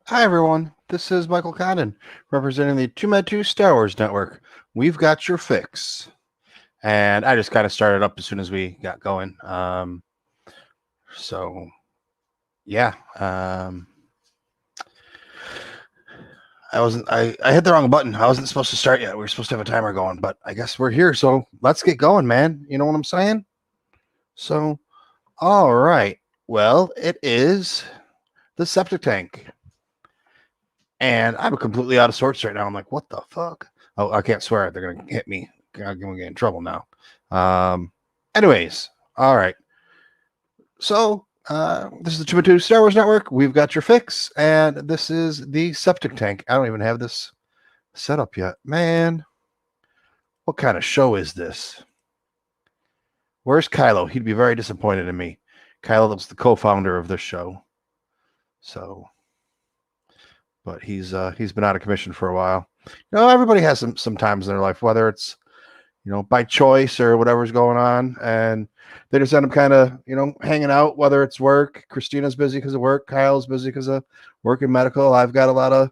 Hi, everyone. This is Michael Condon, representing the TooMedToo Star Wars Network. We've got your fix. And I just kind of started up as soon as we got going. So, yeah. I hit the wrong button. I wasn't supposed to start yet. We were supposed to have a timer going, but I guess we're here. So let's get going, man. You know what I'm saying? So, all right. Well, it is the septic tank. And I'm completely out of sorts right now. I'm like, what the fuck? Oh, I can't swear. They're going to hit me. I'm going to get in trouble now. Anyways, all right. So, this is the TooMedToo Star Wars Network. We've got your fix, and this is the septic tank. I don't even have this set up yet. Man, what kind of show is this? Where's Kylo? He'd be very disappointed in me. Kylo's the co-founder of this show. So, but he's been out of commission for a while. You know, everybody has some times in their life, whether it's, you know, by choice or whatever's going on, and they just end up kind of, you know, hanging out, whether it's work. Christina's busy because of work. Kyle's busy because of work and medical. I've got a lot of,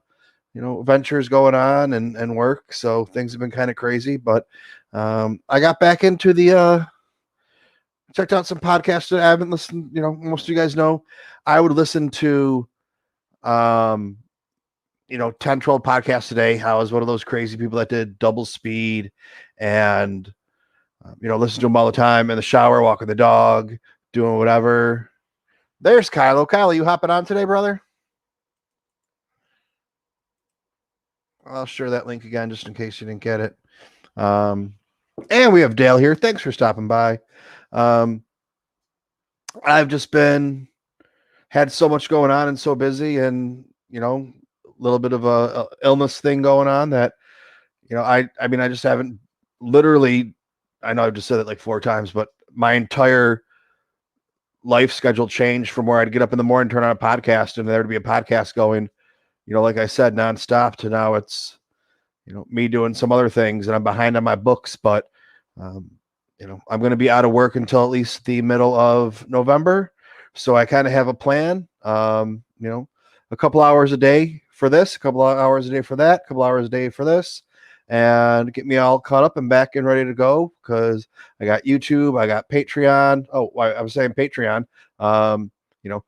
you know, ventures going on and work. So things have been kind of crazy, but I got back into the, checked out some podcasts that I haven't listened, you know, most of you guys know, I would listen to, you know, 10, 12 podcasts a day. I was one of those crazy people that did double speed and, you know, listen to them all the time in the shower, walking the dog, doing whatever. There's Kylo. Kylo, you hopping on today, brother? I'll share that link again just in case you didn't get it. And we have Dale here. Thanks for stopping by. I've just had so much going on and so busy, and, you know, a little bit of a illness thing going on that, you know, I mean, I just haven't literally, I know I've just said it like 4 times, but my entire life schedule changed from where I'd get up in the morning, turn on a podcast, and there'd be a podcast going, you know, like I said, nonstop, to now it's, you know, me doing some other things, and I'm behind on my books, but, you know, I'm going to be out of work until at least the middle of November. So I kind of have a plan, you know, a couple hours a day for this, a couple of hours a day for that, a couple hours a day for this, and get me all caught up and back and ready to go, because I got YouTube, I got Patreon. Oh, I was saying Patreon. You know,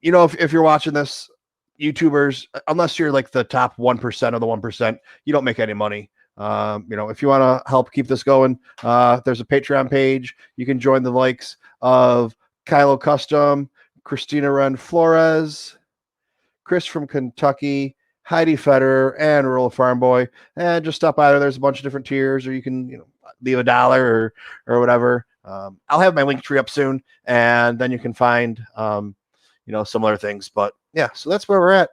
if you're watching this, YouTubers, unless you're like the top 1% of the 1%, you don't make any money. You know, if you want to help keep this going, there's a Patreon page. You can join the likes of Kylo Custom, Christina Wren Flores, Chris from Kentucky, Heidi Federer, and Rural Farm Boy. And just stop by there. There's a bunch of different tiers, or you can, you know, leave $1 or whatever. I'll have my link tree up soon, and then you can find, you know, similar things. But yeah, so that's where we're at.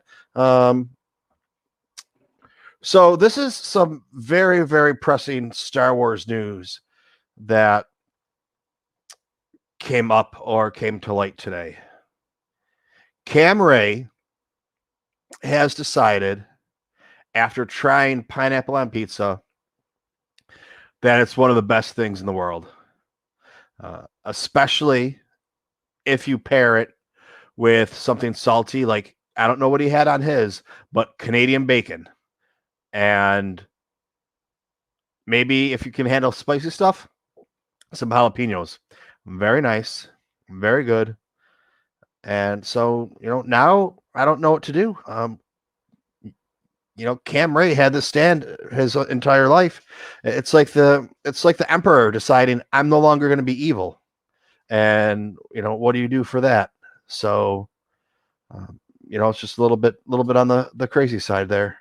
So this is some very, very pressing Star Wars news that came up or came to light today. Cam Ray has decided, after trying pineapple on pizza, that it's one of the best things in the world, especially if you pair it with something salty. Like, I don't know what he had on his, but Canadian bacon. And maybe if you can handle spicy stuff, some jalapenos. Very nice. Very good. And so, you know, now I don't know what to do. You know, Cam Ray had this stand his entire life. It's like the emperor deciding, I'm no longer going to be evil. And, you know, what do you do for that? So, you know, it's just a little bit on the crazy side there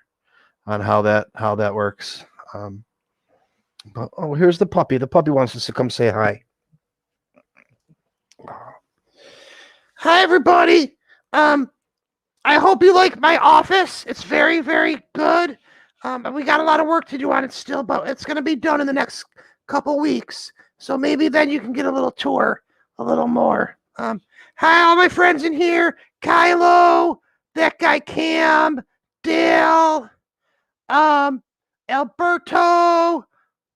on how that works. But, oh, here's the puppy. The puppy wants us to come say hi. Hi, everybody. I hope you like my office. It's very, very good. And we got a lot of work to do on it still, but it's going to be done in the next couple weeks. So maybe then you can get a little tour, a little more. Hi, all my friends in here. Kylo, that guy Cam, Dale, Alberto,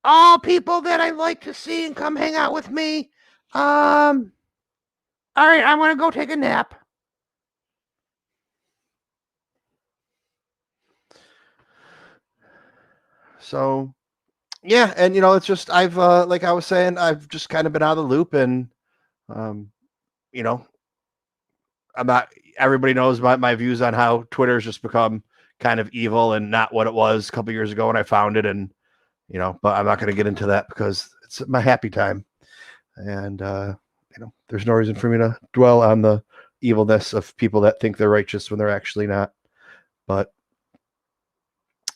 all people that I like to see and come hang out with me. All right, I'm going to go take a nap. So yeah, and it's just I've like I was saying, I've just kind of been out of the loop, and um, you know, I'm not. Everybody knows my views on how Twitter's just become kind of evil and not what it was a couple years ago when I found it, and but I'm not going to get into that because it's my happy time, and there's no reason for me to dwell on the evilness of people that think they're righteous when they're actually not. But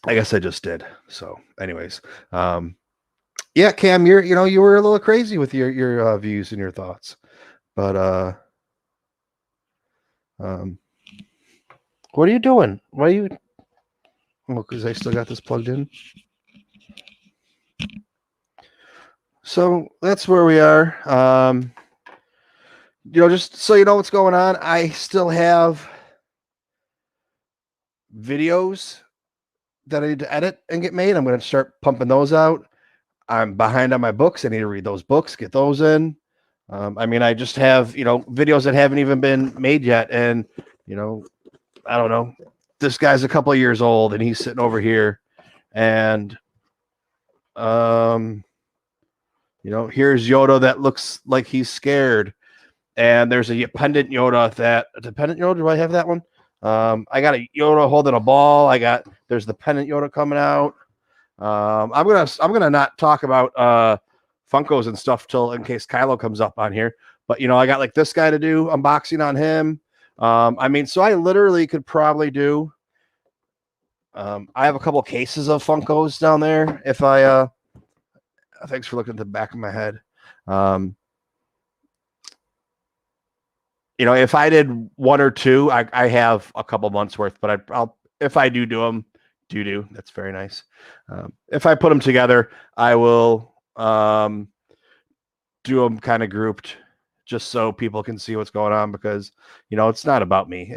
I guess I just did. So, anyways, yeah, Cam, you were a little crazy with your views and your thoughts, but what are you doing? Why are you? Well, because I still got this plugged in. So that's where we are. Just so you know what's going on, I still have videos that I need to edit and get made. I'm going to start pumping those out. I'm behind on my books. I need to read those books, get those in. I just have, videos that haven't even been made yet. And, I don't know. This guy's a couple of years old and he's sitting over here. And, here's Yoda that looks like he's scared. And there's a pendant Yoda dependent Yoda. Do I have that one? I got a Yoda holding a ball. There's the pendant Yoda coming out. I'm gonna not talk about Funkos and stuff till in case Kylo comes up on here. But I got like this guy to do unboxing on him. So I literally could probably do. I have a couple cases of Funkos down there. If I thanks for looking at the back of my head. If I did one or two, I have a couple months worth. But I'll if I do them, that's very nice. If I put them together, I will do them kind of grouped, just so people can see what's going on. Because it's not about me.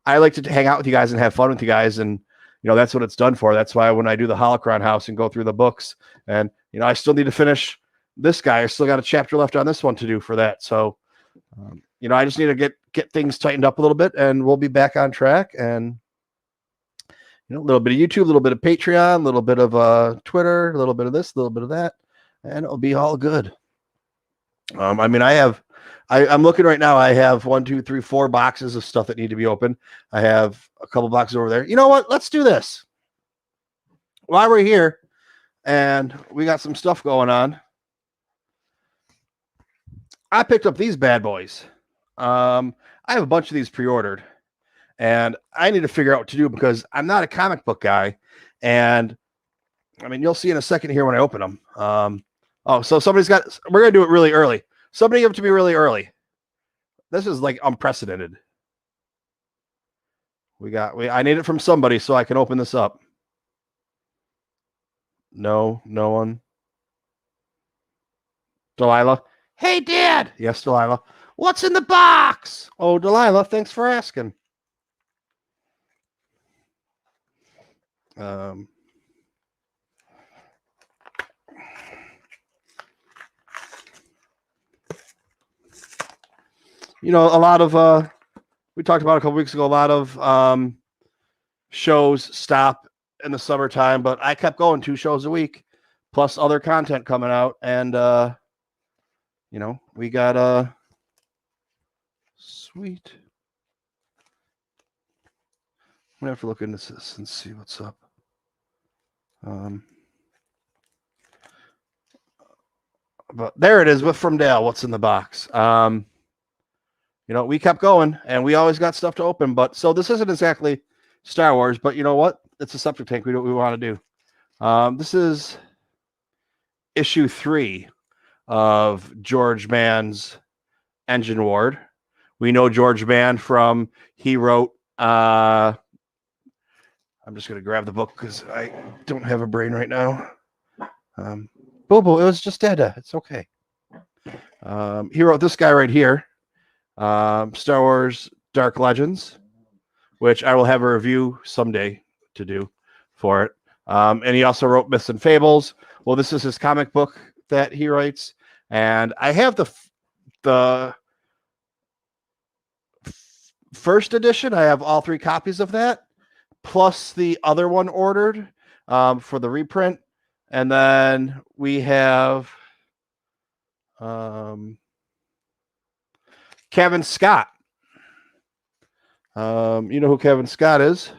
I like to hang out with you guys and have fun with you guys, and that's what it's done for. That's why when I do the Holocron House and go through the books, and I still need to finish this guy. I still got a chapter left on this one to do for that. So. I just need to get things tightened up a little bit, and we'll be back on track. And a little bit of YouTube, a little bit of Patreon, a little bit of Twitter, a little bit of this, a little bit of that, and it'll be all good. I'm looking right now. I have 1, 2, 3, 4 boxes of stuff that need to be opened. I have a couple boxes over there. You know what? Let's do this while we're here, and we got some stuff going on. I picked up these bad boys. I have a bunch of these pre-ordered, and I need to figure out what to do because I'm not a comic book guy. And you'll see in a second here when I open them. So we're going to do it really early. Somebody give it to me really early. This is like unprecedented. I need it from somebody so I can open this up. No one. Delilah. Hey, Dad. Yes, Delilah. What's in the box? Oh, Delilah, thanks for asking. A lot of we talked about a couple weeks ago, a lot of shows stop in the summertime, but I kept going 2 shows a week plus other content coming out, and we got sweet. I'm gonna have to look into this and see what's up. But there it is with From Dale. What's in the box? We kept going, and we always got stuff to open. But so this isn't exactly Star Wars, but you know what? It's a septic tank. We do what we want to do. This is issue 3 of George Mann's Engine Ward, We know George Mann from, he wrote, I'm just going to grab the book because I don't have a brain right now. Bobo, it was just Dada. It's okay. He wrote this guy right here, Star Wars Dark Legends, which I will have a review someday to do for it. And he also wrote Myths and Fables. Well, this is his comic book that he writes. And I have the first edition. I have all 3 copies of that, plus the other one ordered for the reprint. And then we have Kevin Scott. You know who Kevin Scott is?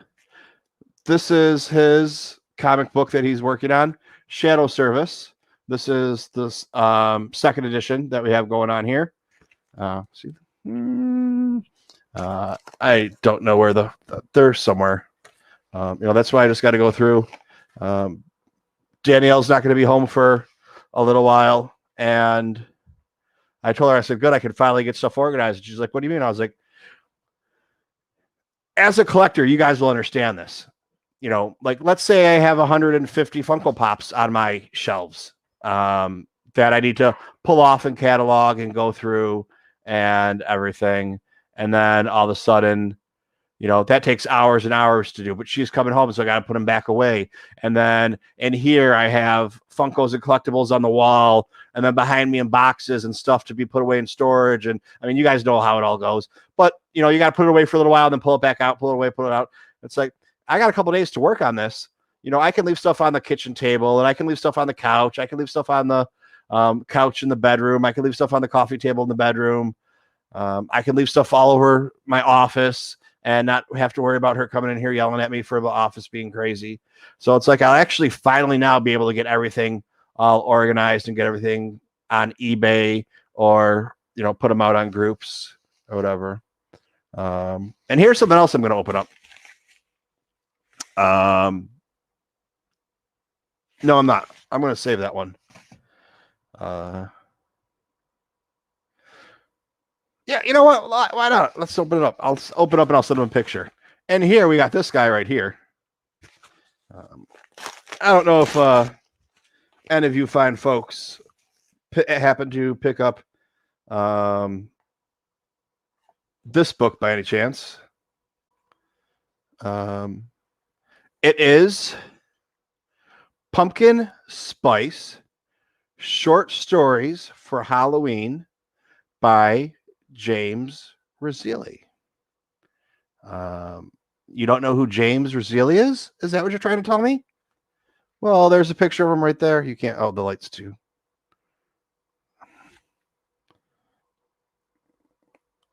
This is his comic book that he's working on, Shadow Service. This is the second edition that we have going on here. See, I don't know where they're somewhere. That's why I just got to go through. Danielle's not going to be home for a little while, and I told her, I said, good, I can finally get stuff organized. And she's like, what do you mean? I was like, as a collector, you guys will understand this. Like, let's say I have 150 Funko Pops on my shelves that I need to pull off and catalog and go through and everything. And then all of a sudden, that takes hours and hours to do, but she's coming home, so I got to put them back away. And then in here, I have Funkos and collectibles on the wall, and then behind me in boxes and stuff to be put away in storage. And I mean, you guys know how it all goes, but you got to put it away for a little while, and then pull it back out, pull it away, pull it out. It's like, I got a couple days to work on this. I can leave stuff on the kitchen table, and I can leave stuff on the couch. I can leave stuff on the couch in the bedroom. I can leave stuff on the coffee table in the bedroom. I can leave stuff all over my office and not have to worry about her coming in here yelling at me for the office being crazy. So it's like, I'll actually finally now be able to get everything all organized and get everything on eBay or, put them out on groups or whatever. And here's something else I'm going to open up. No, I'm not. I'm going to save that one. Yeah, you know what? Why not? Let's open it up. I'll open up and I'll send them a picture. And here we got this guy right here. I don't know if any of you fine folks happen to pick up this book by any chance. It is Pumpkin Spice Short Stories for Halloween by James Rizzili. You don't know who James Rizzili is? Is that what you're trying to tell me? Well, there's a picture of him right there. You can't. Oh, the lights too.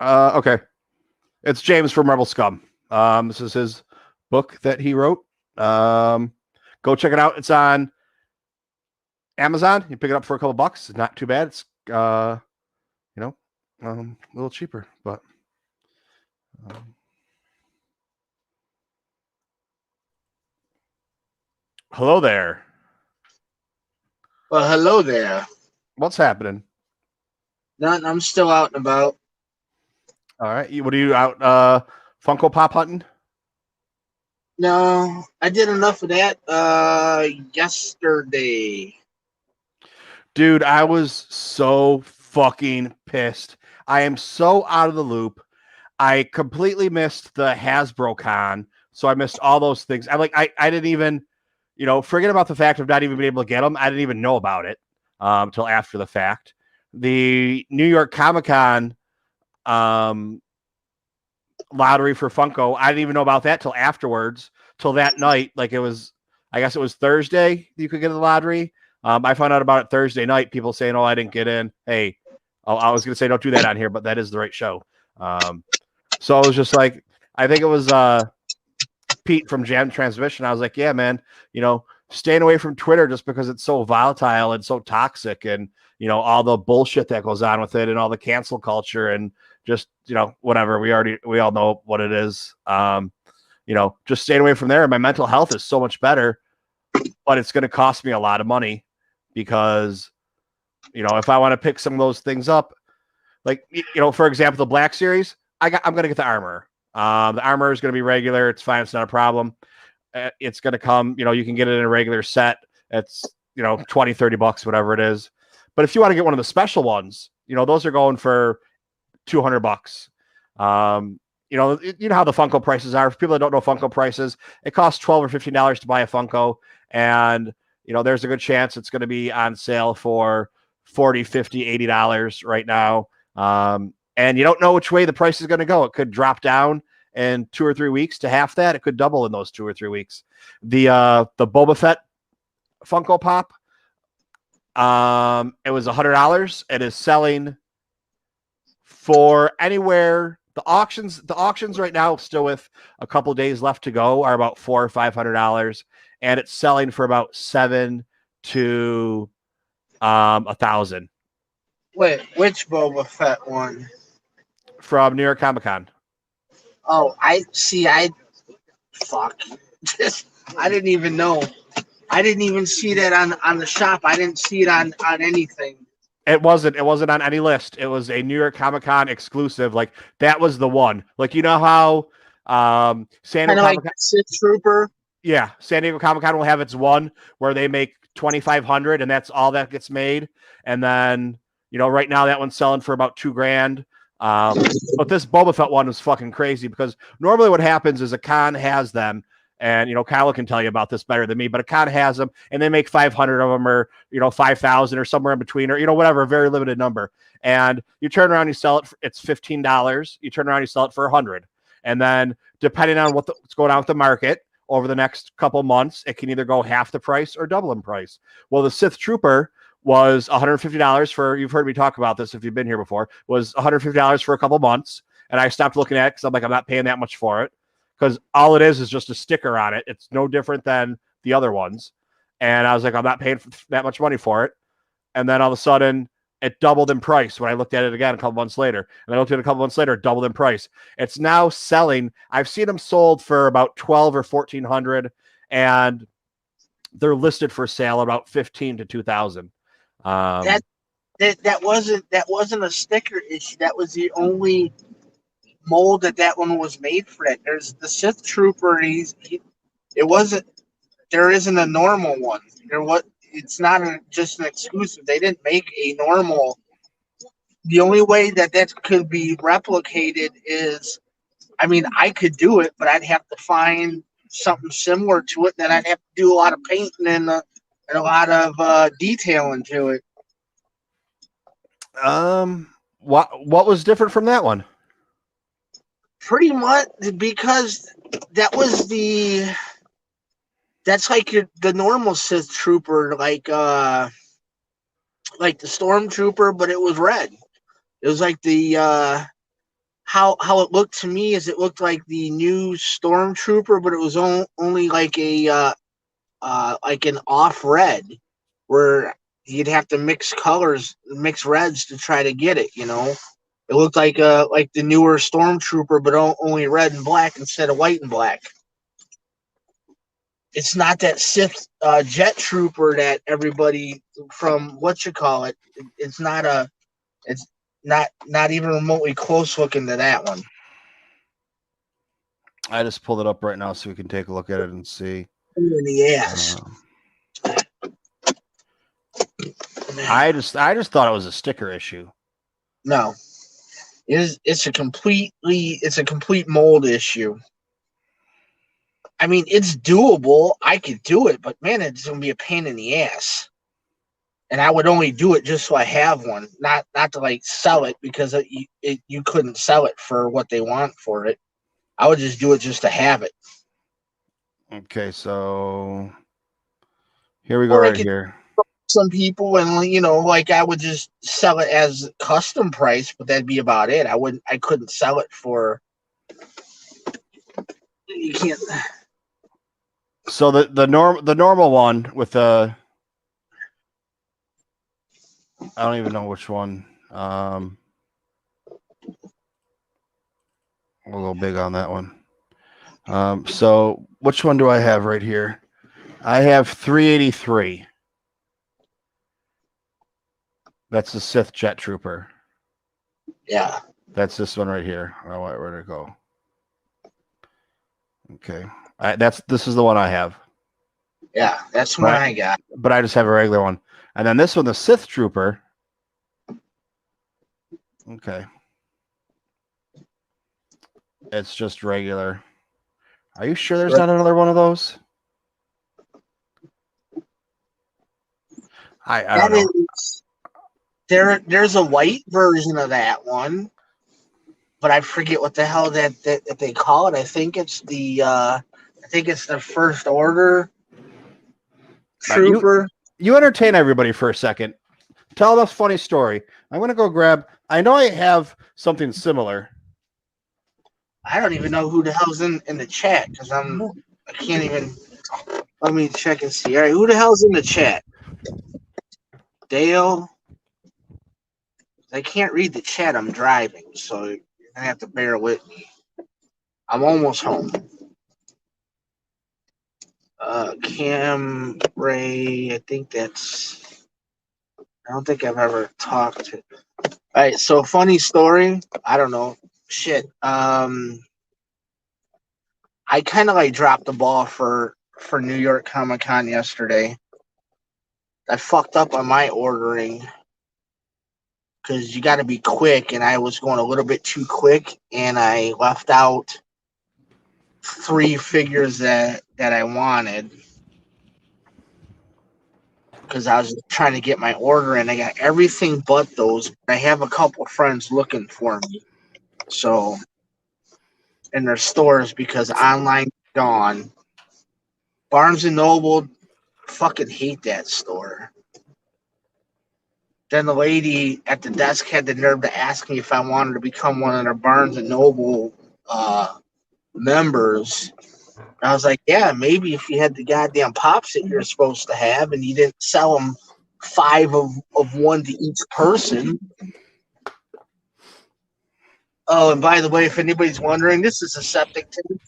Okay. It's James from Rebel Scum. This is his book that he wrote. Go check it out. It's on Amazon. You pick it up for a couple bucks. It's not too bad. It's a little cheaper, but hello there. Well, hello there. What's happening? Nothing. I'm still out and about. All right. What are you out Funko Pop hunting? No, I did enough of that yesterday. Dude, I was so fucking pissed. I am so out of the loop. I completely missed the Hasbro Con, so I missed all those things. I didn't even, forget about the fact of not even being able to get them. I didn't even know about it until after the fact. The New York Comic-Con lottery for Funko, I didn't even know about that till afterwards, till that night. Like I guess it was Thursday you could get the lottery. I found out about it Thursday night, people saying, oh, I didn't get in. Hey, I was going to say, don't do that on here, but that is the right show. So I was just like, I think it was Pete from Jam Transmission. I was like, yeah, man, staying away from Twitter just because it's so volatile and so toxic and, all the bullshit that goes on with it and all the cancel culture and just, whatever. We all know what it is. Just staying away from there. My mental health is so much better, but it's going to cost me a lot of money because, if I want to pick some of those things up, like, for example, the Black Series, I'm going to get the Armor. The Armor is going to be regular. It's fine. It's not a problem. It's going to come, you can get it in a regular set. It's, $20-$30, whatever it is. But if you want to get one of the special ones, those are going for $200. You know how the Funko prices are. For people that don't know Funko prices, it costs $12 or $15 to buy a Funko. And, there's a good chance it's going to be on sale for $40, $50, $80 right now. And you don't know which way the price is going to go. It could drop down in 2 or 3 weeks to half that. It could double in those 2 or 3 weeks. The Boba Fett Funko Pop, it was $100. It is selling for anywhere. The auctions right now, still with a couple days left to go, are about $400 or $500, and it's selling for about $700 to $1,000. Wait, which Boba Fett one? From New York Comic Con. Oh, fuck. I didn't even know. I didn't even see that on the shop. I didn't see it on anything. It wasn't on any list. It was a New York Comic Con exclusive. Like, that was the one. Like, you know how San Diego Comic Con, Sith Trooper. Yeah, San Diego Comic Con will have its one where they make 2,500, and that's all that gets made. And then, right now that one's selling for about $2,000. But this Boba Fett one was fucking crazy, because normally what happens is a con has them, and Kyle can tell you about this better than me, but a con has them and they make 500 of them, or 5,000 or somewhere in between, or whatever, a very limited number. And you turn around, you sell it, it's $15. You turn around, you sell it for $100. And then depending on what's going on with the market over the next couple months, it can either go half the price or double in price. Well, the Sith Trooper was $150 for, you've heard me talk about this if you've been here before, was $150 for a couple months. And I stopped looking at it because I'm like, I'm not paying that much for it, because all it is just a sticker on it. It's no different than the other ones. And I was like, I'm not paying that much money for it. And then all of a sudden, it doubled in price when I looked at it again a couple months later. And I looked at it a couple months later, it doubled in price. It's now selling. I've seen them sold for about $1,200 or $1,400, and they're listed for sale about $15,000 to $2,000. That wasn't a sticker issue. That was the only mold that one was made for. That there's the Sith Trooper. There isn't a normal one. It's not just an exclusive. They didn't make a normal. The only way that could be replicated is, I could do it, but I'd have to find something similar to it. Then I'd have to do a lot of painting and a lot of detailing to it. What was different from that one? Pretty much because that's like the normal Sith Trooper, like the Stormtrooper, but it was red. It was like the how it looked to me is it looked like the new Stormtrooper, but it was only like a like an off red, where you'd have to mix reds to try to get it. It looked like the newer Stormtrooper, but only red and black instead of white and black. It's not that Sith Jet Trooper that everybody from it's not even remotely close looking to that one. I just pulled it up right now so we can take a look at it and see. In the ass. I just thought it was a sticker issue. No, it's a complete mold issue. It's doable. I could do it, but man, it's gonna be a pain in the ass. And I would only do it just so I have one, not to like sell it, because you couldn't sell it for what they want for it. I would just do it just to have it. Okay, so here we go right here. Some people, and like I would just sell it as custom price, but that'd be about it. I couldn't sell it for. You can't. So the normal one with the, I don't even know which one. We'll go big on that one. So which one do I have right here? I have 383. That's the Sith Jet Trooper. Yeah. That's this one right here. Oh, where did it go? Okay. This is the one I have. Yeah, that's the But one I got. but I just have a regular one. And then this one, the Sith Trooper. Okay. It's just regular. Are you sure there's not another one of those? I don't That know. is there's a white version of that one, but I forget what the hell that they call it. I think it's the First Order You Trooper. you entertain everybody for a second. Tell us a funny story. I'm gonna go grab. I know I have something similar. I don't even know who the hell's in the chat because I can't even. Let me check and see. All right, who the hell's in the chat? Dale. I can't read the chat. I'm driving, so you're gonna have to bear with me. I'm almost home. Cam Ray. I don't think I've ever talked to. All right, so funny story. I don't know. Shit. I kind of like dropped the ball for New York Comic Con yesterday. I fucked up on my ordering because you got to be quick, and I was going a little bit too quick, and I left out 3 figures that I wanted because I was trying to get my order in. I got everything but those. I have a couple of friends looking for me, so in their stores because online gone. Barnes and Noble, fucking hate that store. Then the lady at the desk had the nerve to ask me if I wanted to become one of their Barnes and Noble members. I was like, yeah, maybe if you had the goddamn pops that you're supposed to have and you didn't sell them 5 of one to each person. Oh, and by the way, if anybody's wondering, this is a septic tank.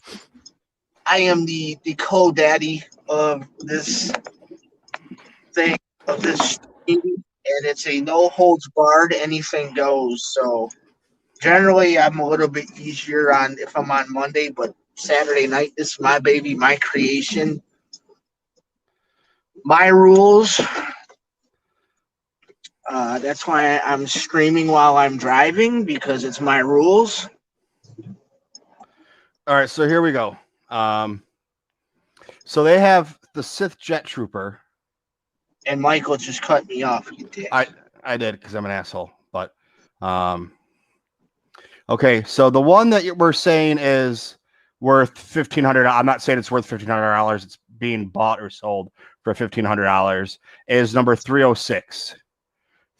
I am the co-daddy of this thing, of this stream, and it's a no holds barred, anything goes. So generally, I'm a little bit easier on if I'm on Monday, but Saturday night, this is my baby, my creation, my rules. That's why I'm streaming while I'm driving because it's my rules. All right, so here we go. So they have the Sith Jet Trooper. And Michael just cut me off. You dick. I did because I'm an asshole. But okay, so the one that we're saying is worth $1,500. I'm not saying it's worth $1,500. It's being bought or sold for $1,500. Is number 306.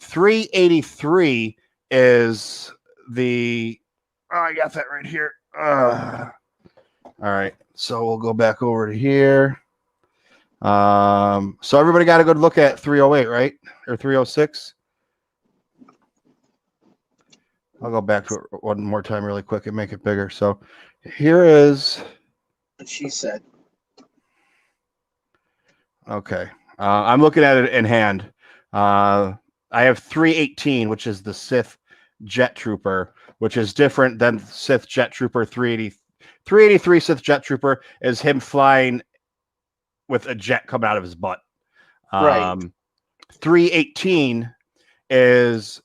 383 is the. Oh, I got that right here. All right, so we'll go back over to here. So everybody got a good look at 308, right? Or 306? I'll go back to it one more time really quick and make it bigger. So here is. What she said. Okay. I'm looking at it in hand. I have 318, which is the Sith Jet Trooper, which is different than Sith Jet Trooper 380. 383 Sith Jet Trooper is him flying with a jet coming out of his butt. Right. 318 is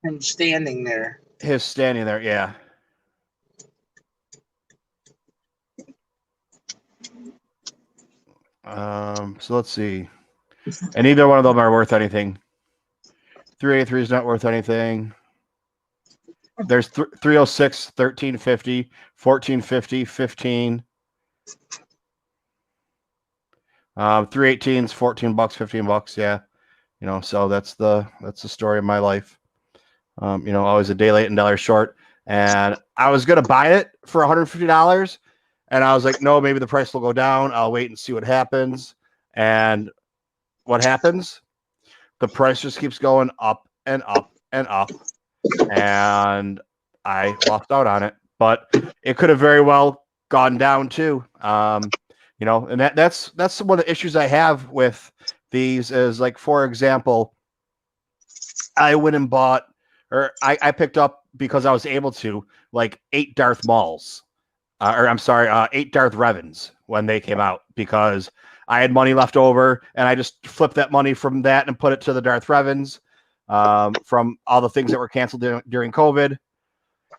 Him standing there. his standing there. Yeah. So let's see. And neither one of them are worth anything. 383 is not worth anything. There's 306, 1350, 1450, 15. 318 is $14, $15. Yeah. You know, so that's the story of my life. You know, always a day late and dollar short. And I was gonna buy it for $150, and I was like, no, maybe the price will go down. I'll wait and see what happens. And what happens? The price just keeps going up and up and up, and I lost out on it. But it could have very well gone down too. You know, and that's one of the issues I have with these is, like, for example, I went and bought, or I picked up because I was able to, like 8 Darth Mauls, or I'm sorry, 8 Darth Revans when they came out, because I had money left over and I just flipped that money from that and put it to the Darth Revans from all the things that were canceled during COVID.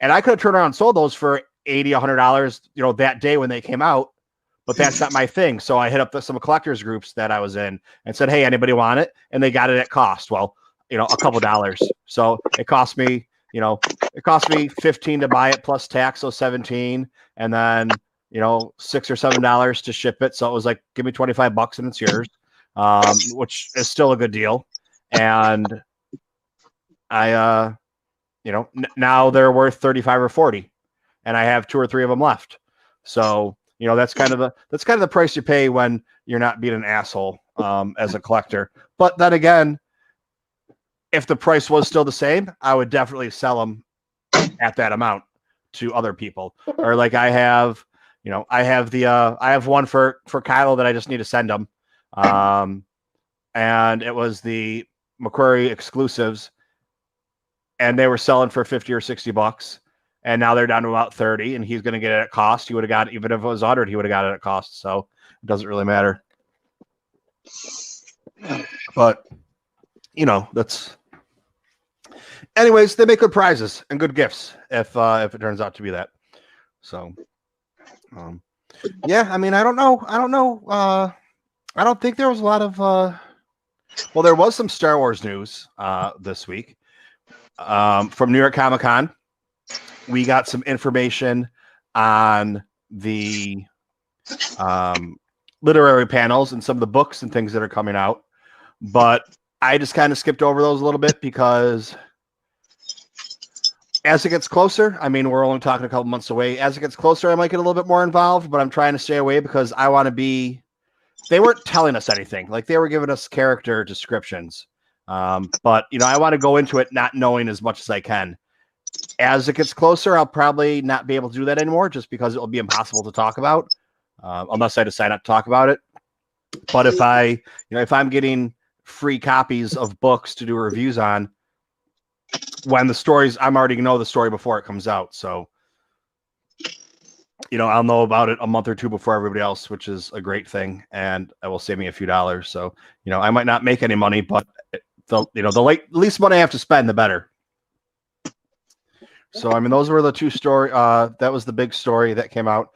And I could have turned around and sold those for $80, $100, that day when they came out, but that's not my thing. So I hit up some collectors groups that I was in and said, hey, anybody want it? And they got it at cost. Well, a couple dollars. So it cost me 15 to buy it plus tax. So 17, and then, $6 or $7 to ship it. So it was like, give me $25 and it's yours. Which is still a good deal. And I, now they're worth 35 or 40, and I have 2 or 3 of them left. So, that's kind of the price you pay when you're not being an asshole as a collector. But then again, if the price was still the same, I would definitely sell them at that amount to other people. Or like I have one for Kylo that I just need to send him. And it was the McQuarrie exclusives, and they were selling for $50 or $60, and now they're down to about 30, and he's going to get it at cost. He would have got it, even if it was 100, he would have got it at cost. So it doesn't really matter. But that's. Anyways, they make good prizes and good gifts if it turns out to be that. So, yeah. I mean, I don't know. I don't think there was a lot of. Well, there was some Star Wars news this week. From New York Comic Con, we got some information on the literary panels and some of the books and things that are coming out, but I just kind of skipped over those a little bit because as it gets closer, I mean, we're only talking a couple months away. As it gets closer, I might get a little bit more involved, but I'm trying to stay away because I want to be. They weren't telling us anything. Like, they were giving us character descriptions. But, I want to go into it not knowing as much as I can. As it gets closer, I'll probably not be able to do that anymore just because it will be impossible to talk about unless I decide not to talk about it. But if I'm getting free copies of books to do reviews on, when the stories, I'm already know the story before it comes out. So, I'll know about it a month or two before everybody else, which is a great thing. And it will save me a few dollars. So, I might not make any money, but the least money I have to spend, the better. So, I mean, those were the two story. That was the big story that came out,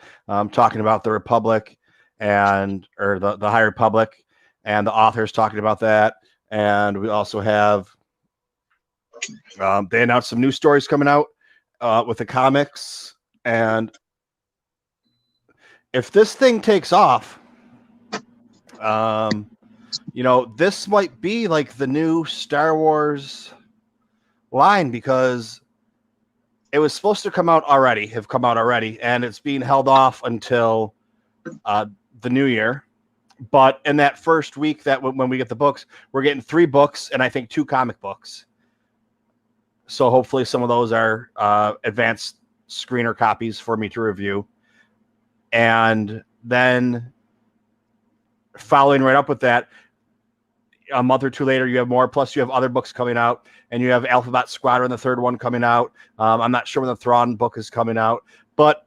talking about the Republic or the High Republic, and the authors talking about that. And we also have, they announced some new stories coming out with the comics. And if this thing takes off, this might be like the new Star Wars line, because it was supposed to have come out already, and it's being held off until the new year. But in that first week that when we get the books, we're getting 3 books and I think 2 comic books. So hopefully some of those are advanced screener copies for me to review. And then following right up with that, a month or two later, you have more. Plus, you have other books coming out, and you have Alphabet Squadron, the 3rd one, coming out. I'm not sure when the Thrawn book is coming out, but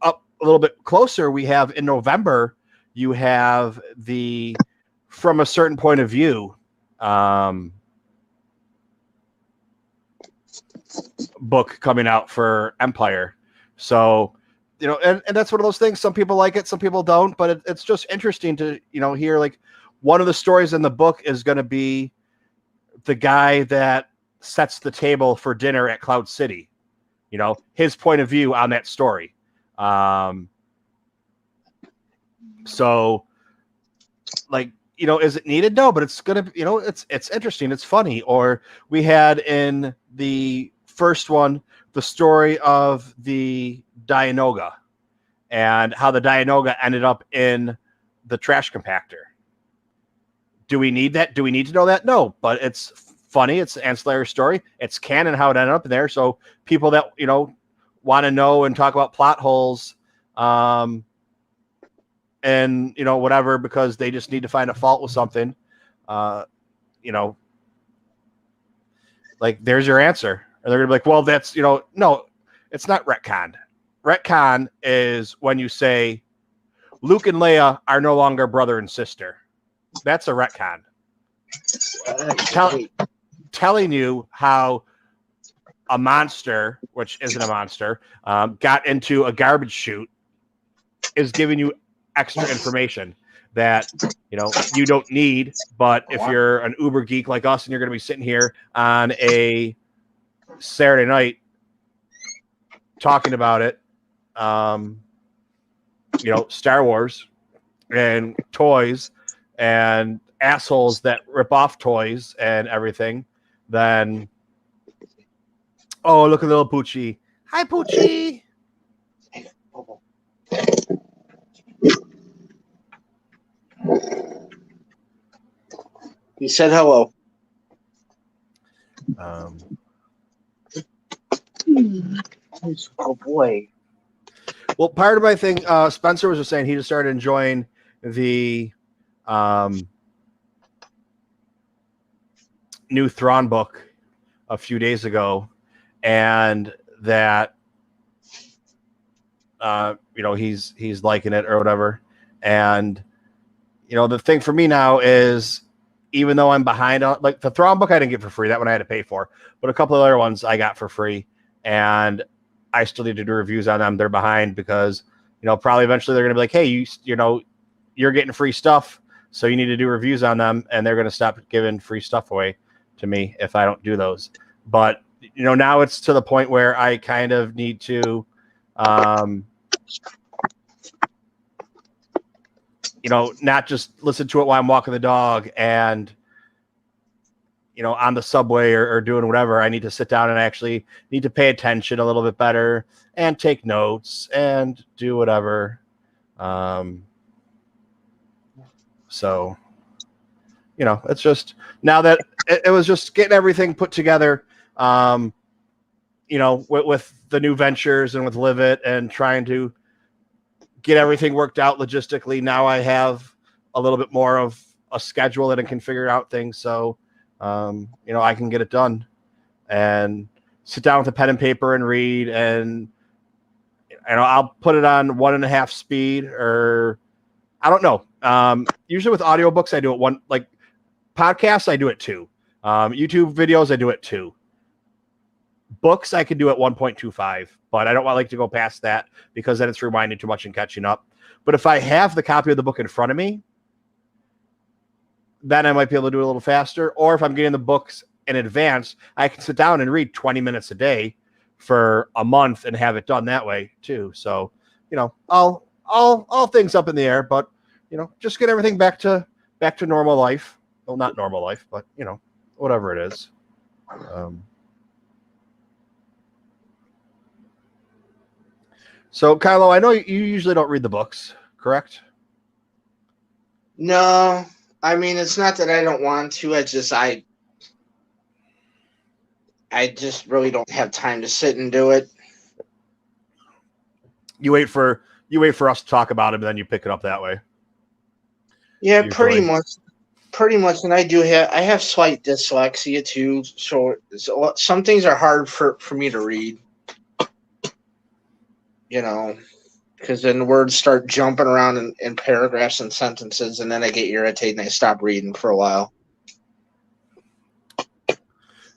up a little bit closer, we have in November, you have the From a Certain Point of View book coming out for Empire. So, and that's one of those things. Some people like it, some people don't, but it's just interesting to, hear, like, one of the stories in the book is going to be the guy that sets the table for dinner at Cloud City, his point of view on that story. So, like, is it needed? No, but it's going to, it's interesting. It's funny. Or we had in the first one, the story of the Dianoga and how the Dianoga ended up in the trash compactor. Do we need that? Do we need to know that? No, but it's funny. It's an ancillary story. It's canon how it ended up in there. So people that, want to know and talk about plot holes, and, whatever, because they just need to find a fault with something, like, there's your answer. And they're going to be like, well, that's, no, it's not retcon. Retcon is when you say Luke and Leia are no longer brother and sister. That's a retcon. Telling you how a monster, which isn't a monster, got into a garbage chute is giving you extra information that you don't need. But if you're an uber geek like us and you're going to be sitting here on a Saturday night talking about it, Star Wars and toys and assholes that rip off toys and everything, then look at little Poochie. Hi, Poochie. He said hello. Oh boy. Well, part of my thing, Spencer was just saying he just started enjoying the new Thrawn book a few days ago, and that he's liking it or whatever. And the thing for me now is, even though I'm behind on, like, the Thrawn book I didn't get for free, that one I had to pay for, but a couple of other ones I got for free, and I still need to do reviews on them. They're behind because probably eventually they're going to be like, hey, you're getting free stuff, so you need to do reviews on them, and they're going to stop giving free stuff away to me if I don't do those. But now it's to the point where I kind of need to not just listen to it while I'm walking the dog and on the subway or doing whatever. I need to sit down and actually need to pay attention a little bit better and take notes and do whatever. So it's just, now that it was just getting everything put together, with the new ventures and with Livet and trying to get everything worked out logistically. Now I have a little bit more of a schedule that I can figure out things. So, I can get it done and sit down with a pen and paper and read, and I'll put it on 1.5 speed, or I don't know. Usually with audiobooks, I do it one, like podcasts, I do it 2. YouTube videos, I do it 2. Books, I can do at 1.25, but I don't want to go past that because then it's rewinding too much and catching up. But if I have the copy of the book in front of me, then I might be able to do it a little faster. Or if I'm getting the books in advance, I can sit down and read 20 minutes a day for a month and have it done that way too. So, all things up in the air, but just get everything back to normal life. Well, not normal life, but whatever it is. So, Kylo, I know you usually don't read the books, correct? No, I mean, it's not that I don't want to. I just really don't have time to sit and do it. You wait for us to talk about it, and then you pick it up that way. Yeah, Usually. pretty much. And I have slight dyslexia too, so some things are hard for me to read. Because then words start jumping around in paragraphs and sentences, and then I get irritated and I stop reading for a while.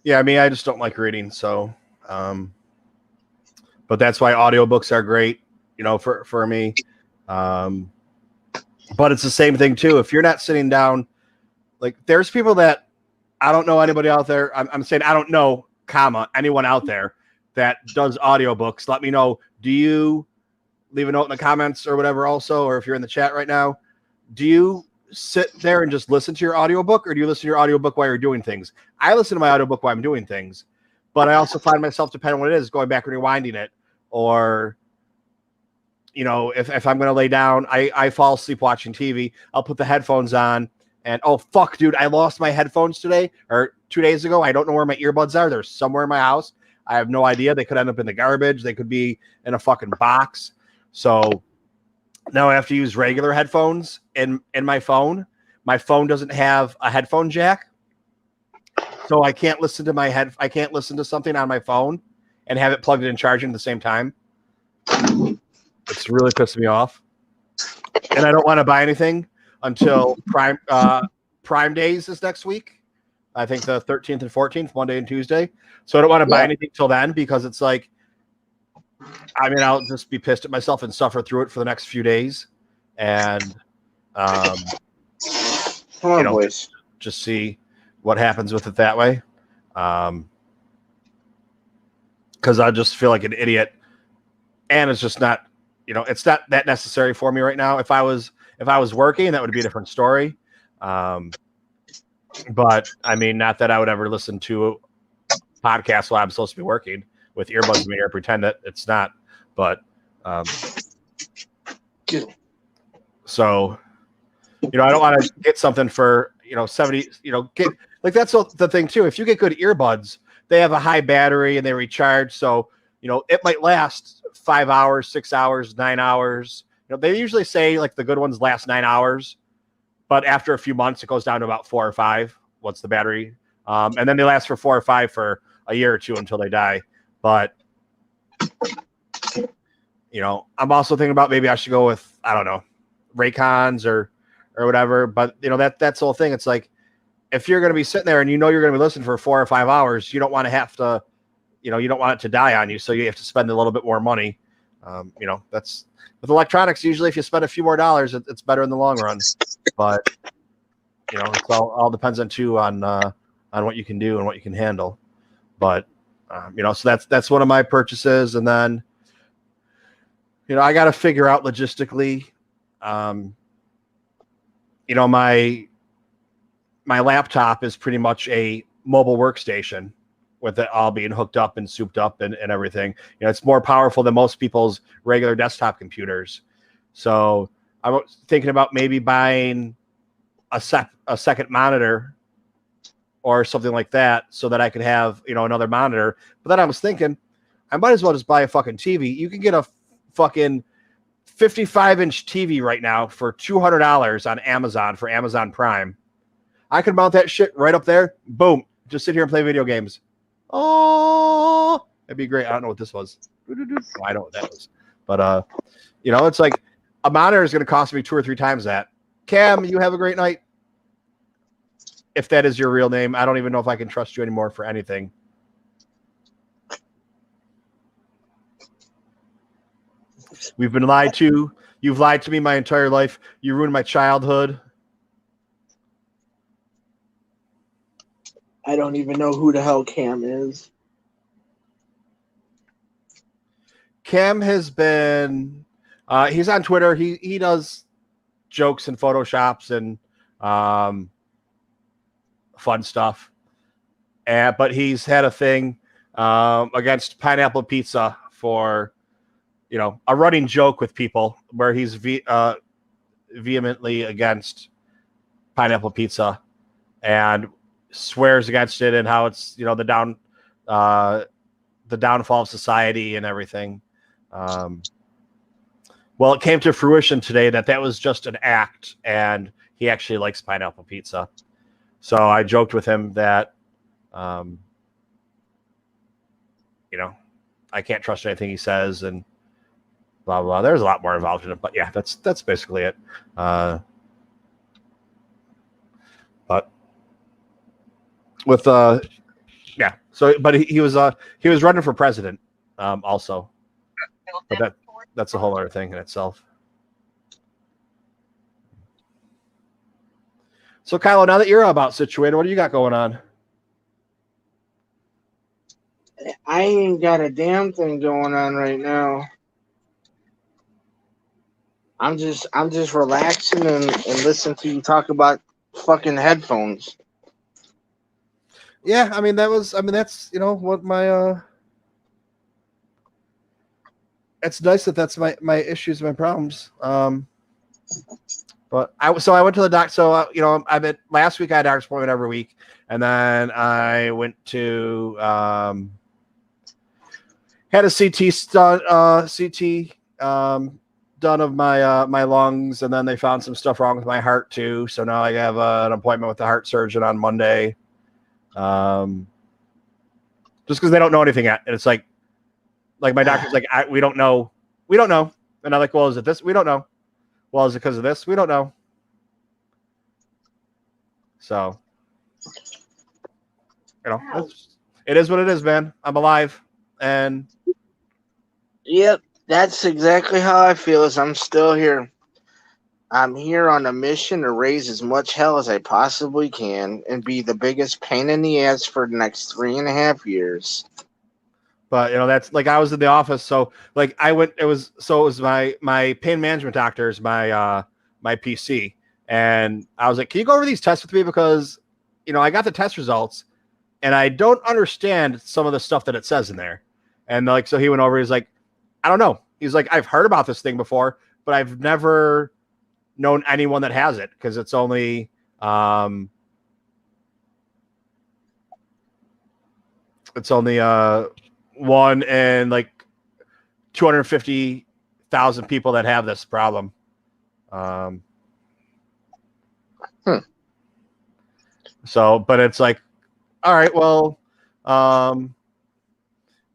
Yeah, I mean, I just don't like reading, so but that's why audiobooks are great, for me. But it's the same thing too. If you're not sitting down, like, there's people that I don't know anybody out there. I'm saying I don't know, anyone out there that does audiobooks. Let me know. Do you leave a note in the comments or whatever also, or if you're in the chat right now, do you sit there and just listen to your audiobook, or do you listen to your audiobook while you're doing things? I listen to my audiobook while I'm doing things, but I also find myself, depending on what it is, going back and rewinding it, or if I'm going to lay down, I fall asleep watching TV, I'll put the headphones on and, oh, fuck, dude, I lost my headphones today or 2 days ago. I don't know where my earbuds are. They're somewhere in my house. I have no idea. They could end up in the garbage. They could be in a fucking box. So now I have to use regular headphones in my phone. My phone doesn't have a headphone jack. so I can't listen to I can't listen to something on my phone and have it plugged in and charging at the same time. It's really pissing me off. And I don't want to buy anything until Prime Days is next week. I think the 13th and 14th, Monday and Tuesday. So I don't want to buy anything till then because it's like, I mean, I'll just be pissed at myself and suffer through it for the next few days. And, Come on, boys. Just see what happens with it that way. Because I just feel like an idiot. And it's just not, it's not that necessary for me right now. If I was working, that would be a different story. But I mean, not that I would ever listen to podcasts while I'm supposed to be working with earbuds in my ear, pretend that it's not. But so, I don't want to get something for 70. Get like that's the thing too. If you get good earbuds, they have a high battery and they recharge, so it might last 5 hours, 6 hours, 9 hours. They usually say like the good ones last 9 hours. But after a few months, it goes down to about 4 or 5. What's the battery? And then they last for 4 or 5 for a year or two until they die. But, I'm also thinking about maybe I should go with, I don't know, Raycons or whatever. But, that's the whole thing. It's like, if you're going to be sitting there and you're going to be listening for 4 or 5 hours, you don't want to have to, you don't want it to die on you. So you have to spend a little bit more money. That's with electronics. Usually if you spend a few more dollars, it's better in the long run. But it's all depends on what you can do and what you can handle. But so that's one of my purchases, and then I got to figure out logistically. My laptop is pretty much a mobile workstation with it all being hooked up and souped up and everything. It's more powerful than most people's regular desktop computers. So I'm thinking about maybe buying a second monitor or something like that so that I could have, another monitor. But then I was thinking, I might as well just buy a fucking TV. You can get a fucking 55-inch TV right now for $200 on Amazon for Amazon Prime. I could mount that shit right up there. Boom. Just sit here and play video games. Oh, that'd be great. I don't know what this was. Oh, I know what that was. But, it's like a monitor is going to cost me 2 or 3 times that. Cam, you have a great night. If that is your real name, I don't even know if I can trust you anymore for anything. We've been lied to. You've lied to me my entire life. You ruined my childhood. I don't even know who the hell Cam is. Cam has been he's on Twitter. He does jokes and photoshops and fun stuff. But he's had a thing against pineapple pizza for a running joke with people where he's vehemently against pineapple pizza and swears against it and how it's the downfall of society and everything. Well, it came to fruition today that was just an act, and he actually likes pineapple pizza. So I joked with him that I can't trust anything he says and blah blah. There's a lot more involved in it, but yeah, that's basically it. But with yeah, so but he was running for president also, but that's a whole other thing in itself. So Kylo, now that you're about situated, what do you got going on? I ain't got a damn thing going on right now. I'm just relaxing and listening to you talk about fucking headphones. Yeah, that's what my it's nice that's my issues, my problems. But I went to the doc. So I bet last week I had a doctor's appointment every week, and then I went to had a CT done of my lungs, and then they found some stuff wrong with my heart too. So now I have an appointment with the heart surgeon on Monday. Just because they don't know anything yet. And it's like my doctor's like, we don't know. We don't know. And I'm like, well, is it this? We don't know. Well, is it because of this? We don't know. So, it is what it is, man. I'm alive. And Yep, that's exactly how I feel. As I'm still here. I'm here on a mission to raise as much hell as I possibly can and be the biggest pain in the ass for the next 3.5 years. But that's like I was in the office, so like I went. It was my pain management doctor's my PC, and I was like, "Can you go over these tests with me because I got the test results, and I don't understand some of the stuff that it says in there." And like so he went over. He's like, "I don't know." He's like, "I've heard about this thing before, but I've never known anyone that has it because it's only one in like 250,000 people that have this problem." So, but it's like, all right, well,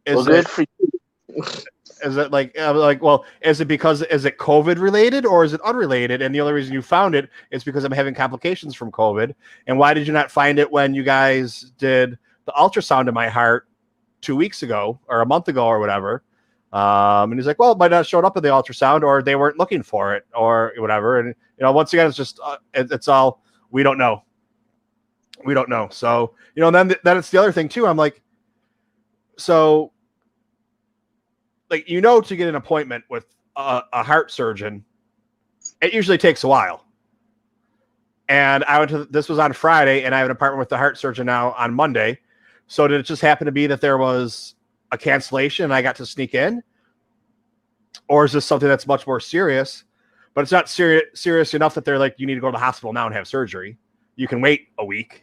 good for you. Is it like, well, is it COVID related or is it unrelated? And the only reason you found it is because I'm having complications from COVID. And why did you not find it when you guys did the ultrasound of my heart 2 weeks ago or a month ago or whatever? And he's like, well, it might not have showed up in the ultrasound or they weren't looking for it or whatever. And, once again, it's just, it's all, we don't know. We don't know. So, then it's the other thing too. I'm like, so like, to get an appointment with a heart surgeon, it usually takes a while. And this was on Friday, and I have an appointment with the heart surgeon now on Monday. So did it just happen to be that there was a cancellation and I got to sneak in? Or is this something that's much more serious? But it's not serious enough that they're like, you need to go to the hospital now and have surgery. You can wait a week.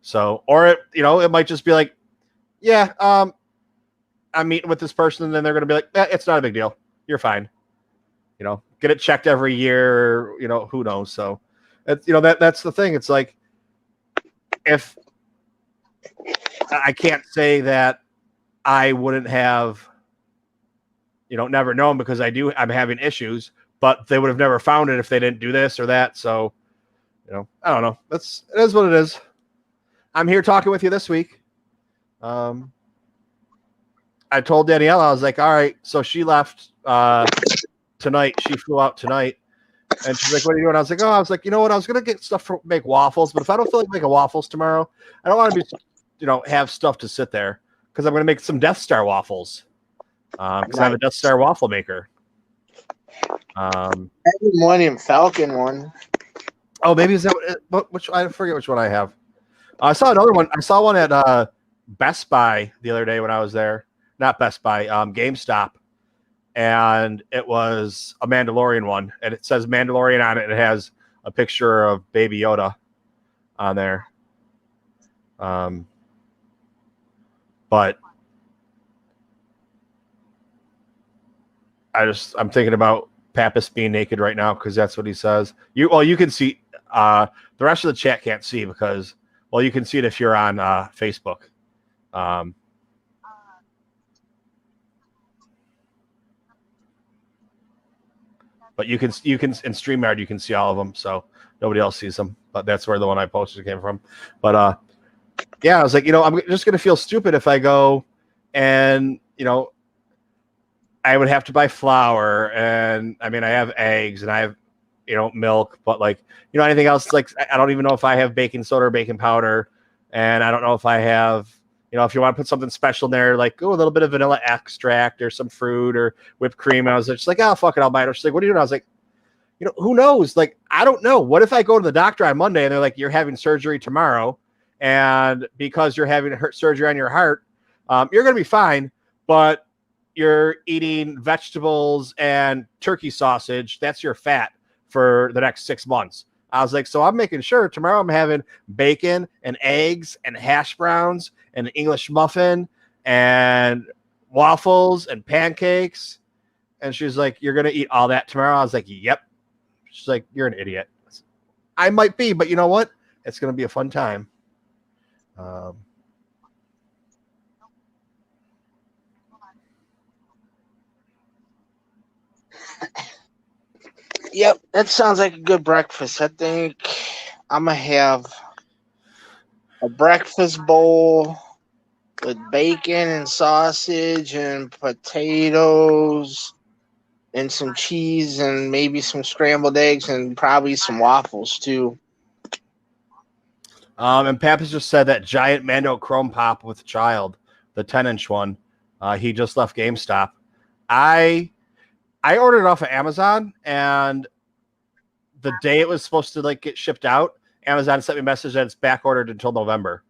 So, or it might just be like, yeah, I'm meeting with this person, and then they're going to be like, it's not a big deal. You're fine. Get it checked every year. Who knows? So, that's the thing. It's like, if I can't say that I wouldn't have, never known because I'm having issues, but they would have never found it if they didn't do this or that. So, I don't know. It is what it is. I'm here talking with you this week. I told Danielle, I was like, all right, so she left tonight. She flew out tonight. And she's like, what are you doing? I was like, you know what? I was going to get stuff to make waffles, but if I don't feel like making waffles tomorrow, I don't want to be, have stuff to sit there because I'm going to make some Death Star waffles because I have a Death Star waffle maker. Millennium Falcon one. Oh, maybe is that which I forget which one I have. I saw another one. I saw one at Best Buy the other day when I was there. Not Best Buy, GameStop. And it was a Mandalorian one. And it says Mandalorian on it. And it has a picture of Baby Yoda on there. But I'm thinking about Pappas being naked right now because that's what he says. You can see the rest of the chat can't see because you can see it if you're on Facebook. But you can in StreamYard you can see all of them, so nobody else sees them. But that's where the one I posted came from. But yeah, I was like, I'm just gonna feel stupid if I go and I would have to buy flour, and I mean I have eggs and I have milk, but like anything else, like I don't even know if I have baking soda or baking powder, and I don't know if I have. If you want to put something special in there, like a little bit of vanilla extract or some fruit or whipped cream, I was just like, oh, fuck it, I'll buy it. She's like, what are you doing? I was like, who knows? Like, I don't know. What if I go to the doctor on Monday and they're like, you're having surgery tomorrow, and because you're having surgery on your heart, you're going to be fine, but you're eating vegetables and turkey sausage. That's your fat for the next 6 months. I was like, so I'm making sure tomorrow I'm having bacon and eggs and hash browns and an English muffin and waffles and pancakes. And she's like, you're going to eat all that tomorrow? I was like, yep. She's like, you're an idiot. I might be, but you know what? It's going to be a fun time. Um, Yep, that sounds like a good breakfast. I think I'm gonna have a breakfast bowl with bacon and sausage and potatoes and some cheese and maybe some scrambled eggs and probably some waffles too. and Pappas just said that giant Mando Chrome Pop with child, the 10-inch one. He just left GameStop. I ordered it off of Amazon, and the day it was supposed to like get shipped out, Amazon sent me a message that it's back ordered until November.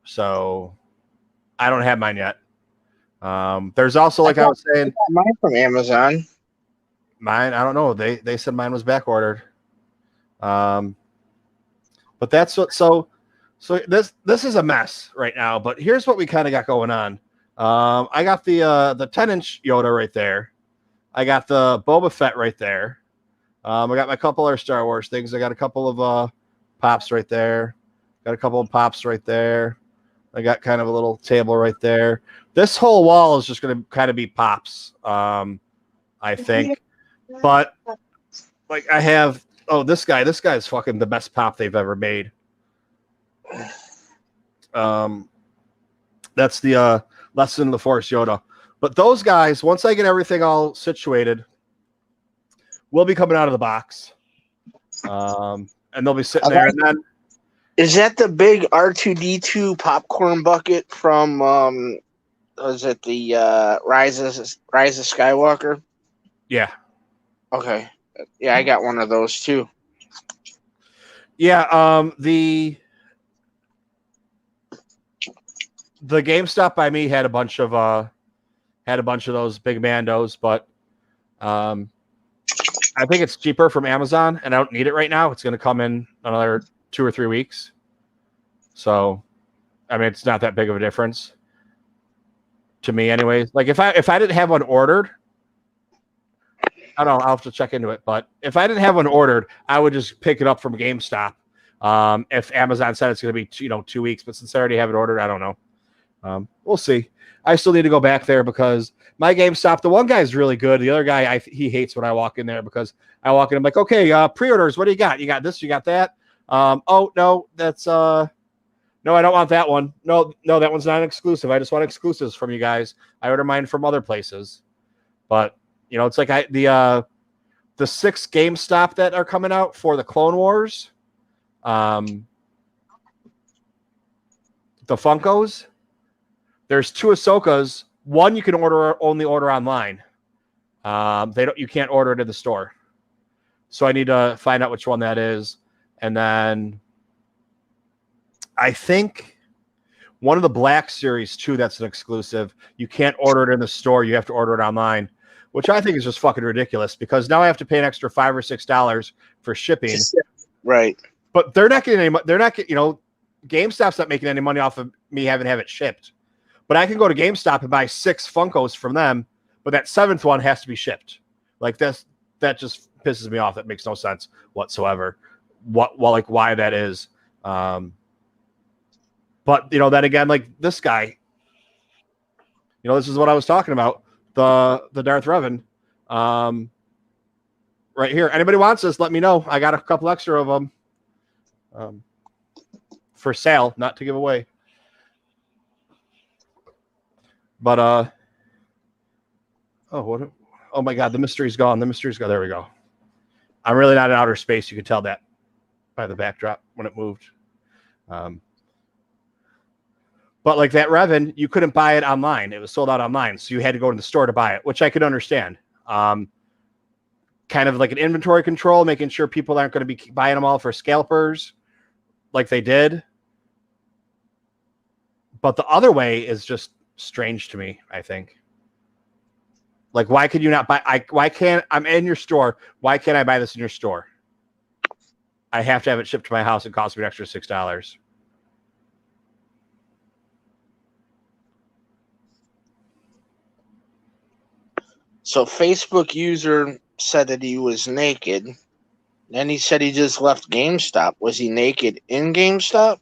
So I don't have mine yet. There's also, like I was saying, Mine from Amazon. mine. I don't know. They said mine was back ordered. But that's what. So this is a mess right now. But here's what we kind of got going on. I got the 10-inch Yoda right there. I got the Boba Fett right there. I got my couple other Star Wars things. I got a couple of pops right there. Got a couple of pops right there. I got kind of a little table right there. This whole wall is just going to kind of be pops, I think. But like I have, this guy's fucking the best pop they've ever made. That's the Lesson of the Force Yoda. But those guys, once I get everything all situated, will be coming out of the box. And they'll be sitting there. And then, is that the big R2D2 popcorn bucket from was it the Rise of Skywalker? yeah. Okay. Yeah, I got one of those too. Yeah, the GameStop by me had a bunch of those big Mandos, but I think it's cheaper from Amazon, and I don't need it right now. It's going to come in another 2 or 3 weeks. So, I mean, it's not that big of a difference to me anyways. Like if I didn't have one ordered, I don't know, I'll have to check into it, but if I didn't have one ordered, I would just pick it up from GameStop. If Amazon said it's going to be 2 weeks, but since I already have it ordered, I don't know. We'll see. I still need to go back there because my GameStop, the one guy is really good. The other guy, he hates when I walk in there because I walk in, I'm like, okay, pre-orders, what do you got? You got this, you got that. Oh no, that's no, I don't want that one. No, that one's not an exclusive. I just want exclusives from you guys. I order mine from other places. But it's like the 6 GameStop that are coming out for the Clone Wars. The Funkos. There's 2 Ahsokas. One you can only order online. You can't order it in the store. So I need to find out which one that is. And then I think one of the Black Series too, that's an exclusive. You can't order it in the store. You have to order it online, which I think is just fucking ridiculous because now I have to pay an extra $5 or $6 for shipping. Right. But they're not getting any. They're not getting. GameStop's not making any money off of me having to have it shipped. But I can go to GameStop and buy 6 Funkos from them, but that 7th one has to be shipped. Like that just pisses me off. That makes no sense whatsoever. Why that is. But then again, like this guy, this is what I was talking about. The Darth Revan, right here. Anybody wants this? Let me know. I got a couple extra of them, for sale, not to give away. But oh my God, the mystery's gone. The mystery's gone. There we go. I'm really not in outer space. You can tell that by the backdrop when it moved. But like that Revan, you couldn't buy it online. It was sold out online. So you had to go to the store to buy it, which I could understand. Kind of like an inventory control, making sure people aren't going to be buying them all for scalpers like they did. But the other way is just strange to me, I think. Like, why could you not buy? Why can't I'm in your store? Why can't I buy this in your store? I have to have it shipped to my house. It costs me an extra $6. So Facebook user said that he was naked. Then he said he just left GameStop. Was he naked in GameStop?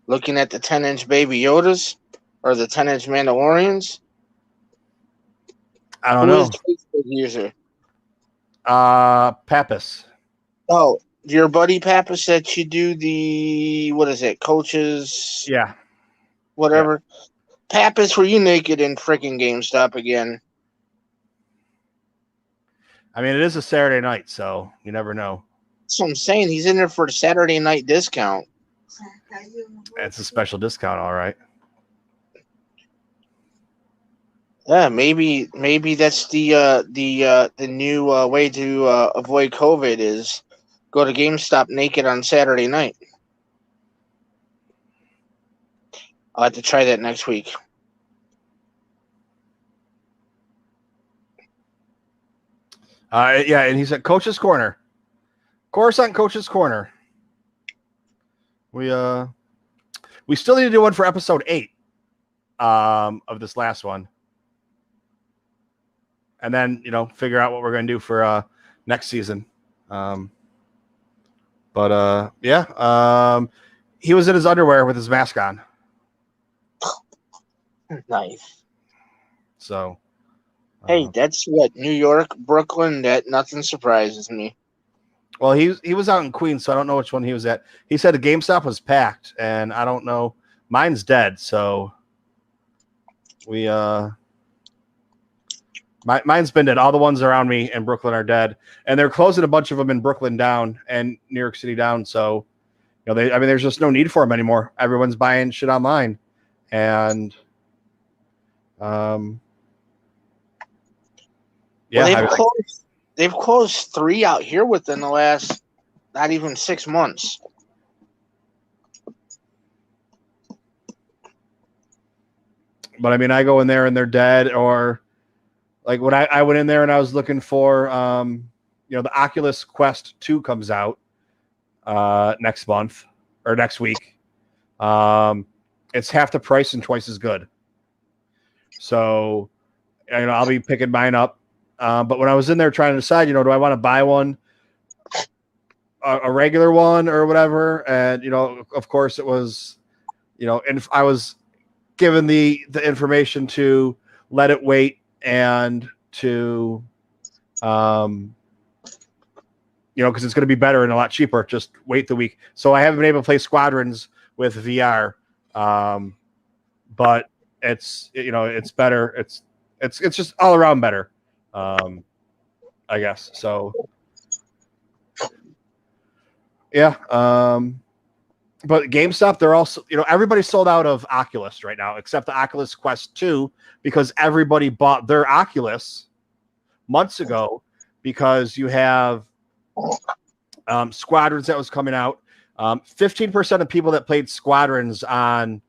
Looking at the 10-inch Baby Yodas or the 10-inch Mandalorians. I don't Who is know. the Facebook user? Pappas. Oh, your buddy Papa said you do the, what is it, coaches, Yeah. whatever. Pappas, were you naked in freaking GameStop again? I mean, it is a Saturday night, so you never know. That's what I'm saying. He's in there for the Saturday night discount. It's a special discount, all right. Yeah, maybe that's the new way to avoid COVID is go to GameStop naked on Saturday night. I'll have to try that next week. Yeah, and he's at Coach's Corner. Coruscant Coach's Corner. We still need to do one for episode 8 of this last one. And then, figure out what we're going to do for next season. Yeah. He was in his underwear with his mask on. Nice. So. Hey, that's what, New York, Brooklyn, that nothing surprises me. Well, he was out in Queens, so I don't know which one he was at. He said the GameStop was packed, and I don't know. Mine's dead, so we mine's been dead. All the ones around me in Brooklyn are dead, and they're closing a bunch of them in Brooklyn down and New York City down. So, there's just no need for them anymore. Everyone's buying shit online, and yeah, well, they've closed 3 out here within the last not even 6 months. But I mean, I go in there and they're dead, or like when I went in there and I was looking for, the Oculus Quest 2 comes out next month or next week. It's half the price and twice as good. So, I'll be picking mine up. But when I was in there trying to decide, do I want to buy one, a regular one or whatever? And, of course it was, and if I was given the information to let it wait and to, because it's going to be better and a lot cheaper. Just wait the week. So I haven't been able to play Squadrons with VR, but it's it's better. It's just all around better, I guess. So yeah. But GameStop, they're also, everybody's sold out of Oculus right now, except the Oculus Quest 2, because everybody bought their Oculus months ago because you have Squadrons that was coming out. 15% of people that played Squadrons on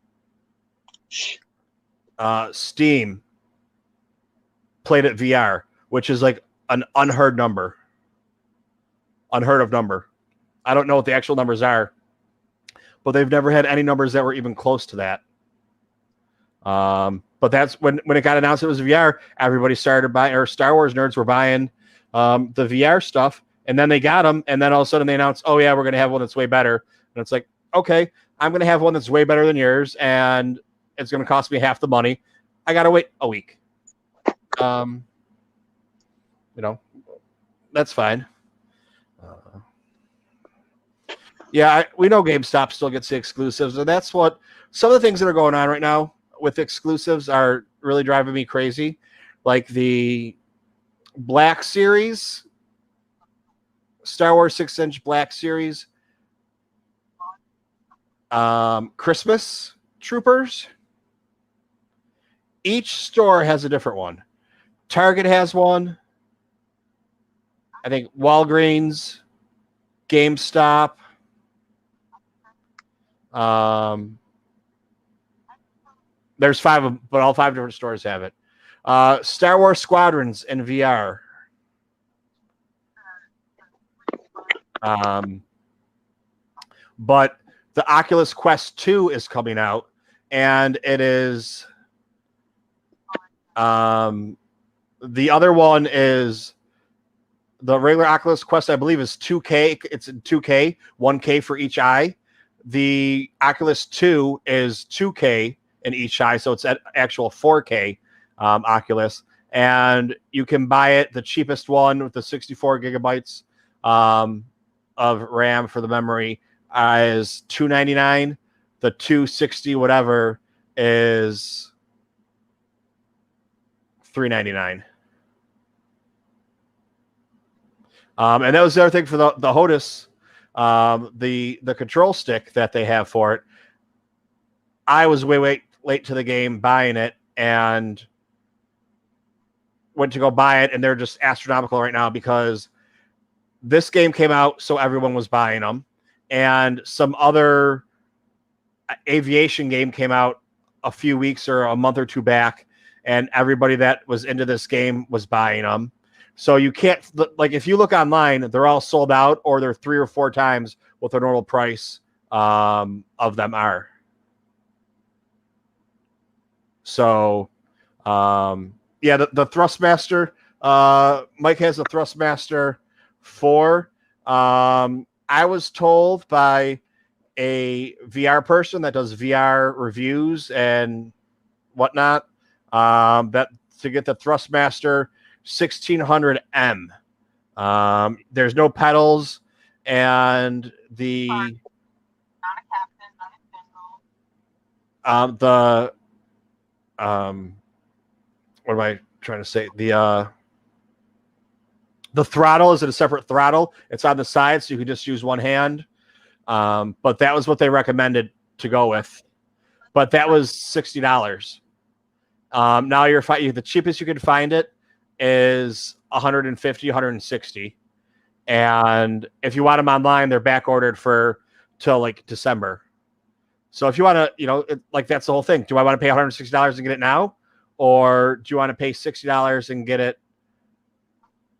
Steam played it VR, which is like an unheard of number. I don't know what the actual numbers are, but they've never had any numbers that were even close to that. But that's when it got announced it was VR, everybody started buying, or Star Wars nerds were buying the VR stuff, and then they got them, and then all of a sudden they announced, oh yeah, we're going to have one that's way better. And it's like, okay, I'm going to have one that's way better than yours, and it's going to cost me half the money. I got to wait a week. That's fine. Yeah, we know GameStop still gets the exclusives, and that's what some of the things that are going on right now with exclusives are really driving me crazy. Like the Black Series, Star Wars 6-inch Black Series, Christmas Troopers. Each store has a different one. Target has one. I think Walgreens, GameStop. There's 5 of them, but all 5 different stores have it. Star Wars Squadrons in VR. But the Oculus Quest 2 is coming out, and it is the other one is the regular Oculus Quest, I believe, is 2K. It's 2K, 1K for each eye. The Oculus 2 is 2K in each eye, so it's at actual 4K Oculus. And you can buy it, the cheapest one with the 64 gigabytes of RAM for the memory is $299. The 260 whatever is $399. And that was the other thing for the HOTUS, the control stick that they have for it. I was way late to the game buying it and went to go buy it, and they're just astronomical right now because this game came out, so everyone was buying them, and some other aviation game came out a few weeks or a month or two back, and everybody that was into this game was buying them. So you can't, like, if you look online, they're all sold out, or they're 3 or 4 times what the normal price of them are. So, yeah, the Thrustmaster, Mike has a Thrustmaster 4. I was told by a VR person that does VR reviews and whatnot that to get the Thrustmaster 1600M, there's no pedals, and the what am I trying to say? The throttle is a separate throttle. It's on the side, so you can just use one hand. But that was what they recommended to go with. But that was $60. Now the cheapest you can find it is $150, $160. And if you want them online, they're back ordered till like December. So if you want to, that's the whole thing. Do I want to pay $160 and get it now? Or do you want to pay $60 and get it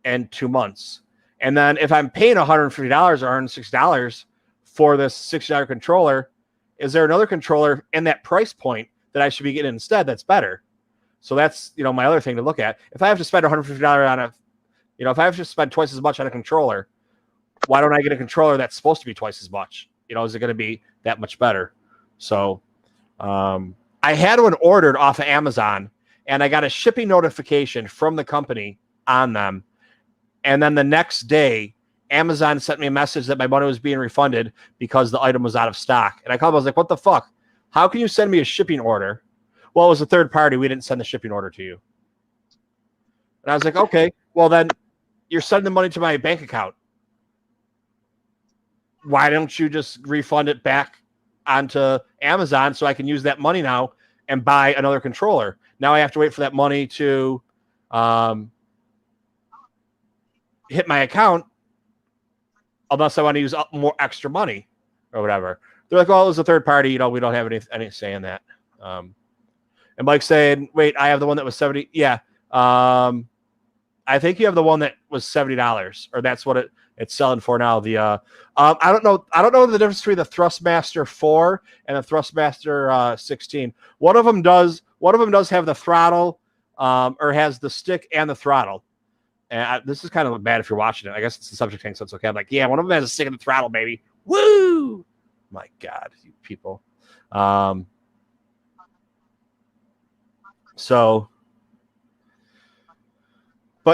in 2 months? And then if I'm paying $150 or $160 for this $60 controller, is there another controller in that price point that I should be getting instead that's better? So that's, my other thing to look at. If I have to spend $150 on if I have to spend twice as much on a controller, why don't I get a controller that's supposed to be twice as much? Is it going to be that much better? So I had one ordered off of Amazon, and I got a shipping notification from the company on them. And then the next day, Amazon sent me a message that my money was being refunded because the item was out of stock. And I called, I was like, what the fuck? How can you send me a shipping order? Well, it was a third party. We didn't send the shipping order to you. And I was like, okay, well then you're sending the money to my bank account. Why don't you just refund it back onto Amazon so I can use that money now and buy another controller? Now I have to wait for that money to hit my account unless I want to use more extra money or whatever. They're like, oh, it was a third party. We don't have any say in that. And Mike's saying, wait, I have the one that was $70. Yeah. I think you have the one that was $70, or that's what it's selling for now. I don't know the difference between the Thrustmaster 4 and the Thrustmaster 16. One of them does have the throttle, or has the stick and the throttle. And this is kind of bad if you're watching it. I guess it's the subject thing, so it's okay. I'm like, yeah, one of them has a stick and the throttle, baby. Woo! My God, you people. But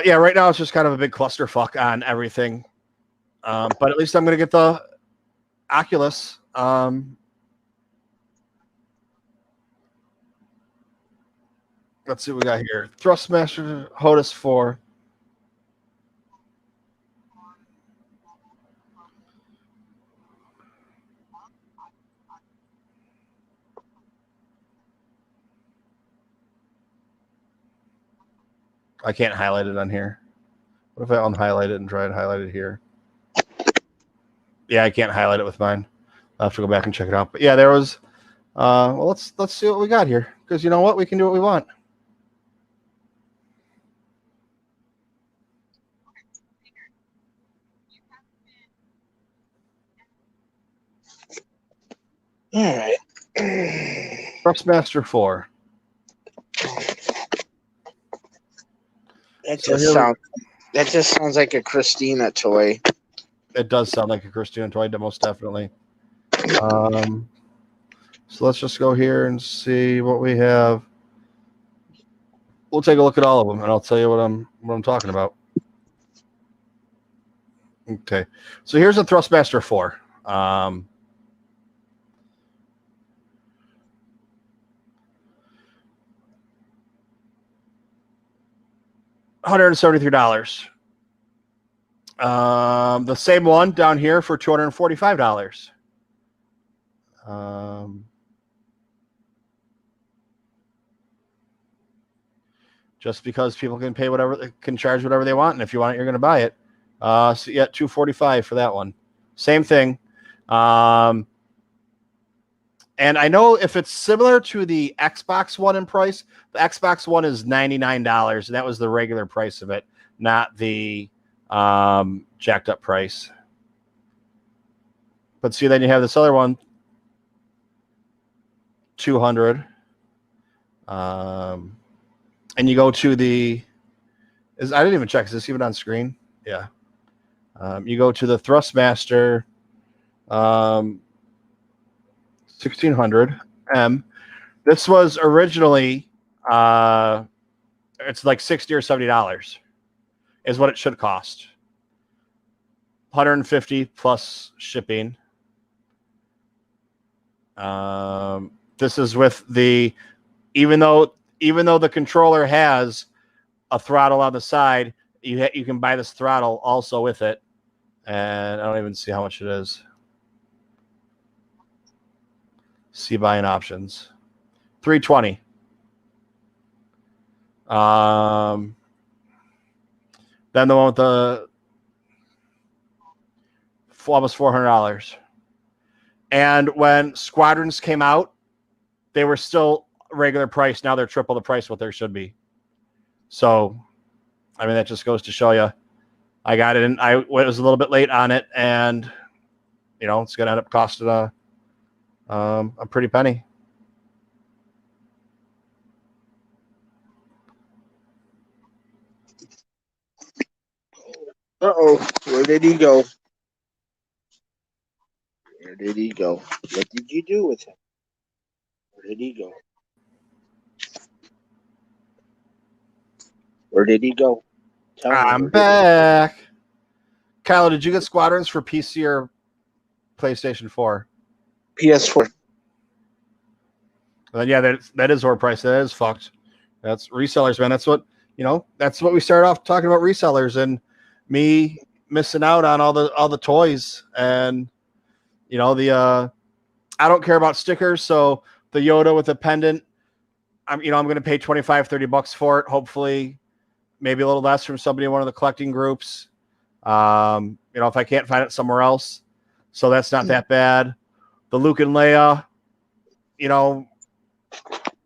yeah, right now it's just kind of a big clusterfuck on everything. But at least I'm going to get the Oculus. Let's see what we got here. Thrustmaster HOTUS 4. I can't highlight it on here. What if I unhighlight it and try to highlight it here? Yeah, I can't highlight it with mine. I'll have to go back and check it out. But yeah, there was. Well, let's see what we got here, because you know what, we can do what we want. All right. Thrustmaster 4. That just sounds like a Christina toy. It does sound like a Christina toy, most definitely. So let's just go here and see what we have. We'll take a look at all of them, and I'll tell you what I'm talking about. Okay, so here's a Thrustmaster 4. $173. The same one down here for $245. Just because people can pay whatever, they can charge whatever they want, and if you want it, you're going to buy it. So yeah, $245 for that one. Same thing. And I know if it's similar to the Xbox One in price, the Xbox One is $99, and that was the regular price of it, not the jacked up price. But see, then you have this other one, $200. And you go to the, I didn't even check. Is this even on screen? Yeah. You go to the Thrustmaster 1600M. This was originally, it's like $60 or $70 is what it should cost. $150 plus shipping. This is with the, even though the controller has a throttle on the side, you can buy this throttle also with it. And I don't even see how much it is. See buying options. $320. Then the one with the almost $400. And when Squadrons came out, they were still regular price. Now they're triple the price what there should be. So, I mean, that just goes to show you. I got it, and I was a little bit late on it, and you know it's going to end up costing a pretty penny. Uh-oh. Where did he go? Where did he go? What did you do with him? Where did he go? Where did he go? Tell me. I'm back. Kylo, did you get Squadrons for PC or PlayStation 4? PS4. Then yeah, that is overpriced. That is fucked. That's resellers, man. That's what that's what we started off talking about, resellers, and me missing out on all the toys, and I don't care about stickers, so the Yoda with the pendant, I'm going to pay $25-$30 for it, hopefully maybe a little less from somebody in one of the collecting groups. If I can't find it somewhere else. So that's not that bad. The Luke and Leia,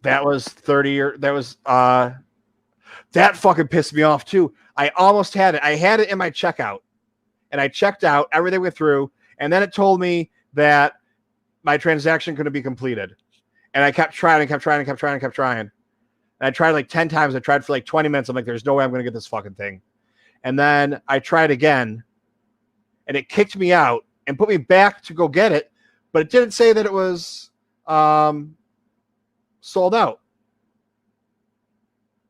that was 30 or that was that fucking pissed me off too. I almost had it. I had it in my checkout, and I checked out, everything went through, and then it told me that my transaction couldn't be completed. And I kept trying and kept trying and kept trying and kept trying. And I tried like 10 times. I tried for like 20 minutes. I'm like, there's no way I'm going to get this fucking thing. And then I tried again, and it kicked me out and put me back to go get it. But it didn't say that it was sold out.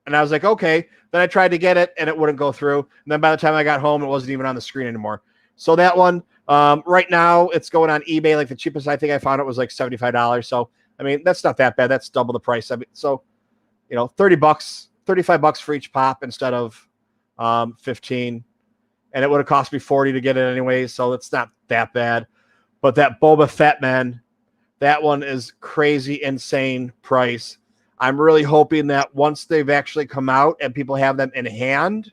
And I was like, okay. Then I tried to get it, and it wouldn't go through. And then by the time I got home, it wasn't even on the screen anymore. So that one, right now, it's going on eBay. Like the cheapest I think I found it was like $75. So, I mean, that's not that bad. That's double the price. I mean, so, $30, $35 for each pop instead of 15. And it would have cost me $40 to get it anyway. So it's not that bad. But that Boba Fett, man, that one is crazy, insane price. I'm really hoping that once they've actually come out and people have them in hand,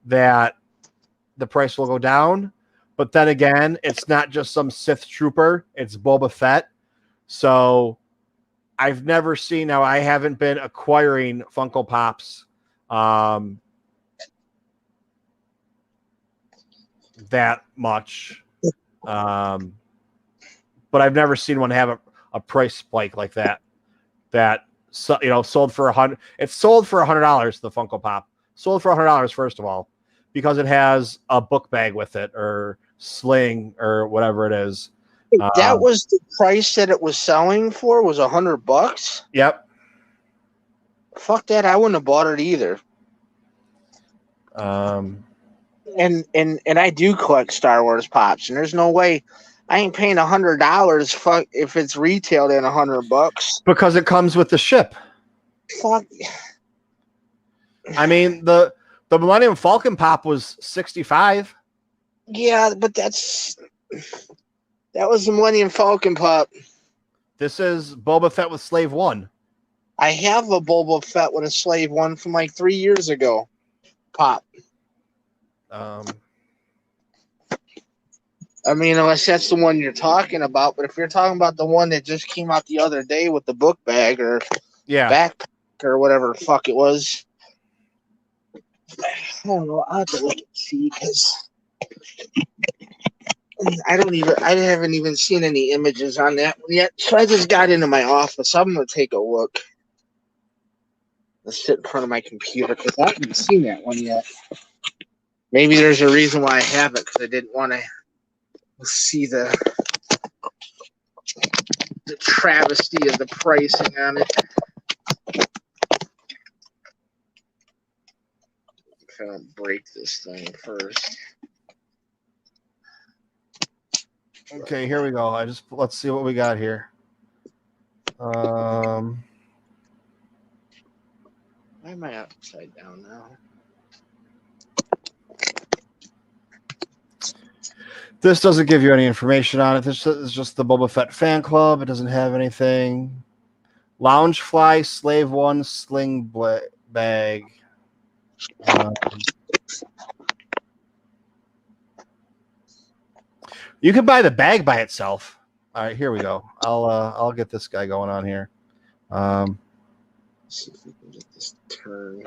that the price will go down. But then again, it's not just some Sith trooper. It's Boba Fett. So I've never seen, now I haven't been acquiring Funko Pops that much. But I've never seen one have a price spike like that. Sold for $100. It's sold for $100. The Funko Pop sold for $100 first of all, because it has a book bag with it or sling or whatever it is. That was the price that it was selling for, was $100. Yep. Fuck that! I wouldn't have bought it either. And I do collect Star Wars pops, and there's no way I ain't paying $100. Fuck if it's retailed at $100. Because it comes with the ship. Fuck. I mean, the Millennium Falcon pop was $65. Yeah, but that was the Millennium Falcon pop. This is Boba Fett with Slave One. I have a Boba Fett with a Slave One from like 3 years ago. Pop. I mean, unless that's the one you're talking about, but if you're talking about the one that just came out the other day with the book bag or backpack or whatever the fuck it was, I don't know. I'll have to look and see because I haven't even seen any images on that one yet. So I just got into my office. I'm gonna take a look. Let's sit in front of my computer because I haven't seen that one yet. Maybe there's a reason why I haven't because I didn't want to see the travesty of the pricing on it. I'm gonna break this thing first. Okay, here we go. Let's see what we got here. Why am I upside down now? This doesn't give you any information on it. This is just the Boba Fett fan club. It doesn't have anything. Loungefly, Slave One, Sling Bag. You can buy the bag by itself. All right, here we go. I'll get this guy going on here. Let's see if we can get this turn.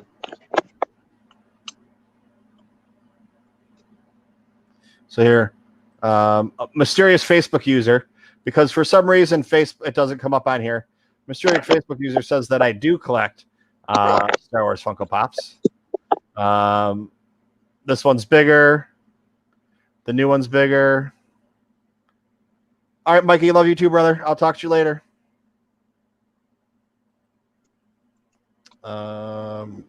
So here, a mysterious Facebook user, because for some reason it doesn't come up on here. Mysterious Facebook user says that I do collect Star Wars Funko Pops. This one's bigger. The new one's bigger. All right, Mikey, love you too, brother. I'll talk to you later.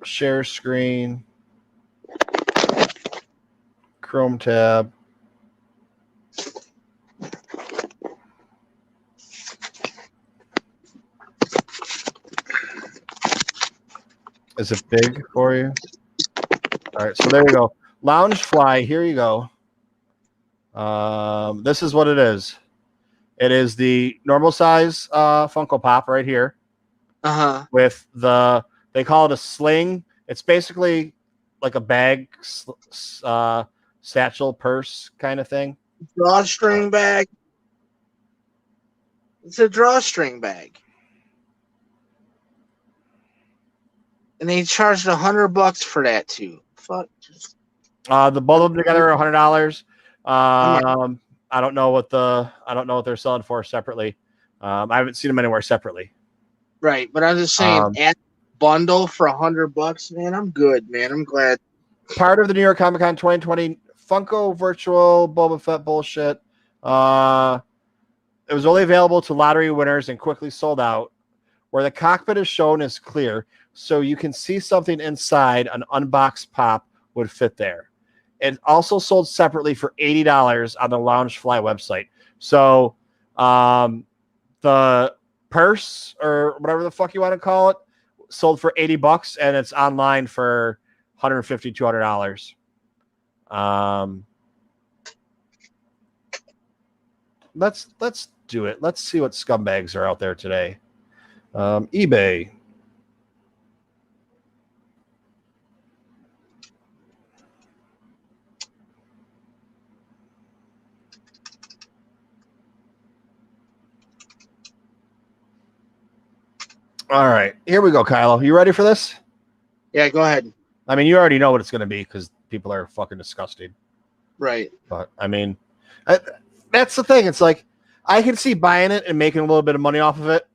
Share screen. Chrome tab. Is it big for you? All right, so there you go. Loungefly, here you go. This is what it is. It is the normal size Funko Pop right here. With they call it a sling. It's basically like a bag, satchel, purse kind of thing. Drawstring bag. It's a drawstring bag. And they charged $100 for that too. Fuck. The both of them together are $100. I don't know what they're selling for separately. I haven't seen them anywhere separately. Right, but I'm just saying, at bundle for $100, man, I'm good, man. I'm glad. Part of the New York Comic Con 2020 Funko virtual Boba Fett bullshit. It was only available to lottery winners and quickly sold out. Where the cockpit is shown is clear, so you can see something inside. An unboxed pop would fit there. It also sold separately for $80 on the Loungefly website. So the purse or whatever the fuck you want to call it sold for $80, and it's online for $150, $200. Let's do it. Let's see what scumbags are out there today. eBay. All right, here we go, Kylo. You ready for this? Yeah, go ahead. I mean, you already know what it's going to be because people are fucking disgusting. Right. But, I mean, that's the thing. It's like, I can see buying it and making a little bit of money off of it.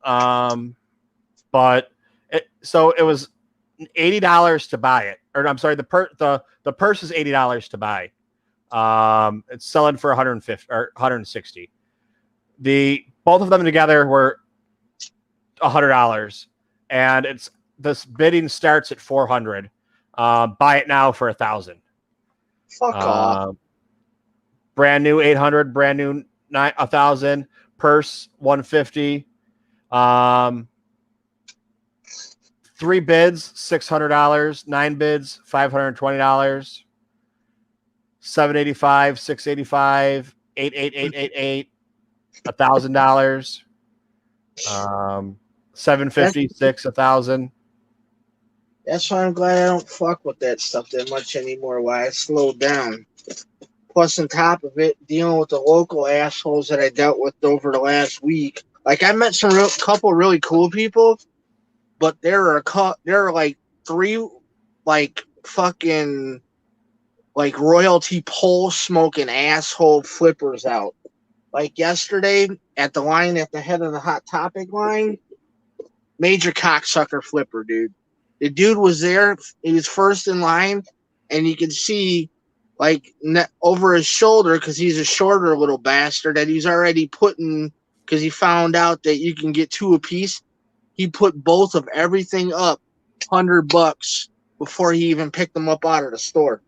But it was $80 to buy it. Or I'm sorry, the purse is $80 to buy. It's selling for $150 or $160. both of them together were $100, and this bidding starts at $400. Buy it now for $1,000. Fuck off. Brand new $800, brand new $1,000, purse $150. 3 bids $600, 9 bids $520, $785, $685, $88888, $1,000, $750, $1,000. That's why I'm glad I don't fuck with that stuff that much anymore. Why I slowed down. Plus, on top of it, dealing with the local assholes that I dealt with over the last week. Like, I met couple really cool people, but there are like 3 like fucking like royalty pole smoking asshole flippers out. Like yesterday at the line at the head of the Hot Topic line, major cocksucker flipper, dude. The dude was there. He was first in line, and you could see like over his shoulder, because he's a shorter little bastard, that he's already putting, because he found out that you can get 2 apiece. He put both of everything up $100 before he even picked them up out of the store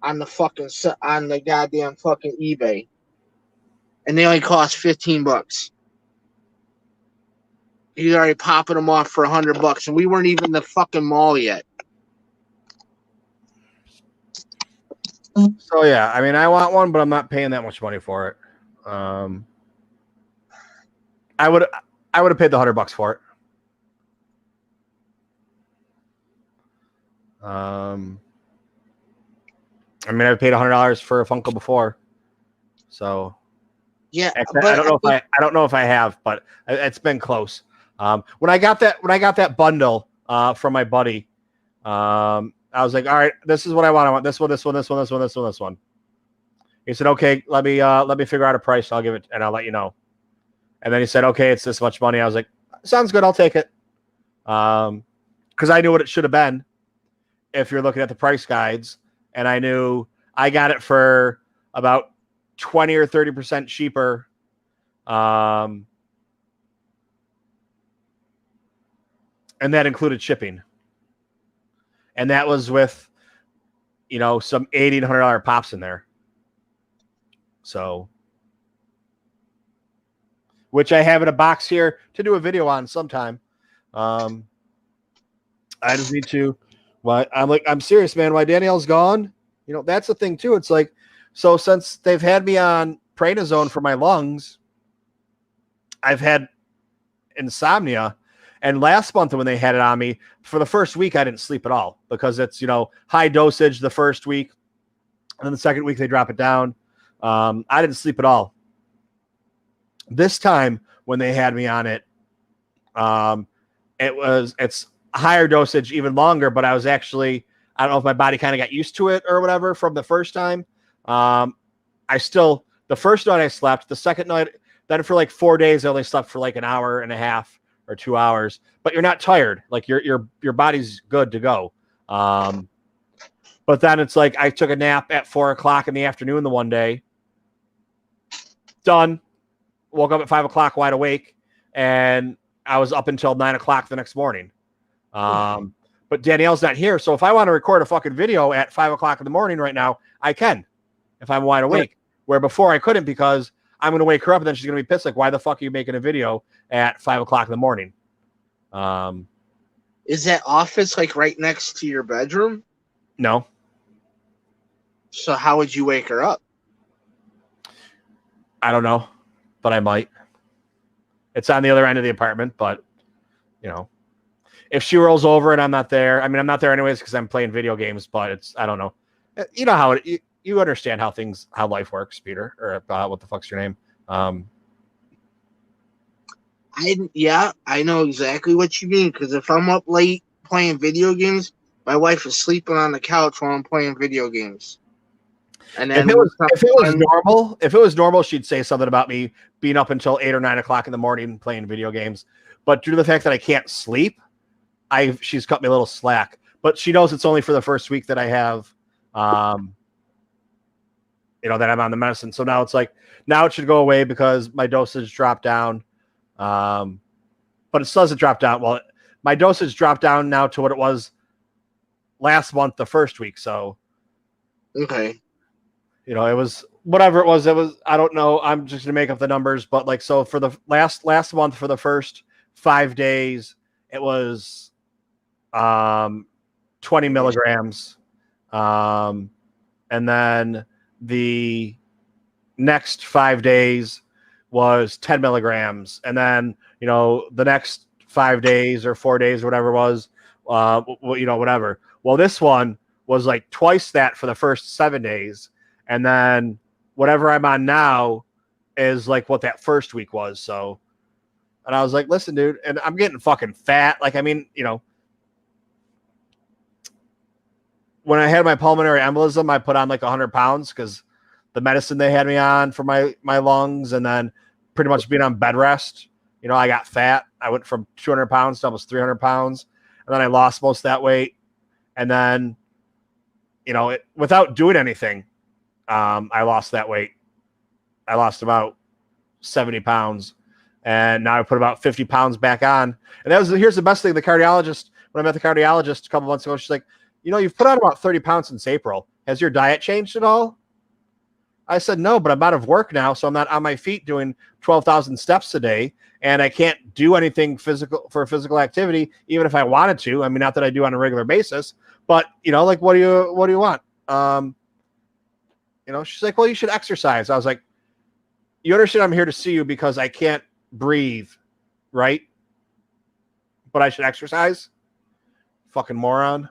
on the goddamn fucking eBay, and they only cost $15. He's already popping them off for $100, and we weren't even in the fucking mall yet. So yeah, I mean, I want one, but I'm not paying that much money for it. I would have paid the $100 for it. I mean, I've paid $100 for a Funko before, so yeah. Actually, I don't know if I have, but it's been close. When I got that bundle from my buddy, I was like, all right, this is what I want. I want this one, this one, this one, this one, this one, this one. He said, okay, let me figure out a price. I'll give it, and I'll let you know. And then he said, okay, it's this much money. I was like, sounds good. I'll take it. Because I knew what it should have been if you're looking at the price guides. And I knew I got it for about 20 or 30% cheaper. And that included shipping. And that was with, some $80 to $100 pops in there. So, which I have in a box here to do a video on sometime. I just need to. I'm serious, man. Why Danielle's gone? That's the thing too. It's like, so since they've had me on prednisone for my lungs, I've had insomnia. And last month when they had it on me, for the first week, I didn't sleep at all because it's, high dosage the first week. And then the second week, they drop it down. I didn't sleep at all. This time when they had me on it, it's higher dosage, even longer, but I was actually, I don't know if my body kind of got used to it or whatever from the first time. The first night I slept, the second night, then for like 4 days, I only slept for like an hour and a half or 2 hours, but you're not tired. Like your body's good to go. But then it's like, I took a nap at 4 o'clock in the afternoon the one day, done, woke up at 5 o'clock wide awake, and I was up until 9 o'clock the next morning. But Danielle's not here. So if I want to record a fucking video at 5 o'clock in the morning right now, I can, if I'm wide awake, where before I couldn't, because I'm going to wake her up and then she's going to be pissed. Like, why the fuck are you making a video at 5 o'clock in the morning? Is that office like right next to your bedroom? No. So how would you wake her up? I don't know, but I might. It's on the other end of the apartment, but if she rolls over and I'm not there, I mean, I'm not there anyways because I'm playing video games, but I don't know. You know how you understand how life works, Peter, or what the fuck's your name? I know exactly what you mean, because if I'm up late playing video games, my wife is sleeping on the couch while I'm playing video games. And then if it was normal, she'd say something about me being up until 8 or 9 o'clock in the morning playing video games. But due to the fact that I can't sleep, she's cut me a little slack. But she knows it's only for the first week that I have that I'm on the medicine. So now it's like, now it should go away because my dosage dropped down. But it still doesn't drop down. Well, my dosage dropped down now to what it was last month, the first week. So, Okay. it was whatever it was. I don't know. I'm just going to make up the numbers. But like, so for the last month, for the first 5 days, it was 20 milligrams. And then the next 5 days was 10 milligrams. And then, the next 5 days or 4 days, or whatever it was, whatever. Well, this one was like twice that for the first 7 days. And then whatever I'm on now is like what that first week was. So, and I was like, listen, dude, and I'm getting fucking fat. Like, I mean, when I had my pulmonary embolism, I put on like 100 pounds because the medicine they had me on for my lungs, and then pretty much being on bed rest, I got fat. I went from 200 pounds to almost 300 pounds. And then I lost most of that weight. And then, without doing anything, I lost that weight. I lost about 70 pounds. And now I put about 50 pounds back on. And here's the best thing. The cardiologist, when I met the cardiologist a couple months ago, she's like, you've put on about 30 pounds since April. Has your diet changed at all? I said, no, but I'm out of work now. So I'm not on my feet doing 12,000 steps a day. And I can't do anything physical activity, even if I wanted to. I mean, not that I do on a regular basis, but like, what do you want? She's like, well, you should exercise. I was like, you understand I'm here to see you because I can't breathe, right? But I should exercise? Fucking moron.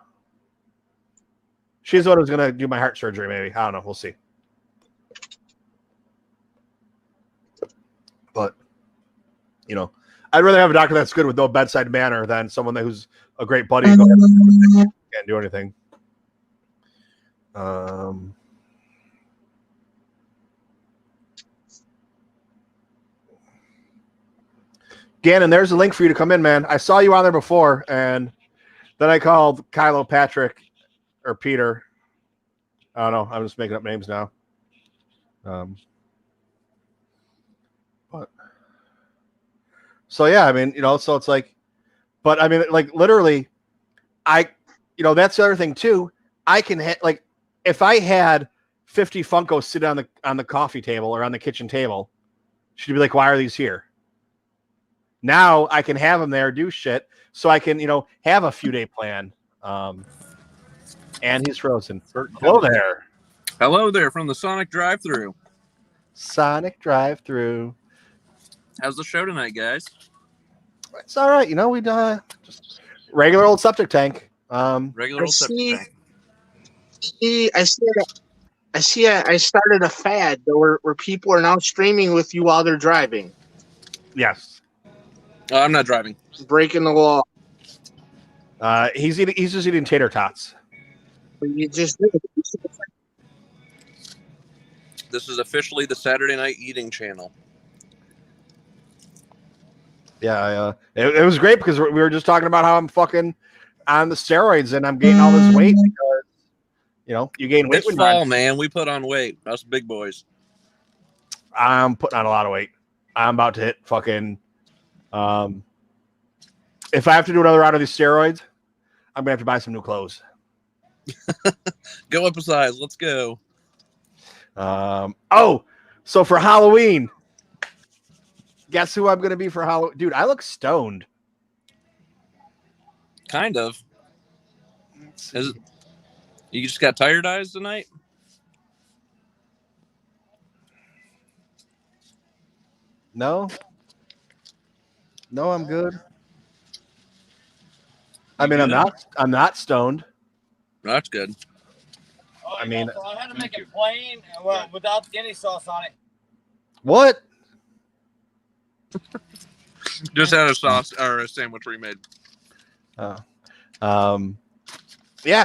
She's the one who's going to do my heart surgery, maybe. I don't know. We'll see. But, I'd rather have a doctor that's good with no bedside manner than someone who's a great buddy and can't do anything. Gannon, there's a link for you to come in, man. I saw you on there before, and then I called Kylo Patrick or Peter. I don't know. I'm just making up names now. But so yeah, I mean, so it's like, but I mean, like literally, that's the other thing too. I can like, if I had 50 Funkos sit on the coffee table or on the kitchen table, she'd be like, why are these here? Now I can have them there, do shit, so I can, have a few day plan. And he's frozen. Hello there. Hello there from the Sonic Drive-Thru. Sonic Drive-Thru. How's the show tonight, guys? It's all right. We just regular old septic tank. Regular old septic tank. I started a fad where people are now streaming with you while they're driving. Yes. I'm not driving. Breaking the law. He's just eating tater tots. You just did. This is officially the Saturday Night Eating channel. Yeah, it was great because we were just talking about how I'm fucking on the steroids and I'm gaining all this weight because, you gain weight. It's fall, man. We put on weight. Us big boys. I'm putting on a lot of weight. I'm about to hit fucking. If I have to do another round of these steroids, I'm gonna have to buy some new clothes. Go up a size. Let's go. So for Halloween, guess who I'm gonna be for Halloween? Dude, I look stoned. Kind of. You just got tired eyes tonight? No, I'm good. I mean, I'm not stoned. That's good. I mean, I had to make it plain without any sauce on it. What? Just had a sauce or a sandwich remade. Yeah.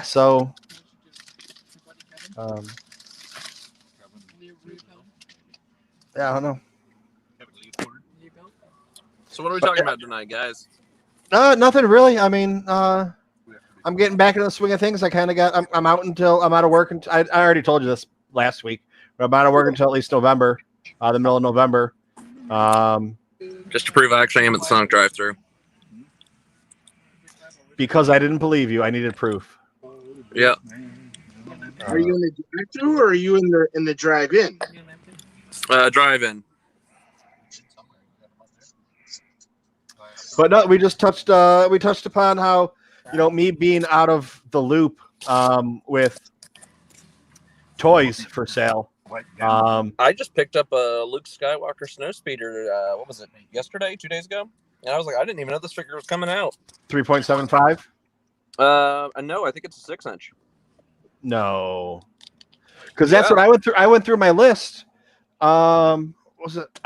So, yeah, I don't know. So what are we talking about tonight, guys? Nothing really. I mean, I'm getting back into the swing of things. I kind of I'm out of work, and I already told you this last week. But I'm not working until at least November, the middle of November. Just to prove I actually am at the Sonic drive-thru. Because I didn't believe you, I needed proof. Yeah. Are you in the drive-thru or are you in the drive-in? Drive-in. But no, we just touched upon how, me being out of the loop with toys for sale. I just picked up a Luke Skywalker snowspeeder. What was it? Yesterday, 2 days ago, and I was like, I didn't even know this figure was coming out. 3.75. No, I think it's a 6-inch. No, because that's what I went through. I went through my list. I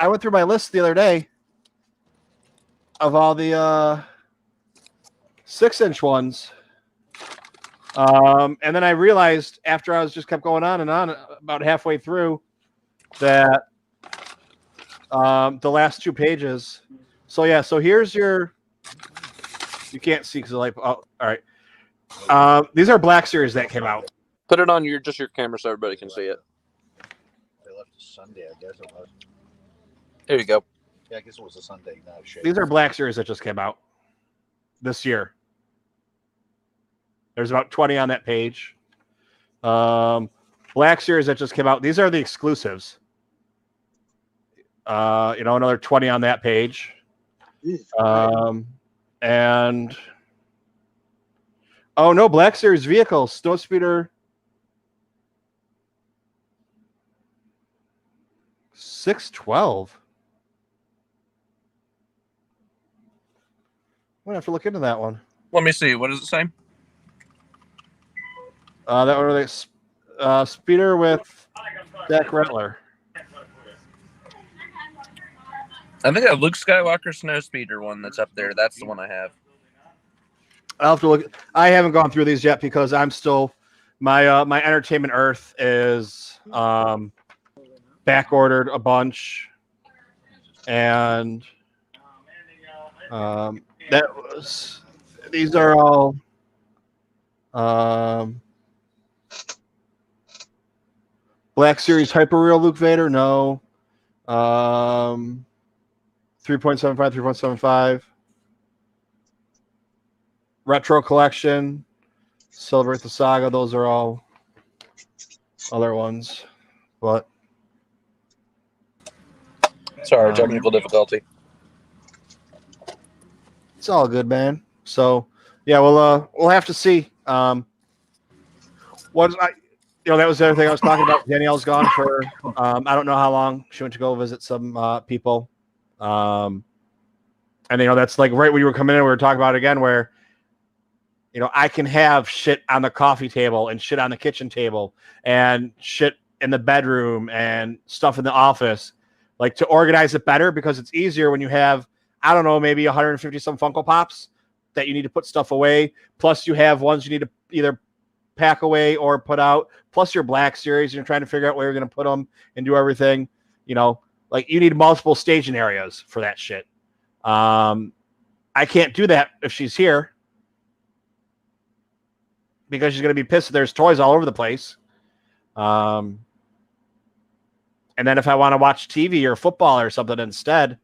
went through my list the other day of all the 6-inch ones. And then I realized after I kept going on and on about halfway through that the last 2 pages. So yeah, so here's you can't see because the light. Oh, all right. These are Black Series that came out. Put it on your camera so everybody can see it. They left it Sunday, I guess it was. There you go. Yeah, I guess it was a Sunday. Not a shade. These are Black Series that just came out this year. There's about 20 on that page. Black Series that just came out. These are the exclusives. Another 20 on that page. And oh no, Black Series vehicles, Snowspeeder 612. I'm gonna have to look into that one. Let me see. What does it say? That one was speeder with Jack Rattler. I think that Luke Skywalker snowspeeder one that's up there. That's the one I have. I'll have to look. I haven't gone through these yet because I'm still my Entertainment Earth is back ordered a bunch, and that was these are all Black Series Hyperreal Luke Vader. No, 3.75, 3.75. Retro Collection, Celebrate the Saga. Those are all other ones, but Sorry, technical difficulty. it's all good, man. So yeah, we'll have to see. That was the other thing I was talking about. Danielle's gone for I don't know how long. She went to go visit some people, and that's like right when you were coming in. We were talking about it again where. I can have shit on the coffee table and shit on the kitchen table and shit in the bedroom and stuff in the office, like to organize it better because it's easier when you have, I don't know, maybe 150 some Funko Pops that you need to put stuff away. Plus you have ones you need to either pack away or put out. Plus your Black Series, you're trying to figure out where you're going to put them and do everything. Like you need multiple staging areas for that shit. I can't do that if she's here. Because she's going to be pissed. There's toys all over the place. And then if I want to watch TV or football or something instead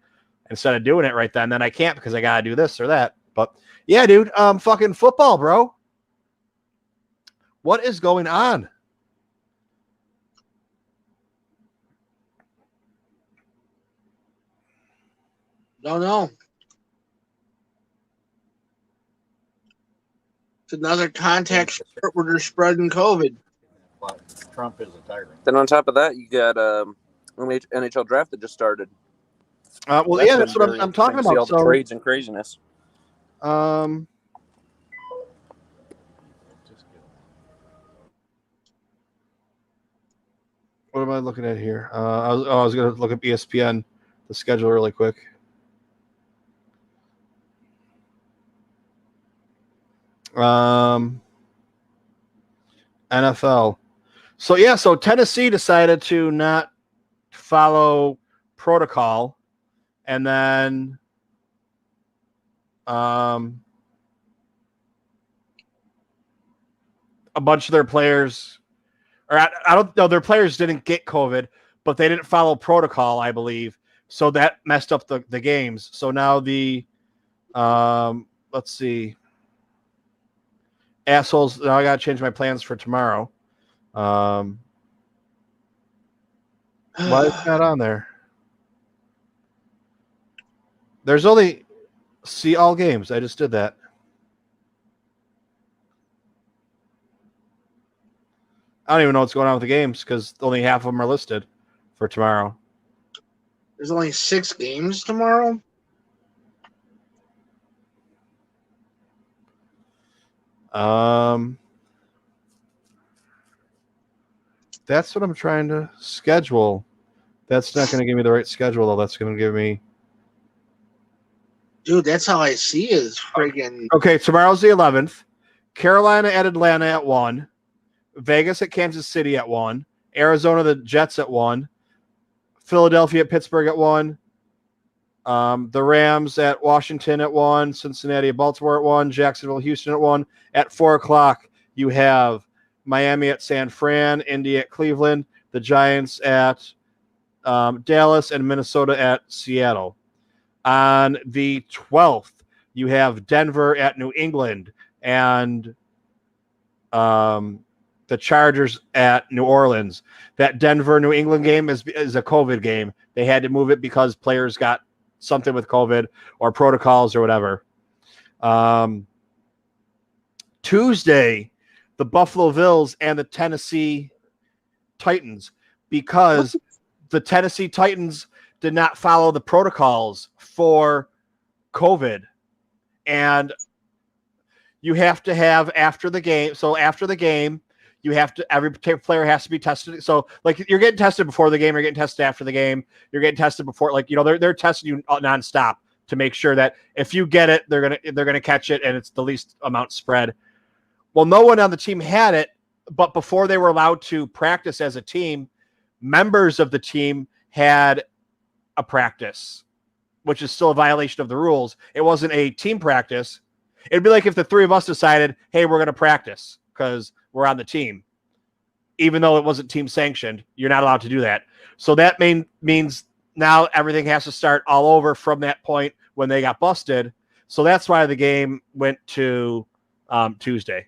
of doing it right then I can't because I got to do this or that. But yeah, dude, fucking football, bro. What is going on? Don't know. It's another contact sport where they're spreading COVID. But Trump is a tyrant. Then on top of that, you got NHL draft that just started. That's what I'm talking about. All the trades and craziness. What am I looking at here? I was going to look at ESPN, the schedule really quick. NFL. So Tennessee decided to not follow protocol, and then a bunch of their players or I don't know, their players didn't get COVID, but they didn't follow protocol, I believe. So that messed up the games. So now the let's see. Assholes, now I gotta change my plans for tomorrow. Why is that on there? There's only see all games. I just did that. I don't even know what's going on with the games because only half of them are listed for tomorrow. There's only 6 games tomorrow. That's what I'm trying to schedule. That's not going to give me the right schedule, though. That's going to give me. Dude, that's how I see it. Is friggin' Okay, tomorrow's the 11th. Carolina at Atlanta at 1. Vegas at Kansas City at 1. Arizona, the Jets at 1. Philadelphia at Pittsburgh at 1. The Rams at Washington at 1. Cincinnati at Baltimore at 1. Jacksonville, Houston at 1. At 4 o'clock, you have Miami at San Fran, Indy at Cleveland, the Giants at Dallas, and Minnesota at Seattle. On the 12th, you have Denver at New England and the Chargers at New Orleans. That Denver-New England game is a COVID game. They had to move it because players got something with COVID or protocols or whatever. Tuesday, the Buffalo Bills and the Tennessee Titans, because the Tennessee Titans did not follow the protocols for COVID. And you have to have after the game. So after the game, you have to, every player has to be tested. So like you're getting tested before the game, you're getting tested after the game, you're getting tested before, like, you know, they're testing you nonstop to make sure that if you get it, they're going to catch it and it's the least amount spread. Well, no one on the team had it, but before they were allowed to practice as a team, members of the team had a practice, which is still a violation of the rules. It wasn't a team practice. It'd be like if the three of us decided, hey, we're going to practice because we're on the team. Even though it wasn't team sanctioned, you're not allowed to do that. So that means now everything has to start all over from that point when they got busted. So that's why the game went to Tuesday.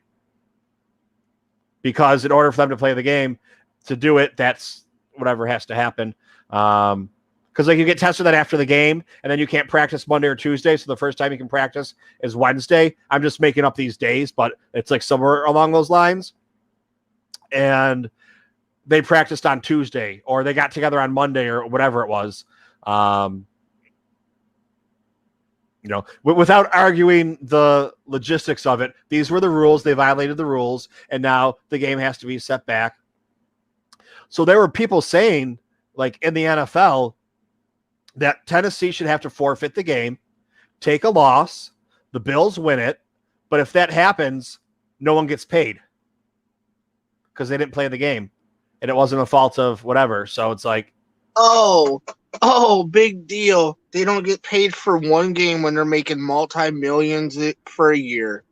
Because in order for them to play the game, to do it, that's whatever has to happen. Because like you get tested that after the game, and then you can't practice Monday or Tuesday. So the first time you can practice is Wednesday. I'm just making up these days, but it's like somewhere along those lines. And they practiced on Tuesday, or they got together on Monday, or whatever it was. You know, without arguing the logistics of it, these were the rules. They violated the rules, and now the game has to be set back. So there were people saying, like in the NFL, that Tennessee should have to forfeit the game, take a loss, the Bills win it, but if that happens, no one gets paid because they didn't play the game, and it wasn't a fault of whatever. So it's like, big deal. They don't get paid for one game when they're making multi-millions for a year.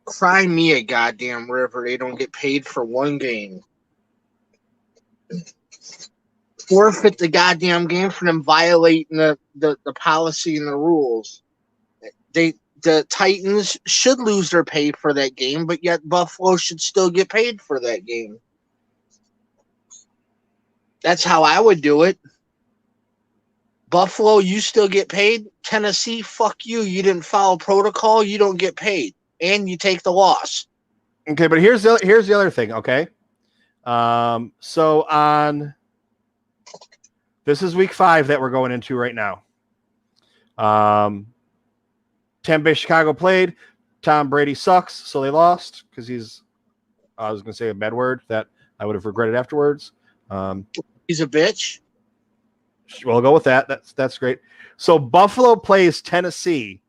Cry me a goddamn river. They don't get paid for one game. Forfeit the goddamn game for them violating the policy and the rules. The Titans should lose their pay for that game, but yet Buffalo should still get paid for that game. That's how I would do it. Buffalo, you still get paid. Tennessee, fuck you. You didn't follow protocol. You don't get paid, and you take the loss. okay, but here's the other thing. Okay, so on this is week 5 that we're going into right now. Tampa Bay Chicago played. Tom Brady sucks, so they lost because I was going to say a bad word that I would have regretted afterwards. He's a bitch. We'll go with that. That's great. So Buffalo plays Tennessee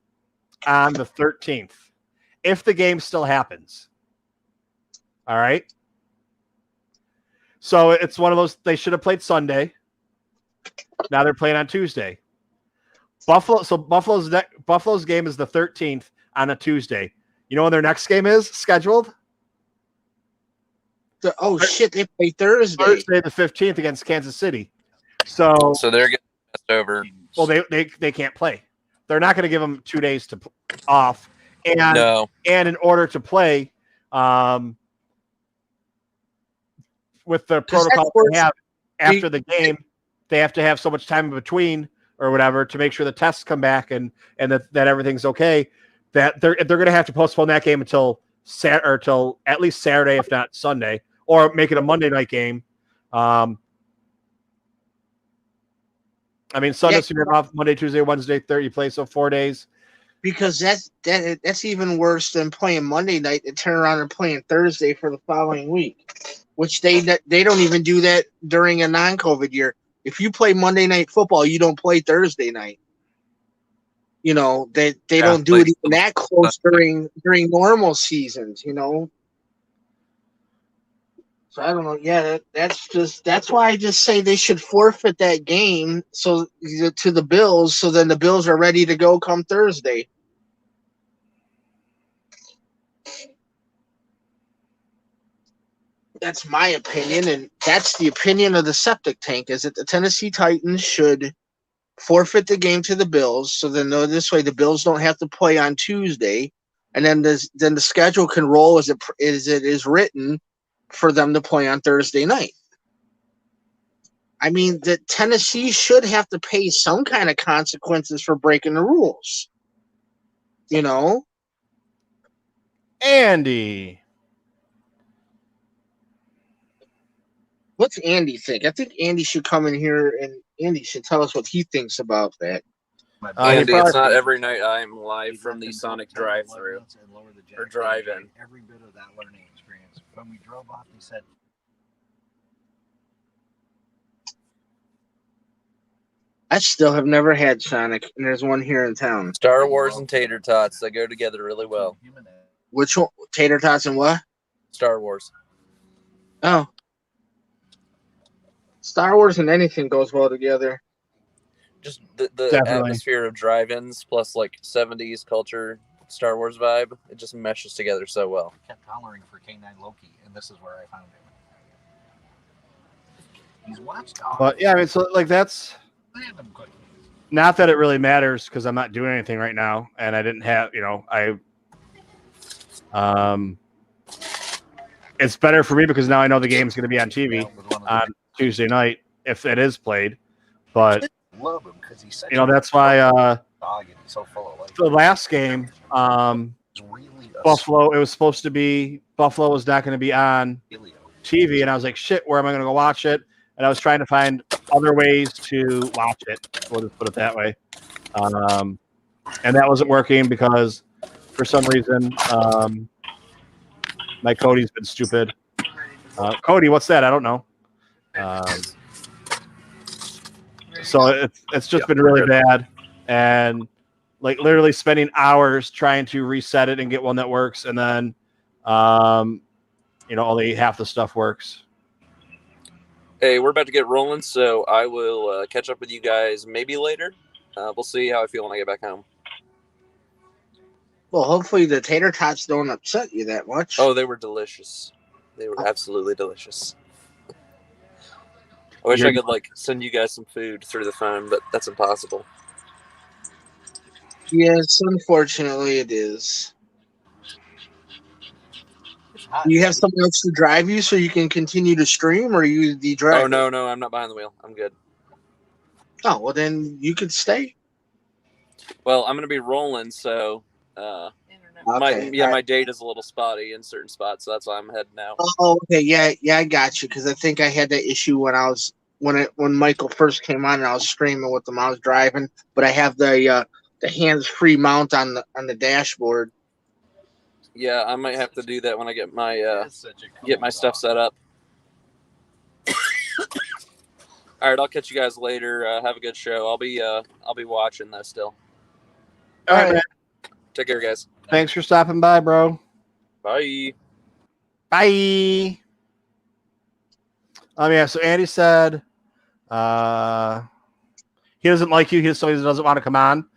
on the 13th, if the game still happens. All right. So it's one of those, they should have played Sunday. Now they're playing on Tuesday. Buffalo's game is the 13th on a Tuesday. You know when their next game is scheduled? Oh shit! They play Thursday. Thursday the 15th against Kansas City. So they're getting passed over. well, they can't play. They're not going to give them 2 days off, and No. in order to play, with the protocol they have after the game, they have to have so much time in between or whatever to make sure the tests come back and that everything's okay. That they're going to have to postpone that game until till at least Saturday, if not Sunday, or make it a Monday night game. I mean, Sunday's off, Monday, Tuesday, Wednesday, Thursday. You play 4 days. Because that's even worse than playing Monday night and turn around and playing Thursday for the following week, which they don't even do that during a non-COVID year. If you play Monday night football, you don't play Thursday night. You know, they don't do it even that close during normal seasons. You know. So I don't know. Yeah, that's why I just say they should forfeit that game to the Bills, so then the Bills are ready to go come Thursday. That's my opinion, and that's the opinion of the Septic Tank. Is that the Tennessee Titans should forfeit the game to the Bills, so then this way the Bills don't have to play on Tuesday, and then the schedule can roll as it is written, for them to play on Thursday night. I mean, the Tennessee should have to pay some kind of consequences for breaking the rules. You know? Andy. What's Andy think? I think Andy should come in here and Andy should tell us what he thinks about that. Andy, it's not every night I'm live from the Sonic drive-through or drive-in. Every bit of that learning experience. When we drove off, he said, I still have never had Sonic, and there's one here in town. Star Wars and tater tots, they go together really well. Which one? Tater tots and what? Star Wars. Oh. Star Wars and anything goes well together. Just the atmosphere of drive-ins plus like 70s culture, Star Wars vibe, it just meshes together so well. I kept hollering for K9 Loki, and this is where I found him. He's watchdog. But yeah, I mean, so like that's not that it really matters because I'm not doing anything right now, and I didn't have, it's better for me because now I know the game's going to be on TV on Tuesday night if it is played. But love him because he's such that's why dog and he's so full of life. the last game, Buffalo, it was supposed to be Buffalo was not going to be on TV, and I was like, shit, where am I going to go watch it? And I was trying to find other ways to watch it. We'll just put it that way. And that wasn't working because for some reason my Cody's been stupid. Cody, what's that? I don't know. So it's just been really bad, and like literally spending hours trying to reset it and get one that works, and then only half the stuff works. Hey, we're about to get rolling, so I will catch up with you guys maybe later. We'll see how I feel when I get back home. Well, hopefully the tater tots don't upset you that much. Oh, they were delicious. They were absolutely delicious. I wish I could send you guys some food through the phone, but that's impossible. Yes, unfortunately it is. Do you have someone else to drive you so you can continue to stream, or are you the driver? Oh, no, I'm not behind the wheel. I'm good. Oh, well, then you could stay. Well, I'm going to be rolling, so my date is a little spotty in certain spots, so that's why I'm heading out. Oh, okay, yeah, I got you, because I think I had that issue when Michael first came on and I was streaming with him. I was driving, but I have the hands-free mount on the dashboard. Yeah, I might have to do that when I get my stuff set up. All right, I'll catch you guys later. Have a good show. I'll be watching though still. All right, man. Take care, guys. Thanks for stopping by, bro. Bye. Bye. Yeah, so Andy said he doesn't like you. He doesn't want to come on.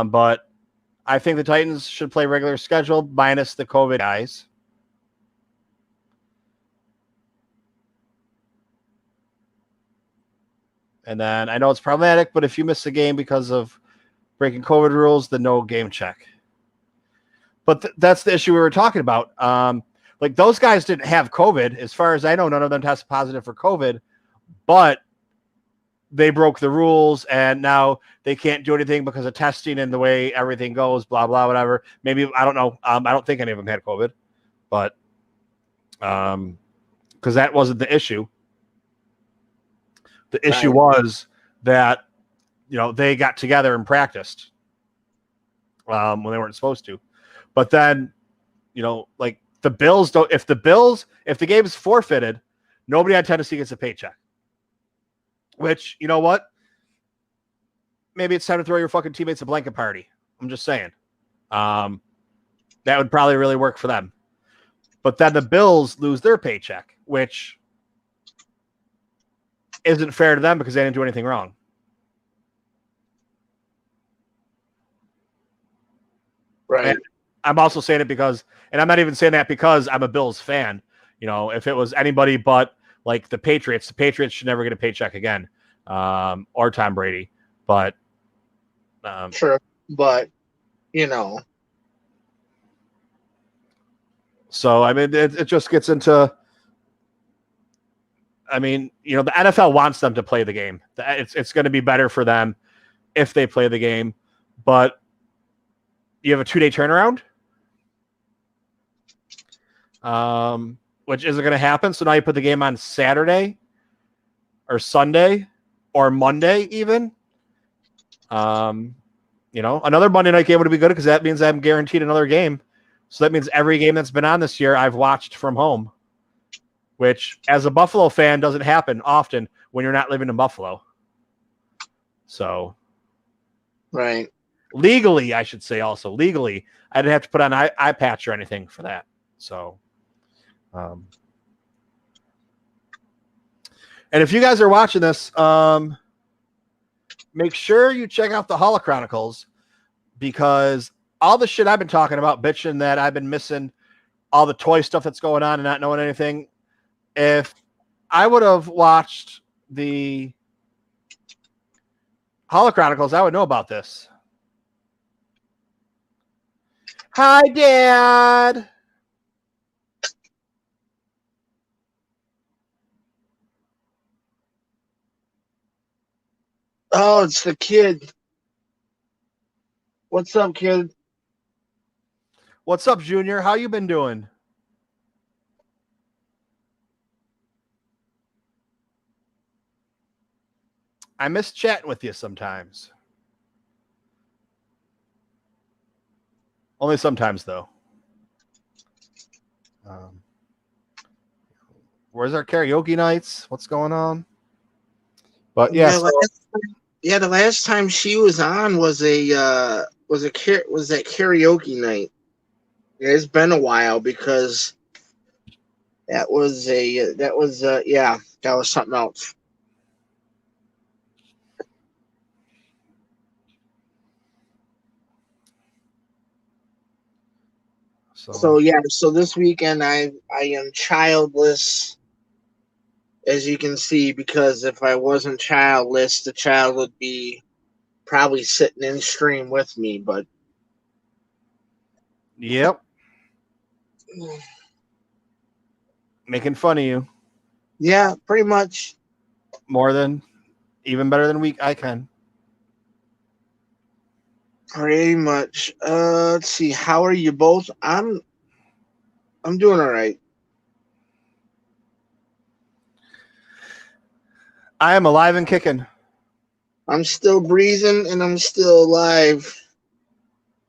But I think the Titans should play regular schedule minus the COVID guys. And then I know it's problematic, but if you miss a game because of breaking COVID rules, then no game check. But that's the issue we were talking about. Like those guys didn't have COVID. As far as I know, none of them tested positive for COVID, but they broke the rules and now they can't do anything because of testing and the way everything goes, blah, blah, whatever. Maybe, I don't know. I don't think any of them had COVID, but because that wasn't the issue. The issue was that, you know, they got together and practiced when they weren't supposed to. But then, you know, like the Bills don't, if the game is forfeited, nobody on Tennessee gets a paycheck. Which, you know what? Maybe it's time to throw your fucking teammates a blanket party. I'm just saying. That would probably really work for them. But then the Bills lose their paycheck, which isn't fair to them because they didn't do anything wrong. Right. And I'm also saying it because, and I'm not even saying that because I'm a Bills fan. You know, if it was anybody but like the Patriots should never get a paycheck again, or Tom Brady. But sure, but you know. So I mean, it just gets into. I mean, you know, the NFL wants them to play the game. It's going to be better for them if they play the game, but you have a 2-day turnaround, which isn't going to happen. So now you put the game on Saturday or Sunday or Monday even. You know, another Monday night game would be good because that means I'm guaranteed another game. So that means every game that's been on this year I've watched from home, which as a Buffalo fan doesn't happen often when you're not living in Buffalo. So right. Legally, I should say also legally, I didn't have to put on eye patch or anything for that. So, and if you guys are watching this, make sure you check out the Holo Chronicles because all the shit I've been talking about, bitching that I've been missing all the toy stuff that's going on and not knowing anything. If I would have watched the Holo Chronicles, I would know about this. Hi, Dad. Oh, it's the kid. What's up, kid? What's up, Junior? How you been doing? I miss chatting with you sometimes. Only sometimes, though. Where's our karaoke nights? What's going on? But yeah, the last time she was on was that karaoke night. It's been a while because that was something else. So this weekend I am childless, as you can see, because if I wasn't childless, the child would be probably sitting in stream with me, but yep. Making fun of you. Yeah, pretty much. Even better than I can. Pretty much. Let's see. How are you both? I'm doing all right. I am alive and kicking. I'm still breathing and I'm still alive.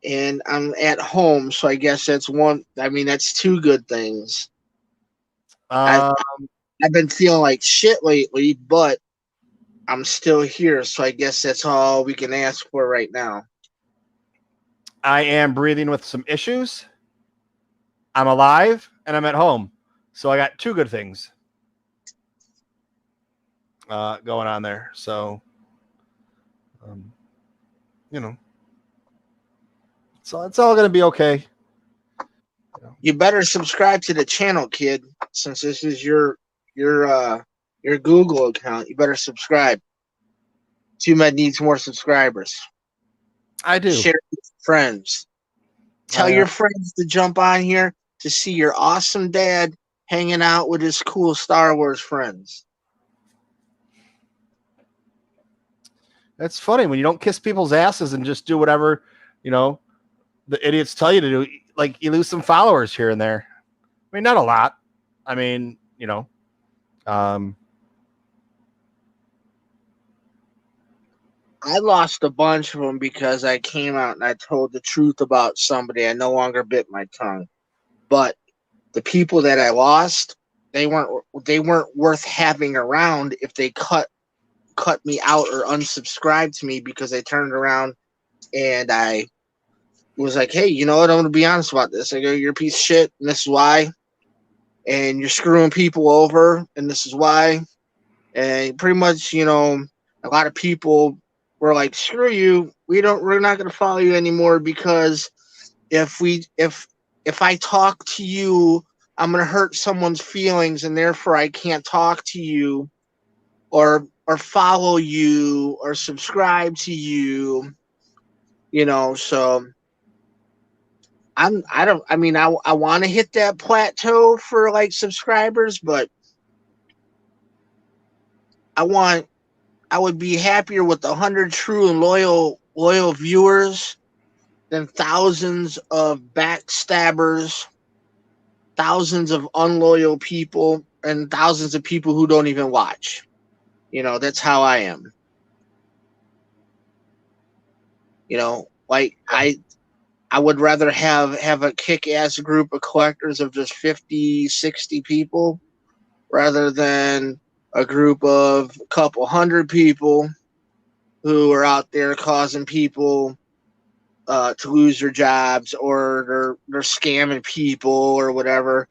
And I'm at home, so I guess that's that's two good things. I've been feeling like shit lately, but I'm still here, so I guess that's all we can ask for right now. I am breathing with some issues. I'm alive and I'm at home. So I got two good things going on there. So, you know, so it's all going to be okay. You better subscribe to the channel, kid, since this is your Google account. You better subscribe. TooMed needs more subscribers. I do. Share it with friends. Tell your friends to jump on here to see your awesome dad hanging out with his cool Star Wars friends. It's funny when you don't kiss people's asses and just do whatever, the idiots tell you to do. Like, you lose some followers here and there. I mean, not a lot. I mean, I lost a bunch of them because I came out and I told the truth about somebody. I no longer bit my tongue. But the people that I lost, they weren't worth having around if they cut me out or unsubscribed to me, because they turned around and I was like, hey, you know what? I'm going to be honest about this. I go, you're a piece of shit, and this is why. And you're screwing people over, and this is why. And pretty much, a lot of people were like, screw you. We're not going to follow you anymore, because if I talk to you, I'm going to hurt someone's feelings, and therefore I can't talk to you or follow you or subscribe to you, so I want to hit that plateau for like subscribers, but I would be happier with 100 true and loyal viewers than thousands of backstabbers, thousands of unloyal people, and thousands of people who don't even watch. That's how I am. Like I would rather have a kick-ass group of collectors of just 50, 60 people rather than a group of a couple hundred people who are out there causing people to lose their jobs, or they're scamming people or whatever.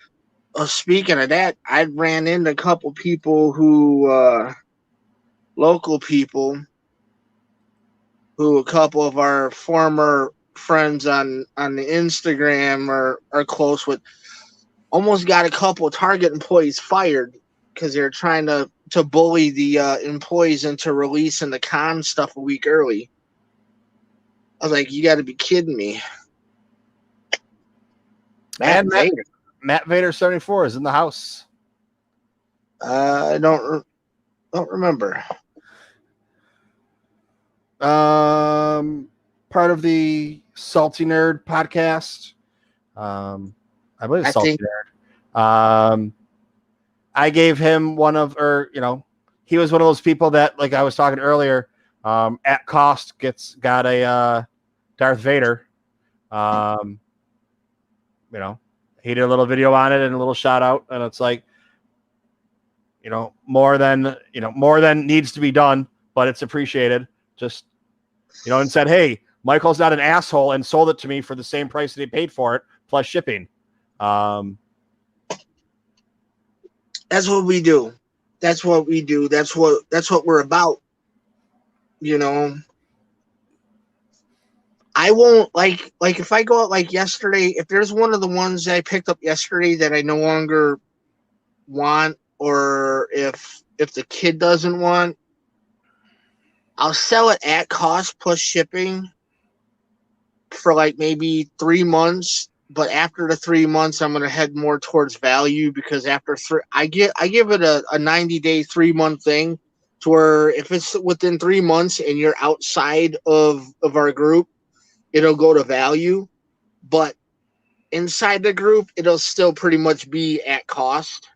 Speaking of that, I ran into a couple people who, local people, who a couple of our former friends on the Instagram are close with, almost got a couple of Target employees fired because they're trying to bully the employees into releasing the con stuff a week early. I was like, you got to be kidding me. Matt Vader 74 is in the house. I don't remember. Part of the Salty Nerd podcast. I believe it's Salty Nerd. I gave him one of, he was one of those people that, like I was talking earlier, at cost got a Darth Vader. He did a little video on it and a little shout out, and it's like, more than needs to be done, but it's appreciated. Just, and said, hey, Michael's not an asshole and sold it to me for the same price that he paid for it plus shipping. That's what we do. That's what we do. That's what we're about. I won't like if I go out like yesterday, if there's one of the ones that I picked up yesterday that I no longer want, or if the kid doesn't want, I'll sell it at cost plus shipping for like maybe 3 months. But after the 3 months, I'm going to head more towards value, because after I give it a 90-day, 3-month thing, to where if it's within 3 months and you're outside of our group, it'll go to value. But inside the group, it'll still pretty much be at cost,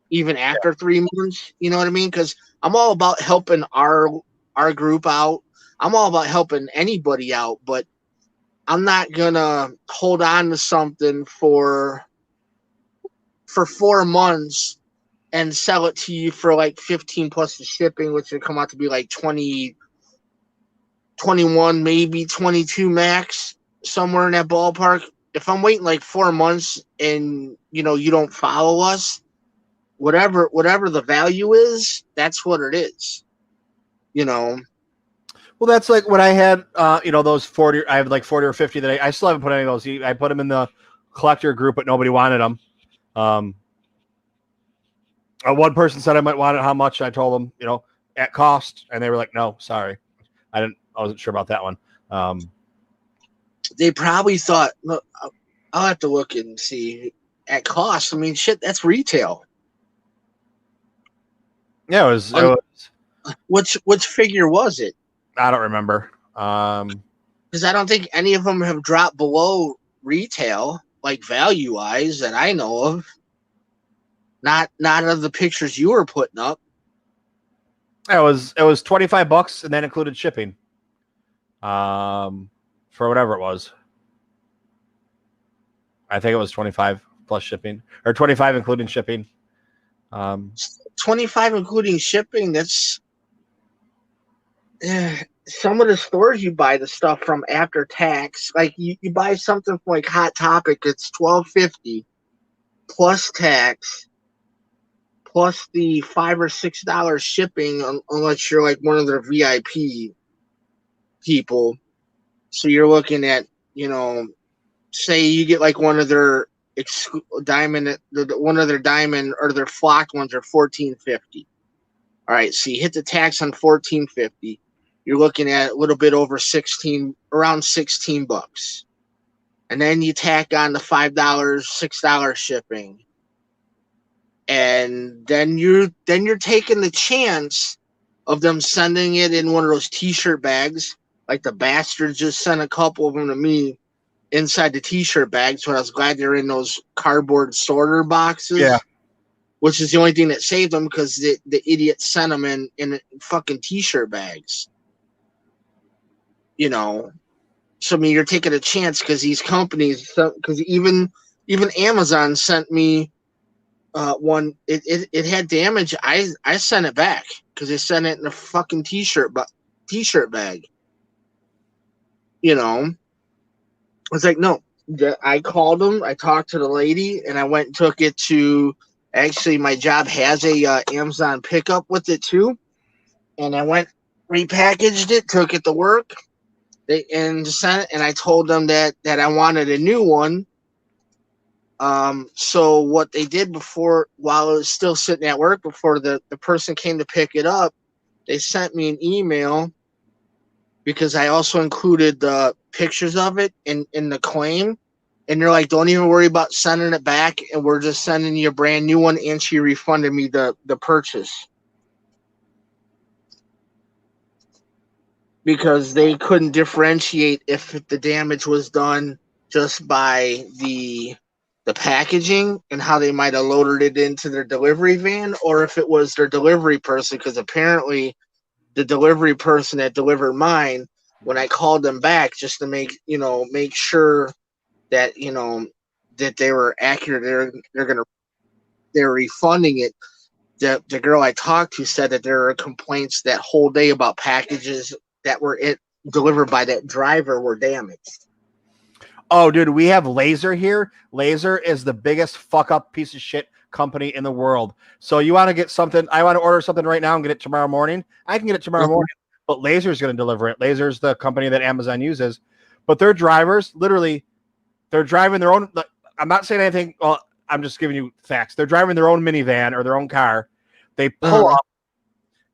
even after 3 months. You know what I mean? Because I'm all about helping our group out. I'm all about helping anybody out, but I'm not gonna hold on to something for 4 months and sell it to you for like 15 plus the shipping, which would come out to be like 20, 21, maybe 22 max, somewhere in that ballpark. If I'm waiting like 4 months and you don't follow us, whatever the value is, that's what it is. Well, that's like when I had, those 40. I have like 40 or 50 that I still haven't put any of those. I put them in the collector group, but nobody wanted them. One person said I might want it. How much? I told them, at cost, and they were like, "No, sorry." I wasn't sure about that one. They probably thought, look, I'll have to look and see at cost. I mean, shit, that's retail. Yeah, it was. Which figure was it? I don't remember. Because I don't think any of them have dropped below retail, like value wise, that I know of. Not of the pictures you were putting up. It was $25, and that included shipping. For whatever it was. I think it was 25 plus shipping, or 25 including shipping. 25 including shipping. That's some of the stores you buy the stuff from after tax. Like you buy something from like Hot Topic, it's $12.50 plus tax, plus the $5 or $6 shipping, unless you're like one of their VIP people. So you're looking at, say you get like one of their diamond, one of their diamond or their flocked ones are $14.50. All right, so you hit the tax on $14.50. You're looking at a little bit over around $16, and then you tack on the $5, $6 shipping, and then you're taking the chance of them sending it in one of those T-shirt bags, like the bastards just sent a couple of them to me inside the T-shirt bags. So I was glad they're in those cardboard sorter boxes. Yeah. Which is the only thing that saved them, because the idiot sent them in fucking T-shirt bags. So I mean, you're taking a chance because these companies, because even Amazon sent me one. It had damage. I sent it back because they sent it in a fucking T-shirt bag. I was like, no. I called them. I talked to the lady, and I went and took it to. Actually, my job has a Amazon pickup with it too, and I went, repackaged it, took it to work, and sent it, and I told them that I wanted a new one. So what they did while it was still sitting at work, before the person came to pick it up, they sent me an email, because I also included the pictures of it in the claim. And they're like, don't even worry about sending it back, and we're just sending you a brand new one. And she refunded me the purchase. Because they couldn't differentiate if the damage was done just by the packaging and how they might have loaded it into their delivery van, or if it was their delivery person, because apparently the delivery person that delivered mine, when I called them back just to make sure that that they were accurate, they're refunding it. The girl I talked to said that there are complaints that whole day about packages that were delivered by that driver were damaged. Oh, dude, we have Laser here. Laser is the biggest fuck up piece of shit company in the world. So you want to get something? I want to order something right now and get it tomorrow morning. I can get it tomorrow morning, but Laser's going to deliver it. Laser's the company that Amazon uses, but their drivers literally. They're driving their own. I'm not saying anything. Well, I'm just giving you facts. They're driving their own minivan or their own car. They pull up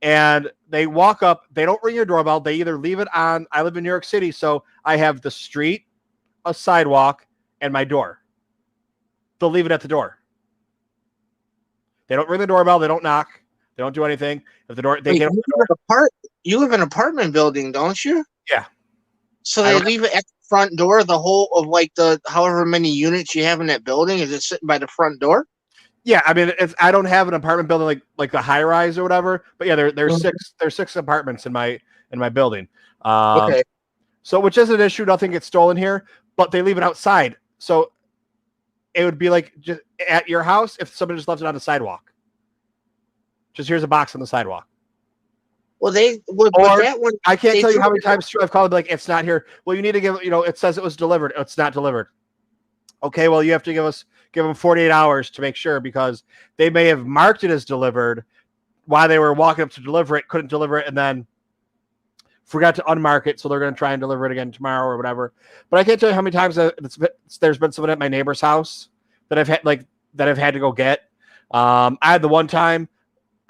and they walk up. They don't ring your doorbell. They either leave it on. I live in New York City, so I have the street, a sidewalk, and my door. They'll leave it at the door. They don't ring the doorbell. They don't knock. They don't do anything. If the door, they get. You live in an apartment building, don't you? Yeah. So they leave it at the front door, the whole of like the however many units you have in that building. Is it sitting by the front door? Yeah, I mean, I don't have an apartment building like the high rise or whatever, but yeah, there's six apartments in my building. Okay. So which is an issue. Nothing gets stolen here, but they leave it outside. So it would be like just at your house if somebody just left it on the sidewalk. Just here's a box on the sidewalk. Well, that one, I can't tell you how many times I've called like it's not here. Well, you need to give it says it was delivered. It's not delivered. Okay, well you have to give them 48 hours to make sure, because they may have marked it as delivered while they were walking up to deliver it, couldn't deliver it, and then forgot to unmark it, so they're going to try and deliver it again tomorrow or whatever. But I can't tell you how many times there's been someone at my neighbor's house that I've had to go get. I had the one time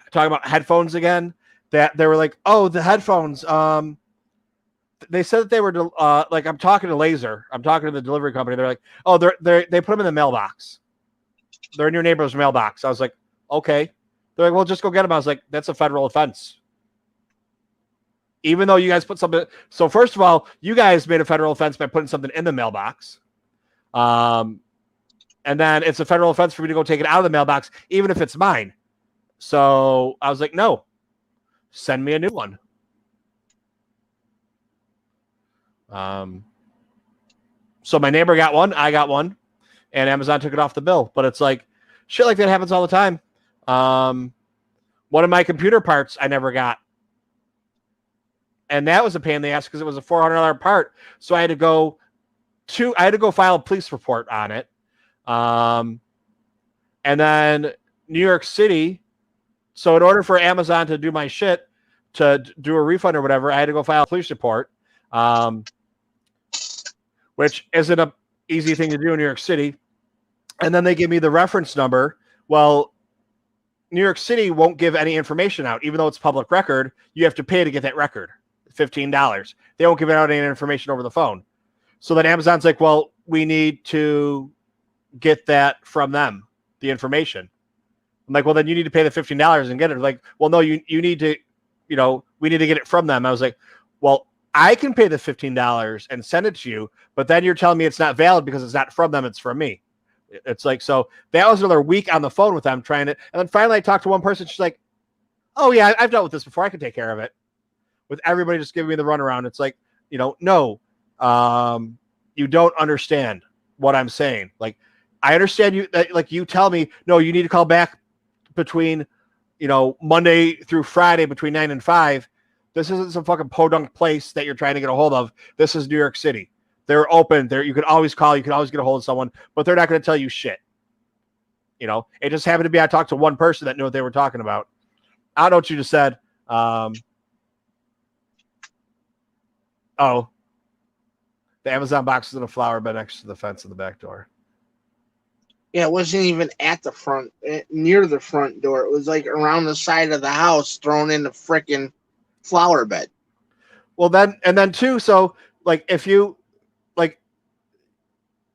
talking about headphones again. That they were like, oh, the headphones, they said that they were like, I'm talking to Laser. I'm talking to the delivery company. They're like, oh, they put them in the mailbox. They're in your neighbor's mailbox. I was like, okay. They're like, well, just go get them. I was like, that's a federal offense. Even though you guys put something. So first of all, you guys made a federal offense by putting something in the mailbox. And then it's a federal offense for me to go take it out of the mailbox, even if it's mine. So I was like, no, send me a new one. So my neighbor got one, I got one, and Amazon took it off the bill. But it's like shit like that happens all the time. One of my computer parts I never got. And that was a pain in the ass because it was a $400 part. So I had to go file a police report on it. And then New York City. So in order for Amazon to do my shit, to do a refund or whatever, I had to go file a police report. Which isn't an easy thing to do in New York City. And then they give me the reference number. Well, New York City won't give any information out, even though it's public record. You have to pay to get that record, $15. They won't give out any information over the phone. So then Amazon's like, well, we need to get that from them, the information. I'm like, well, then you need to pay the $15 and get it. Like, well, no, you need to, we need to get it from them. I was like, well, I can pay the $15 and send it to you, but then you're telling me it's not valid because it's not from them, it's from me. It's like, so that was another week on the phone with them trying to, and then finally I talked to one person. She's like, oh yeah, I've dealt with this before. I can take care of it. With everybody just giving me the runaround. It's like, no, you don't understand what I'm saying. Like, I understand you, like you tell me, no, you need to call back between, Monday through Friday between 9 and 5. This isn't some fucking podunk place that you're trying to get a hold of. This is New York City. They're open. You can always call. You can always get a hold of someone, but they're not going to tell you shit. It just happened to be I talked to one person that knew what they were talking about. I don't know what you just said. The Amazon box is in a flower bed next to the fence in the back door. Yeah, it wasn't even at the front, near the front door. It was like around the side of the house, thrown in the frickin' flower bed. Well, then too. So like, if you like,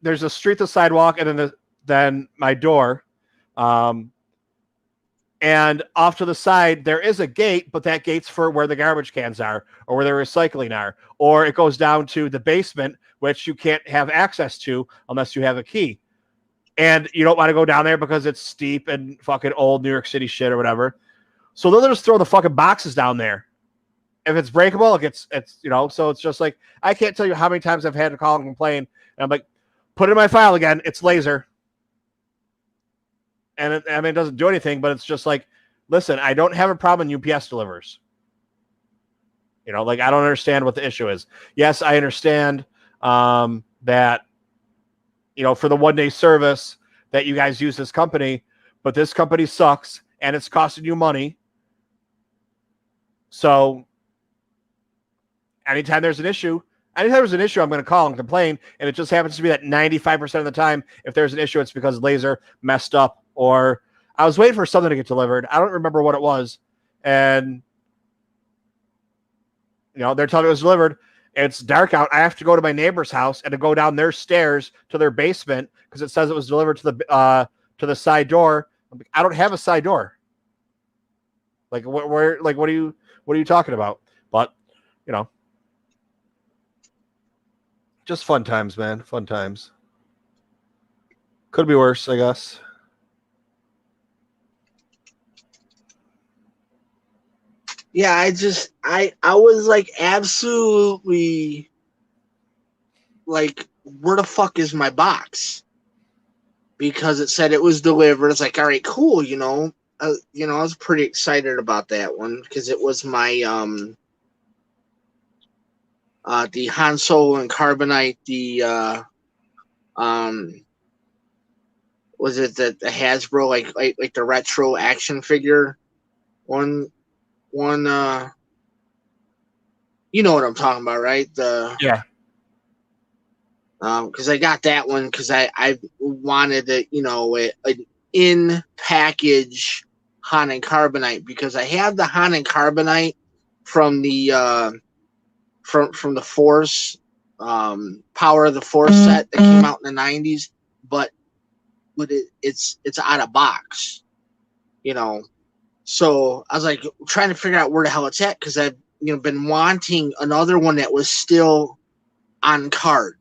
there's a street, the sidewalk, and then my door, and off to the side there is a gate, but that gate's for where the garbage cans are, or where the recycling are, or it goes down to the basement, which you can't have access to unless you have a key. And you don't want to go down there because it's steep and fucking old New York City shit or whatever. So they'll just throw the fucking boxes down there. If it's breakable, it's so it's just like, I can't tell you how many times I've had to call and complain. And I'm like, put it in my file again. It's Laser. And it doesn't do anything, but it's just like, listen, I don't have a problem when UPS delivers. Like, I don't understand what the issue is. Yes, I understand that, for the 1-day service that you guys use this company, but this company sucks and it's costing you money. So anytime there's an issue, I'm going to call and complain. And it just happens to be that 95% of the time, if there's an issue, it's because Laser messed up, or I was waiting for something to get delivered. I don't remember what it was. And, they're telling me it was delivered. It's dark out. I have to go to my neighbor's house and to go down their stairs to their basement because it says it was delivered to the side door. I don't have a side door. Like, where? Like, what are you talking about? But just fun times, man. Fun times. Could be worse, I guess. Yeah, I was like, absolutely, like, where the fuck is my box? Because it said it was delivered. It's like, all right, cool. I was pretty excited about that one because it was my the Han Solo and Carbonite, was it the Hasbro like the retro action figure one you know what I'm talking about, right? Yeah. Because I got that one because I wanted an in package Han and Carbonite, because I have the Han and Carbonite from the from the Force, Power of the Force set that came out in the 90s, but it's out of box, you know. So I was like trying to figure out where the hell it's at, because I've been wanting another one that was still on card.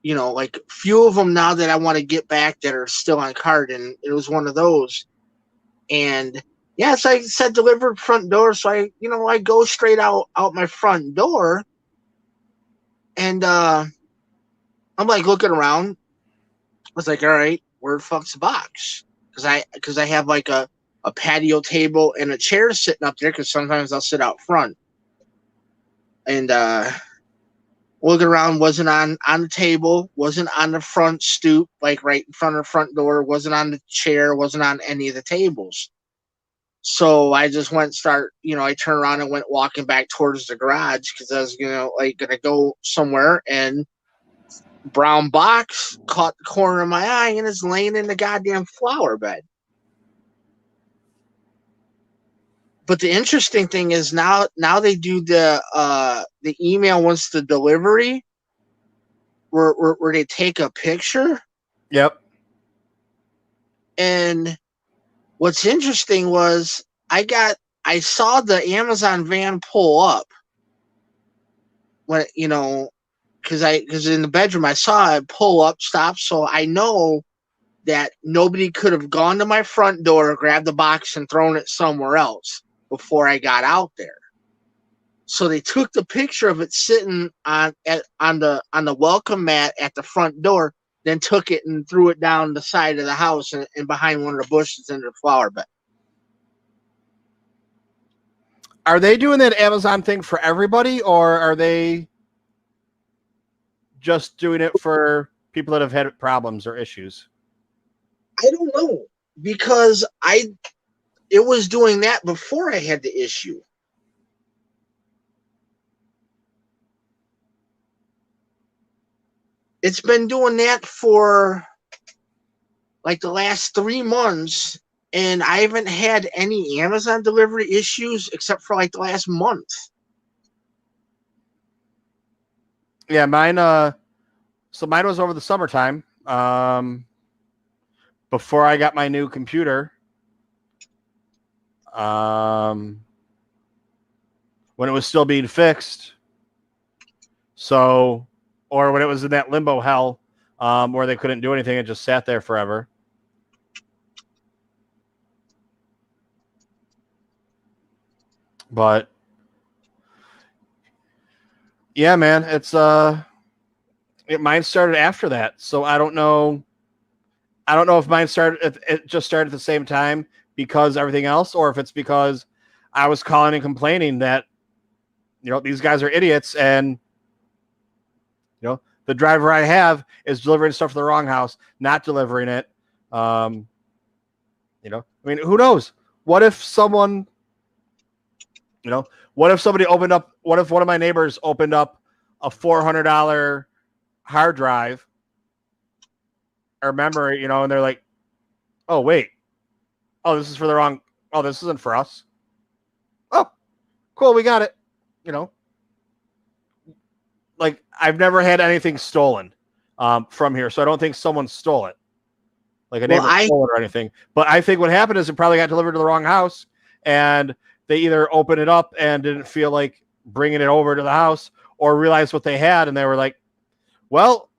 Like few of them now that I want to get back that are still on card, and it was one of those. And yeah, so I said delivered front door, so I go straight out my front door, and I'm like looking around. I was like, all right, where the fuck's the box? Because I have like a patio table and a chair sitting up there, because sometimes I'll sit out front. And looking around, wasn't on the table, wasn't on the front stoop, like right in front of the front door, wasn't on the chair, wasn't on any of the tables. So I just I turned around and went walking back towards the garage, because I was gonna go somewhere, and brown box caught the corner of my eye, and it's laying in the goddamn flower bed. But the interesting thing is now they do the email once the delivery, where they take a picture. Yep. And what's interesting was I saw the Amazon van pull up when because in the bedroom I saw it pull up, stop, so I know that nobody could have gone to my front door, grabbed the box, and thrown it somewhere else before I got out there. So they took the picture of it sitting on the welcome mat at the front door, then took it and threw it down the side of the house and behind one of the bushes in the flower bed. Are they doing that Amazon thing for everybody, or are they just doing it for people that have had problems or issues? I don't know, because it was doing that before I had the issue. It's been doing that for like the last 3 months, and I haven't had any Amazon delivery issues except for like the last month. Yeah, mine. So mine was over the summertime. Before I got my new computer. When it was still being fixed. So, or when it was in that limbo hell, where they couldn't do anything, it just sat there forever. But yeah, man, it's mine started after that, so I don't know. I don't know if mine started. It just started at the same time because everything else, or if it's because I was calling and complaining that these guys are idiots, and the driver I have is delivering stuff to the wrong house, not delivering it. I mean, who knows? What if someone, what if somebody opened up? What if one of my neighbors opened up a $400 hard drive or memory, and they're like, "Oh wait, oh this is for the wrong. Oh, this isn't for us. Oh, cool, we got it." Like I've never had anything stolen from here, so I don't think someone stole it. Like a neighbor stole it or anything. But I think what happened is it probably got delivered to the wrong house, and they either opened it up and didn't feel like bringing it over to the house, or realized what they had, and they were like, well,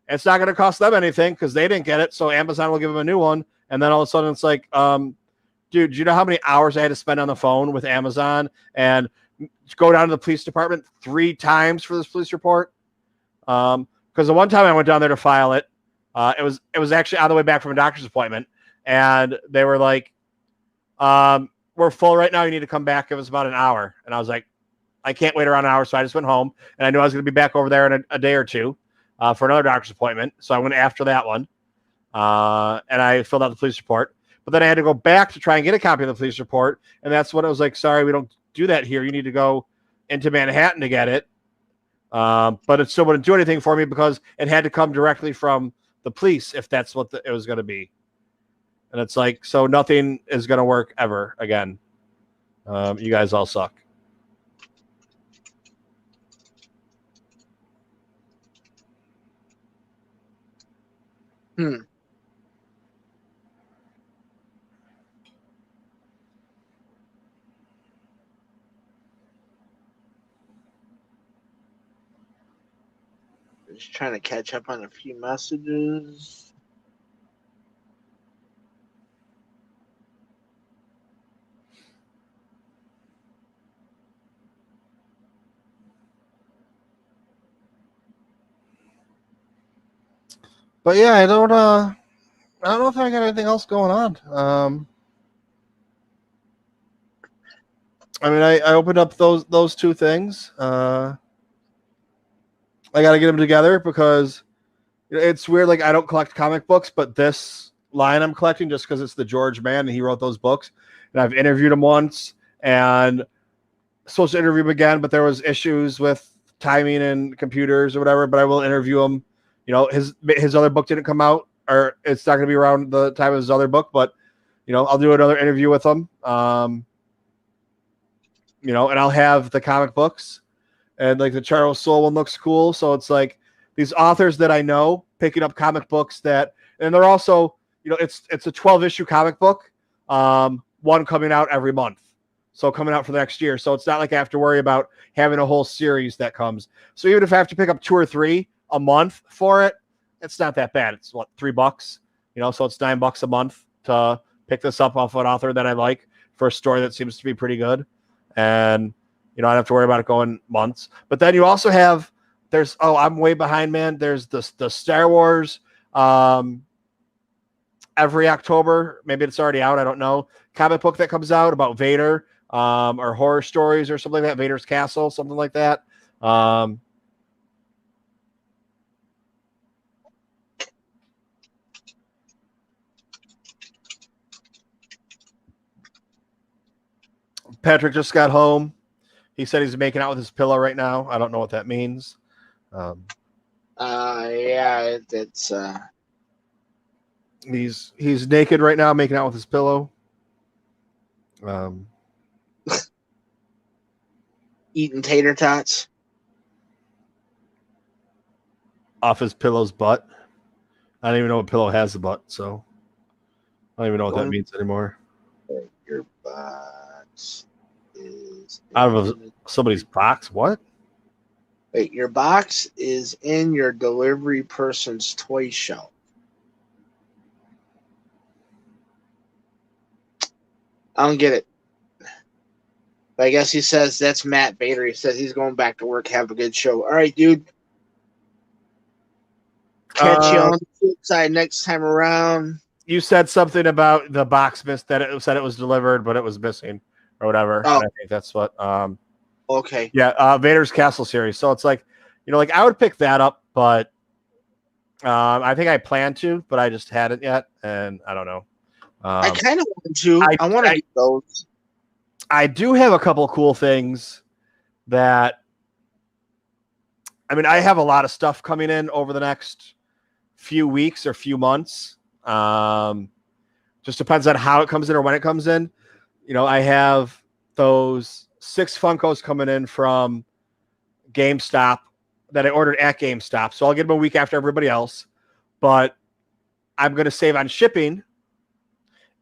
it's not going to cost them anything because they didn't get it, so Amazon will give them a new one. And then all of a sudden it's like, dude, do you know how many hours I had to spend on the phone with Amazon and go down to the police department 3 times for this police report? Because the one time I went down there to file it, it was actually on the way back from a doctor's appointment, and they were like, we're full right now, you need to come back. It was about an hour, and I was like, I can't wait around an hour, so I just went home, and I knew I was going to be back over there in a day or two for another doctor's appointment, so I went after that one, and I filled out the police report. But then I had to go back to try and get a copy of the police report, and that's when I was like, sorry, we don't do that here. You need to go into Manhattan to get it. But it still wouldn't do anything for me because it had to come directly from the police if that's what it was going to be. And it's like, so nothing is going to work ever again. You guys all suck. Just trying to catch up on a few messages. But yeah, I don't know if I got anything else going on. I mean, I opened up those two things. I got to get them together because it's weird. Like, I don't collect comic books, but this line I'm collecting just because it's the George man and he wrote those books. And I've interviewed him once and supposed to interview him again, but there was issues with timing and computers or whatever. But I will interview him. You know, his other book didn't come out, or it's not going to be around the time of his other book. But I'll do another interview with him. And I'll have the comic books, and like the Charles Soule one looks cool. So it's like these authors that I know picking up comic books and they're also, it's a 12-issue comic book, one coming out every month. So coming out for the next year. So it's not like I have to worry about having a whole series that comes. So even if I have to pick up 2 or 3 a month for it, it's not that bad. It's what, $3, so it's $9 a month to pick this up off an author that I like for a story that seems to be pretty good. And, I don't have to worry about it going months. But then you also have, I'm way behind, man. There's the Star Wars, every October, maybe it's already out, I don't know, comic book that comes out about Vader, or horror stories or something like that, Vader's Castle, something like that. Patrick just got home. He said he's making out with his pillow right now. I don't know what that means. Yeah, it's he's naked right now, making out with his pillow. Eating tater tots off his pillow's butt. I don't even know what pillow has a butt, so I don't even know what that means anymore. Your box is out of somebody's box. What? Wait, your box is in your delivery person's toy shelf. I don't get it. But I guess he says that's Matt Bader. He says he's going back to work. Have a good show. All right, dude. Catch you on the flip side next time around. You said something about the box missed, that it said it was delivered, but it was missing or whatever. Oh. And I think that's what. Okay. Yeah, Vader's Castle series. So it's like, like I would pick that up, but I think I plan to, but I just hadn't yet, and I don't know. I kind of want to. I want to get those. I do have a couple cool things that. I mean, I have a lot of stuff coming in over the next few weeks or few months. Just depends on how it comes in or when it comes in. I have those 6 Funkos coming in from GameStop that I ordered at GameStop. So I'll get them a week after everybody else, but I'm going to save on shipping.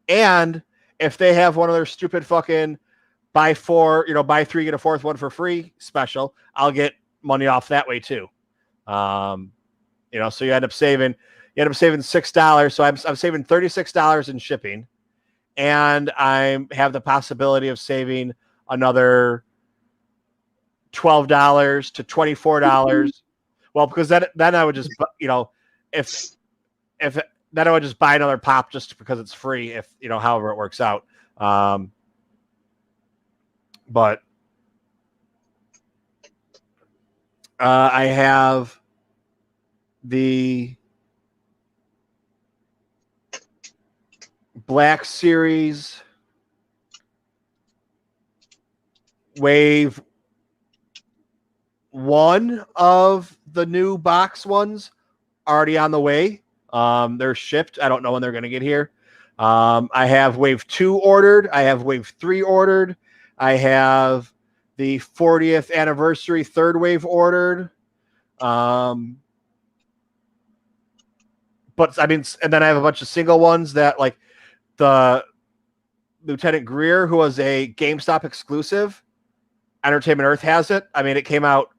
And if they have one of their stupid fucking buy 3, get a 4th one for free special, I'll get money off that way too. So you end up saving $6. So I'm saving $36 in shipping, and I have the possibility of saving another $12 to $24. Well, because then I would just, if then I would just buy another pop just because it's free, if however it works out. But I have the Black Series Wave 1 of the new box ones already on the way. They're shipped. I don't know when they're going to get here. I have Wave 2 ordered. I have Wave 3 ordered. I have the 40th anniversary 3rd wave ordered. but I mean, and then I have a bunch of single ones that like the Lieutenant Greer, who was a GameStop exclusive. Entertainment Earth has it. I mean, it came out.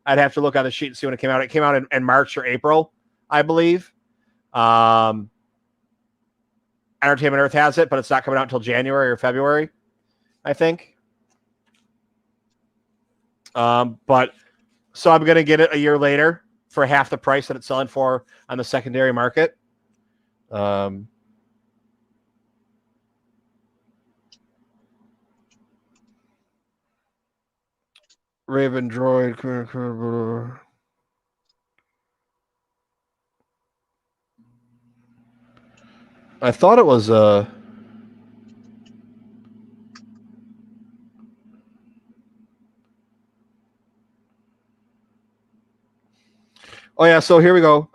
I'd have to look on the sheet and see when it came out. It came out in March or April, I believe. Entertainment Earth has it, but it's not coming out until January or February, I think. But so I'm going to get it a year later for half the price that it's selling for on the secondary market. Raven Droid. I thought it was oh yeah, so here we go.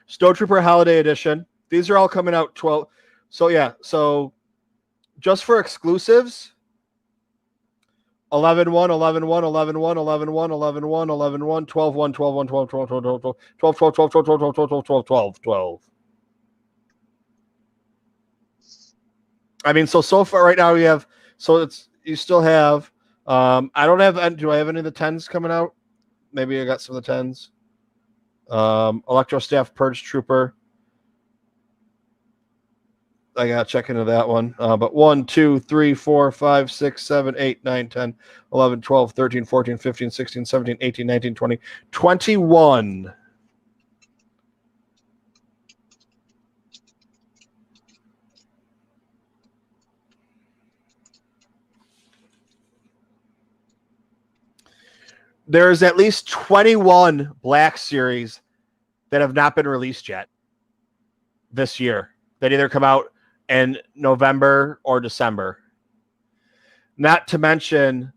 Snowtrooper Holiday Edition. These are all coming out 12. So yeah, so just for exclusives, 11-1, 11-1, 11-1, 11-1, 11-1, 11-1, 12-1, 12-1, 12, 12, 12, 12, 12, 12, 12, 12, 12, 12, 12, 12, 12, 12. I mean, so far right now we have, so it's, you still have, I don't have, do I have any of the 10s coming out? Maybe I got some of the 10s. Electro Staff Purge Trooper. I gotta check into that one. But 1, 2, 3, 4, 5, 6, 7, 8, 9, 10, 11, 12, 13, 14, 15, 16, 17, 18, 19, 20, 21. There's at least 21 Black Series that have not been released yet this year. That either come out in November or December. Not to mention,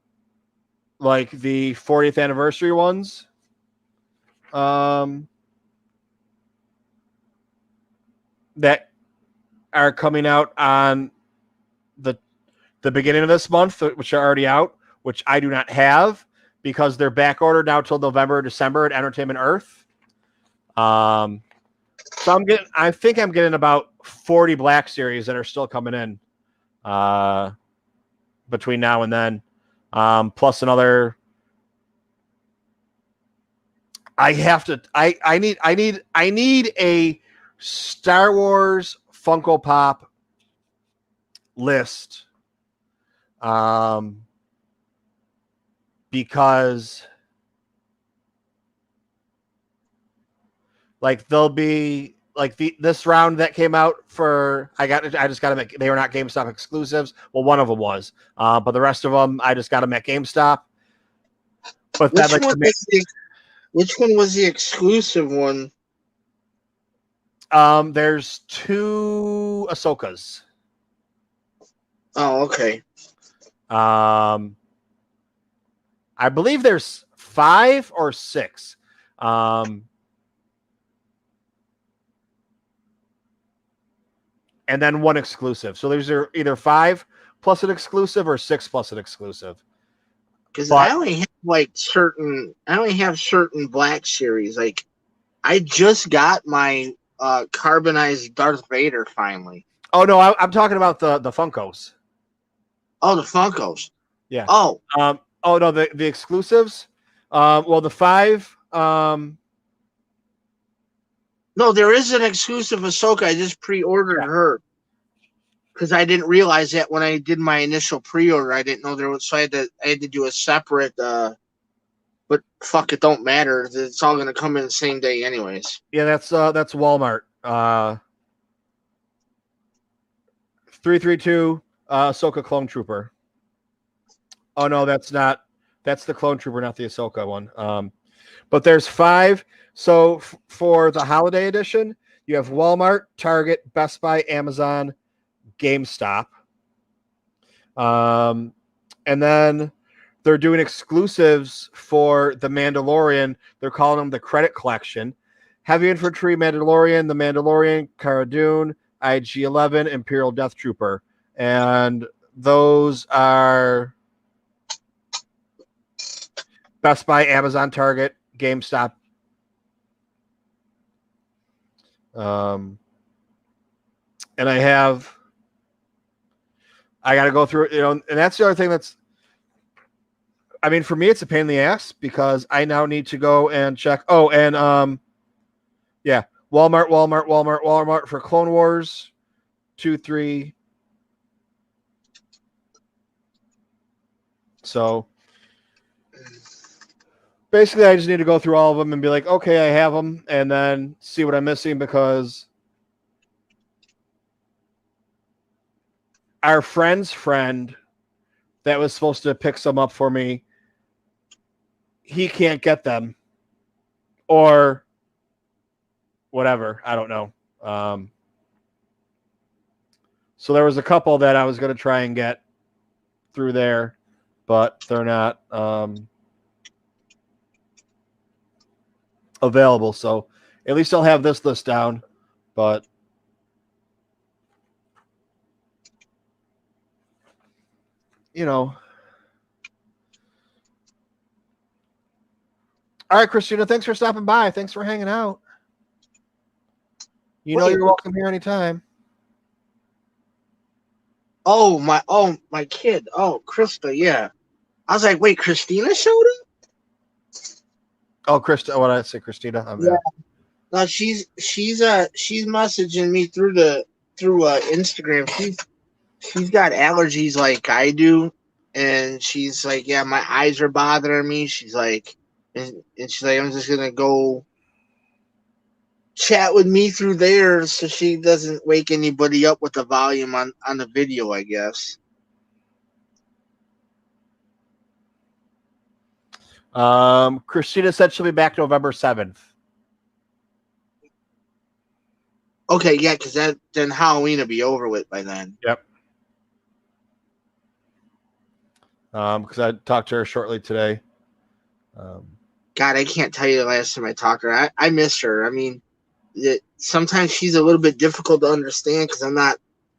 like the 40th anniversary ones. That are coming out on the beginning of this month, which are already out, which I do not have because they're back ordered now till November or December at Entertainment Earth. So I think I'm getting about 40 Black Series that are still coming in between now and then. Plus another. I need a Star Wars Funko Pop list. Because like they'll be like this round that came out for I just got them at, they were not GameStop exclusives. Well, one of them was, but the rest of them I just got them at GameStop. But which one was the exclusive one? There's 2 Ahsokas. Oh, okay. I believe there's 5 or 6. And then 1 exclusive. So there's either 5 plus an exclusive or 6 plus an exclusive. Because I only have certain Black Series. Like, I just got my carbonized Darth Vader finally. Oh no, I'm talking about the Funkos. Oh, the Funkos. Yeah. Oh. Oh no, the exclusives. Well, the 5. No, there is an exclusive Ahsoka. I just pre-ordered her because I didn't realize that when I did my initial pre-order. I didn't know there was, so I had to do a separate. But fuck, it don't matter. It's all gonna come in the same day, anyways. Yeah, that's Walmart. 332 Ahsoka Clone Trooper. Oh no, that's not. That's the Clone Trooper, not the Ahsoka one. But there's 5. So for the holiday edition, you have Walmart, Target, Best Buy, Amazon, GameStop. And then they're doing exclusives for the Mandalorian. They're calling them the Credit Collection. Heavy Infantry Mandalorian, the Mandalorian, Cara Dune, IG-11, Imperial Death Trooper. And those are Best Buy, Amazon, Target, GameStop, And I got to go through it, and that's the other thing I mean, for me, it's a pain in the ass because I now need to go and check. Oh, and yeah, Walmart for Clone Wars 2, 3. So basically, I just need to go through all of them and be like, okay, I have them, and then see what I'm missing because our friend's friend that was supposed to pick some up for me, he can't get them or whatever. I don't know. So there was a couple that I was going to try and get through there, but they're not available. So at least I'll have this list down, but All right, Christina, thanks for stopping by. Thanks for hanging out. You're welcome here anytime. Oh my kid. Oh, Krista, yeah. I was like, wait, Christina showed up? Oh, Krista, what did I say, Christina? Yeah. No, she's messaging me through Instagram. She's got allergies like I do, and she's like, yeah, my eyes are bothering me. She's like, and she's like, I'm just gonna go chat with me through there so she doesn't wake anybody up with the volume on the video, I guess. Christina said she'll be back November 7th. Okay, yeah, because then Halloween will be over with by then. Yep. Because I talked to her shortly today. God, I can't tell you the last time I talked to her. I miss her. I mean, sometimes she's a little bit difficult to understand because I'm not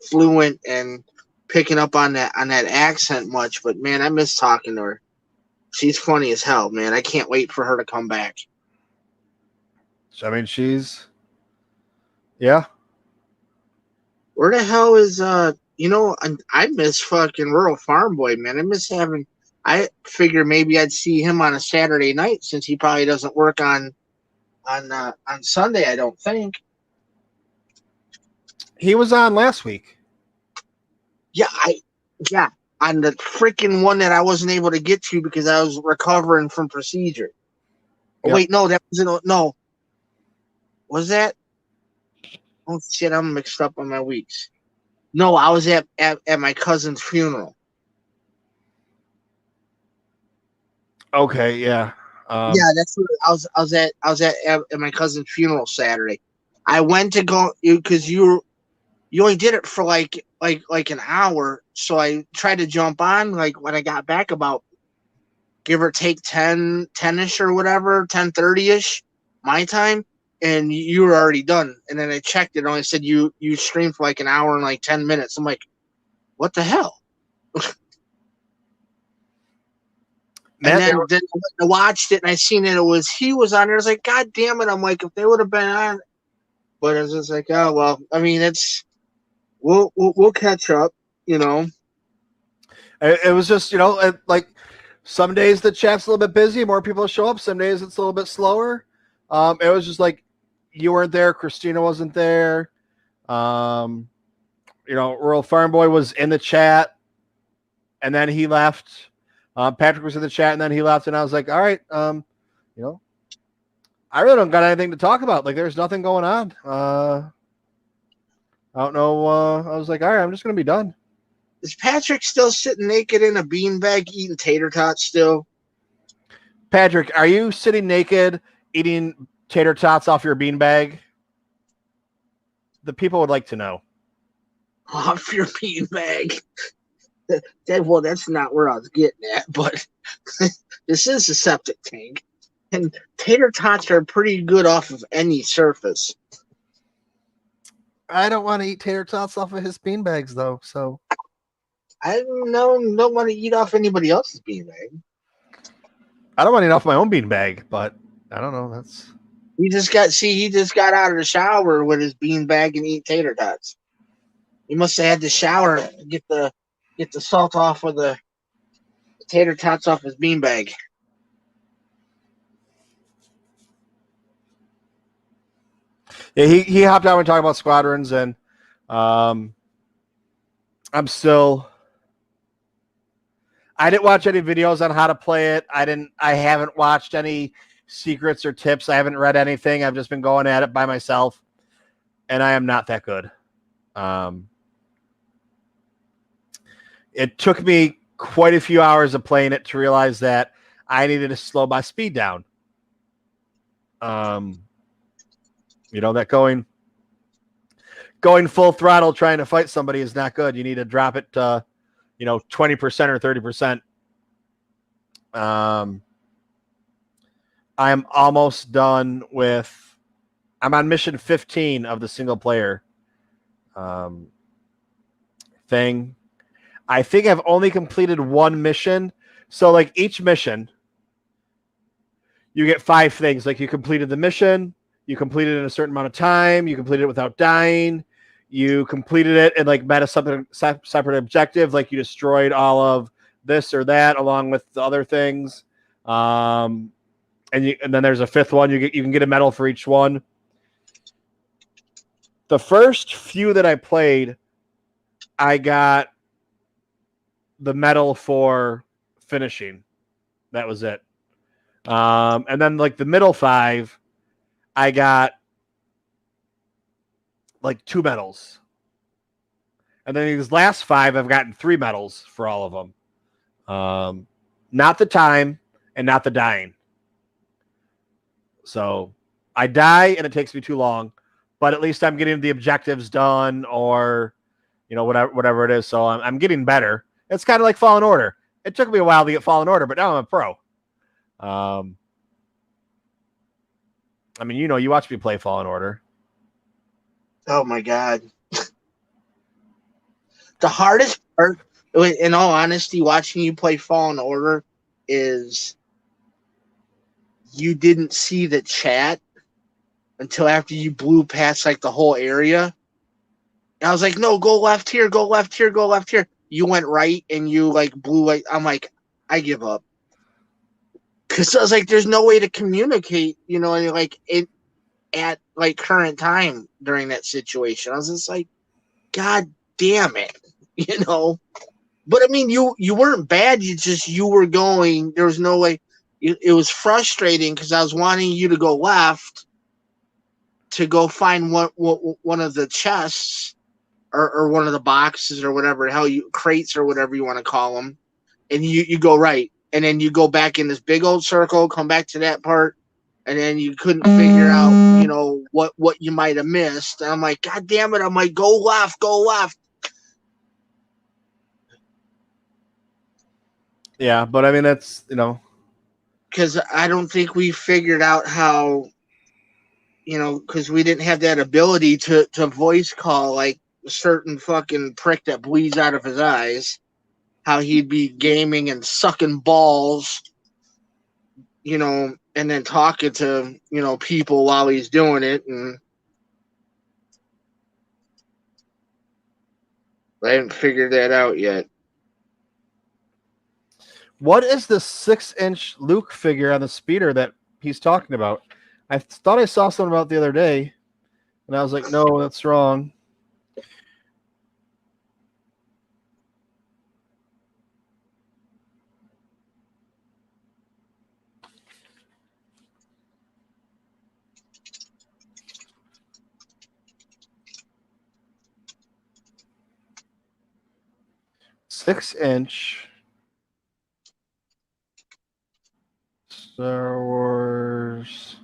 fluent and picking up on that accent much. But man, I miss talking to her. She's funny as hell, man. I can't wait for her to come back. I mean, yeah. Where the hell is I miss fucking Rural Farm Boy, man. I miss having. I figure maybe I'd see him on a Saturday night since he probably doesn't work on Sunday. I don't think. He was on last week. Yeah, on the freaking one that I wasn't able to get to because I was recovering from procedure. Oh, yep. Wait, no, that wasn't. No, was that? Oh shit, I'm mixed up on my weeks. No, I was at my cousin's funeral. Okay, yeah. Yeah, that's what I was at my cousin's funeral Saturday. I went to go because you only did it for like an hour, so I tried to jump on like when I got back about give or take 10-ish or whatever, 10:30-ish my time, and you were already done. And then I checked it, and only said you streamed for like an hour and like 10 minutes. I'm like, what the hell? And then I watched it and I seen that he was on there. I was like, God damn it. I'm like, if they would have been on, but I was just like, oh, well, I mean, we'll catch up, It was just, like some days the chat's a little bit busy, more people show up. Some days it's a little bit slower. It was just like, you weren't there. Christina wasn't there. Rural Farm Boy was in the chat and then he left. Patrick was in the chat and then he left, and I was like, all right, I really don't got anything to talk about. Like, there's nothing going on. I don't know. I was like, all right, I'm just going to be done. Is Patrick still sitting naked in a beanbag eating tater tots still? Patrick, are you sitting naked eating tater tots off your beanbag? The people would like to know. Off your beanbag. Well, that's not where I was getting at, but this is a septic tank, and tater tots are pretty good off of any surface. I don't want to eat tater tots off of his beanbags, though. So I don't want to eat off anybody else's beanbag. I don't want to eat off my own beanbag, but I don't know. He just got out of the shower with his beanbag and eat tater tots. He must have had to shower to get the salt off of the tater tots off his beanbag. Yeah, he hopped out and talked about squadrons, and I'm still. I didn't watch any videos on how to play it. I haven't watched any secrets or tips. I haven't read anything. I've just been going at it by myself, and I am not that good. It took me quite a few hours of playing it to realize that I needed to slow my speed down. That going full throttle trying to fight somebody is not good. You need to drop it to 20% or 30%. I'm almost done with. I'm on mission 15 of the single player thing. I think I've only completed one mission. So, like, each mission, you get 5 things. Like, you completed the mission, you completed it in a certain amount of time, you completed it without dying, you completed it and like met a separate objective, like you destroyed all of this or that along with the other things. And then there's a 5th one. You can get a medal for each one. The first few that I played, I got the medal for finishing. That was it. And then like the middle 5, I got like 2 medals. And then these last 5, I've gotten 3 medals for all of them. Not the time and not the dying. So I die and it takes me too long, but at least I'm getting the objectives done, or whatever it is. So I'm getting better. It's kind of like Fallen Order. It took me a while to get Fallen Order, but now I'm a pro. I mean, you watch me play Fallen Order. Oh my god. The hardest part, in all honesty, watching you play Fallen Order is you didn't see the chat until after you blew past like the whole area. And I was like, no, go left here, go left here, go left here. You went right and you like blew like, I'm like, I give up. Cause I was like, there's no way to communicate, and like it at like current time during that situation. I was just like, God damn it, But I mean, you weren't bad. You were going. There was no way. It was frustrating because I was wanting you to go left to go find one of the chests or one of the boxes or whatever, crates or whatever you want to call them, and you go right, and then you go back in this big old circle, come back to that part, and then you couldn't figure out, what you might have missed. And I'm like, God damn it! I'm like, go left, go left. Yeah, but I mean that's because I don't think we figured out how, because we didn't have that ability to voice call like a certain fucking prick that bleeds out of his eyes, how he'd be gaming and sucking balls, and then talking to, people while he's doing it. And I haven't figured that out yet. What is the 6-inch Luke figure on the speeder that he's talking about? I thought I saw something about it the other day, and I was like, no, that's wrong. Six-inch Star Wars.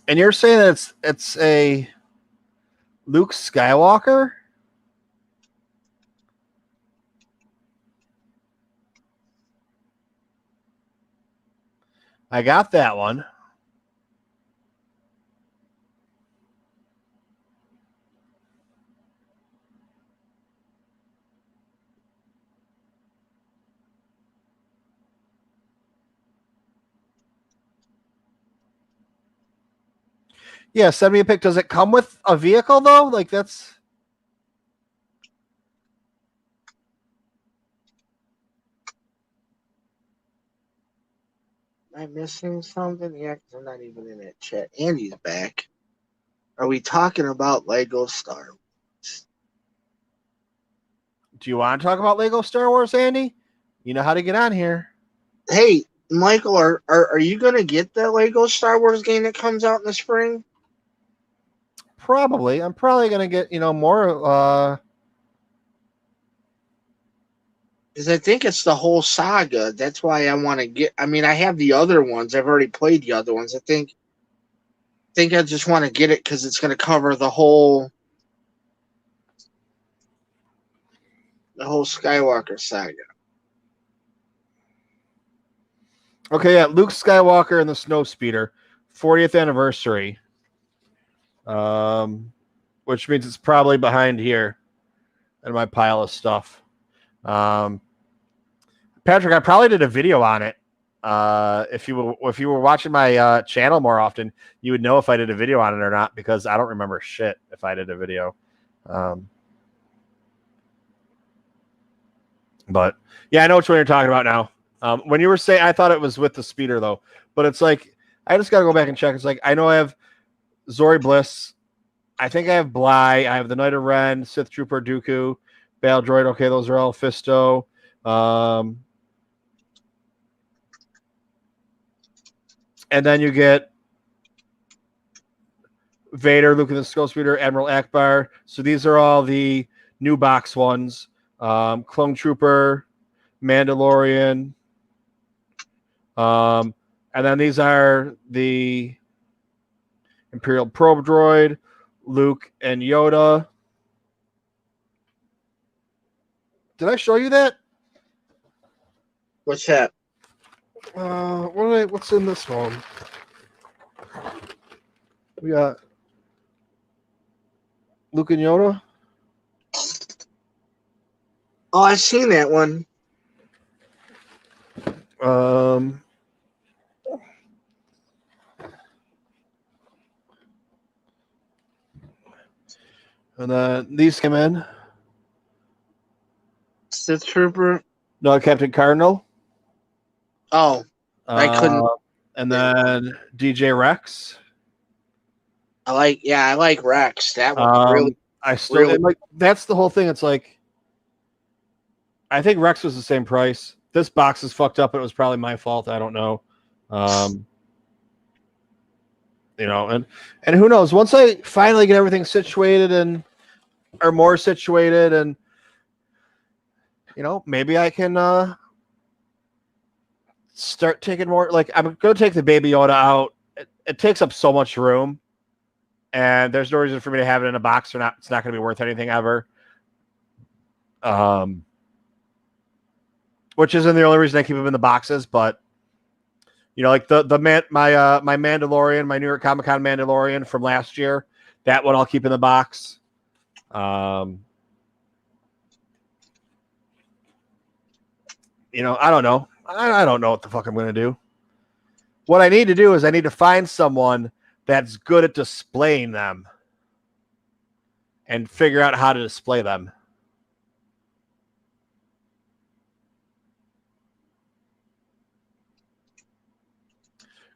And you're saying that it's a Luke Skywalker? I got that one. Yeah, send me a pic. Does it come with a vehicle though? Like that's Am I missing something? Yeah, 'cause I'm not even in that chat. Andy's back. Are we talking about Lego Star Wars? Do you want to talk about Lego Star Wars, Andy? You know how to get on here. Hey, Michael, are you going to get the Lego Star Wars game that comes out in the spring? Probably. I'm probably gonna get, more Because I think it's the whole saga. That's why I want to get. I mean, I have the other ones. I've already played the other ones. I think I just want to get it because it's going to cover the whole Skywalker saga. Okay, yeah, Luke Skywalker and the Snowspeeder, 40th anniversary. Which means it's probably behind here in my pile of stuff. Patrick, I probably did a video on it. If you were watching my channel more often, you would know if I did a video on it or not, because I don't remember shit if I did a video. But yeah, I know which one you're talking about now. When you were saying, I thought it was with the speeder though, but it's like I just gotta go back and check. It's like I know I have Zori Bliss. I think I have Bly. I have the Knight of Ren, Sith Trooper Dooku, Bail Droid. Okay, those are all Fisto. And then you get Vader, Luke and the Snowspeeder, Admiral Akbar. So these are all the new box ones. Clone Trooper, Mandalorian. And then these are the Imperial Probe Droid, Luke and Yoda. Did I show you that? What's that? What's in this one? We got Luke and Yoda. Oh, I've seen that one. And then these came in. Sith Trooper. No, Captain Cardinal. Oh, I couldn't. And then DJ Rex. I like Rex. That one really. I still really- like. That's the whole thing. It's like, I think Rex was the same price. This box is fucked up. It was probably my fault. I don't know. And who knows? Once I finally get everything situated or more situated, and maybe I can start taking more. Like I'm going to take the Baby Yoda out. It takes up so much room, and there's no reason for me to have it in a box or not. It's not going to be worth anything ever. Which isn't the only reason I keep them in the boxes, but like my Mandalorian, my New York Comic Con Mandalorian from last year, that one I'll keep in the box. I don't know. I don't know what the fuck I'm going to do. What I need to do is I need to find someone that's good at displaying them and figure out how to display them.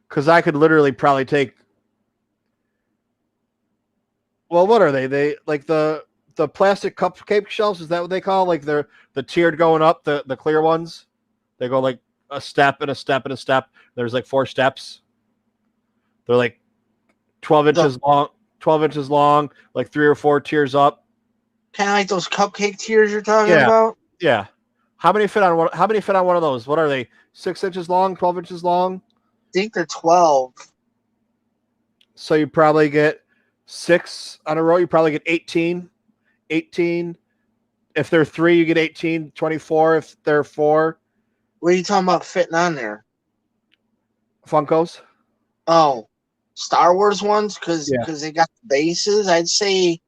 Because I could literally probably take. Well, what are they? They like the plastic cupcake shelves. Is that what they call? Like they're the tiered going up, the clear ones. They go like a step and a step and a step. There's like 4 steps. They're like 12 inches long. 12 inches long, like 3 or 4 tiers up. Kind of like those cupcake tiers you're talking about. Yeah. How many fit on one? How many fit on one of those? What are they? 6 inches long? 12 inches long? I think they're 12. So you probably get 6 on a row. You probably get 18. 18. If they're 3, you get 18. 24 if they're 4. What are you talking about fitting on there? Funkos. Oh, Star Wars ones, because Yeah. they got the bases. I'd say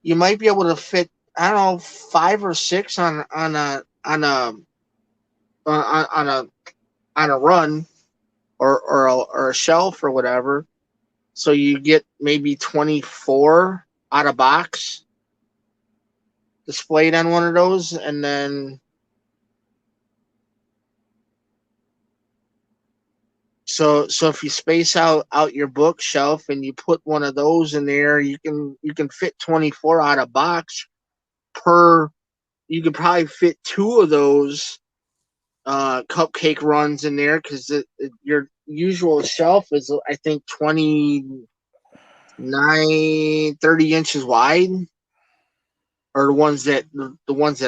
you might be able to fit, I don't know, 5 or 6 on a run or a shelf or whatever. So you get maybe 24 out of box displayed on one of those, and then so if you space out your bookshelf and you put one of those in there, you can fit 24 out of box per. You could probably fit 2 of those cupcake runs in there, because your usual shelf is, I think, 30 inches wide, or the ones that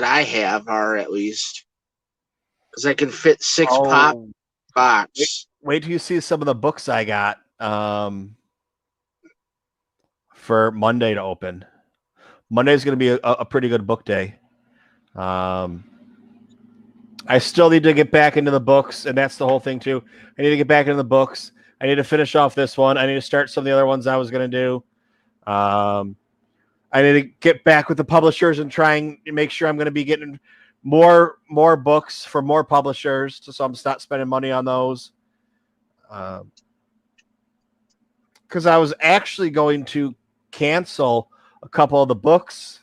I have are, at least, because I can fit 6 pop box. Wait till you see some of the books I got for Monday to open. Monday's going to be a pretty good book day. I still need to get back into the books, and that's the whole thing too. I need to get back into the books. I need to finish off this one. I need to start some of the other ones I was going to do. I need to get back with the publishers and trying to make sure I'm going to be getting more books from more publishers, so I'm not spending money on those. Because I was actually going to cancel a couple of the books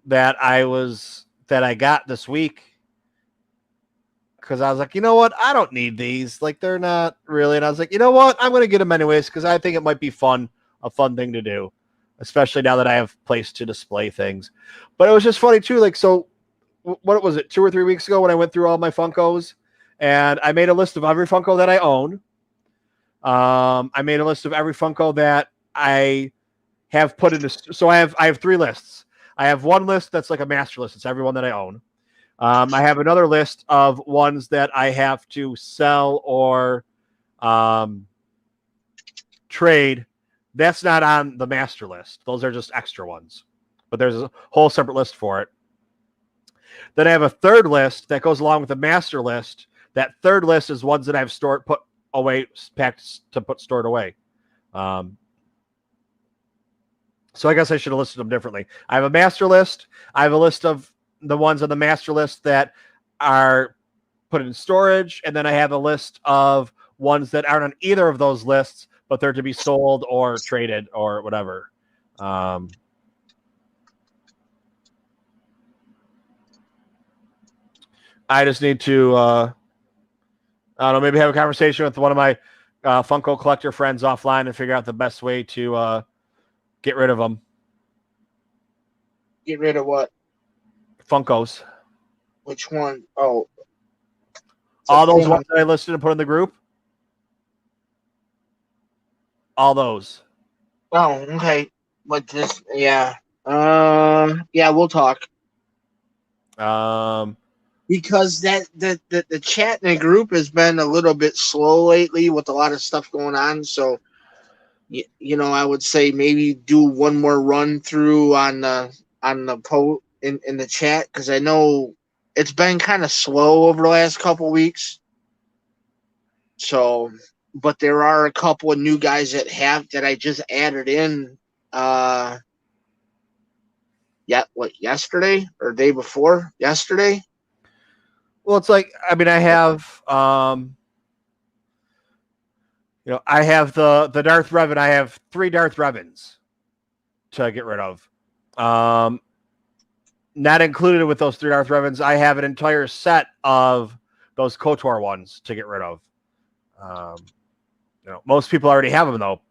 that I got this week, because I was like, you know what? I don't need these. Like, they're not really. And I was like, you know what? I'm going to get them anyways, because I think it might be a fun thing to do, especially now that I have place to display things. But it was just funny too. Like, so what was it, 2 or 3 weeks ago when I went through all my Funkos, and I made a list of every Funko that I own. I made a list of every Funko that I have put into. So I have 3 lists. I have one list that's like a master list. It's everyone that I own. I have another list of ones that I have to sell or trade. That's not on the master list. Those are just extra ones. But there's a whole separate list for it. Then I have a third list that goes along with the master list. That third list is ones that I've put away, packed to put stored away. So I guess I should have listed them differently. I have a master list. I have a list of the ones on the master list that are put in storage, and then I have a list of ones that aren't on either of those lists, but they're to be sold or traded or whatever. I just need to, I don't know, maybe have a conversation with one of my Funko collector friends offline and figure out the best way to get rid of them. Get rid of what? Funkos. Which one? Oh, all those ones that I listed and put in the group. All those. Oh, okay. But this, yeah. Yeah, we'll talk. Because the chat in the group has been a little bit slow lately with a lot of stuff going on. So, you know, I would say maybe do one more run through on the post in the chat, because I know it's been kind of slow over the last couple weeks. So, but there are a couple of new guys that I just added in. Yesterday or day before yesterday? Well, it's like, I mean, I have, you know, I have the Darth Revan. I have 3 Darth Revans to get rid of. Not included with those 3 Darth Revans, I have an entire set of those KOTOR ones to get rid of. You know, most people already have them though.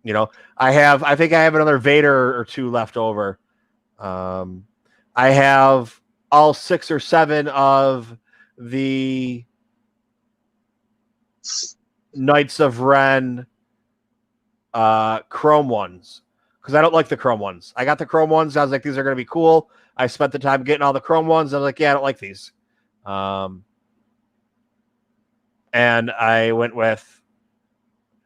You know, I think I have another Vader or 2 left over. I have all 6 or 7 of the Knights of Ren chrome ones, because I don't like the chrome ones. I got the chrome ones. I was like, these are going to be cool. I spent the time getting all the chrome ones. I was like, yeah, I don't like these. And I went with,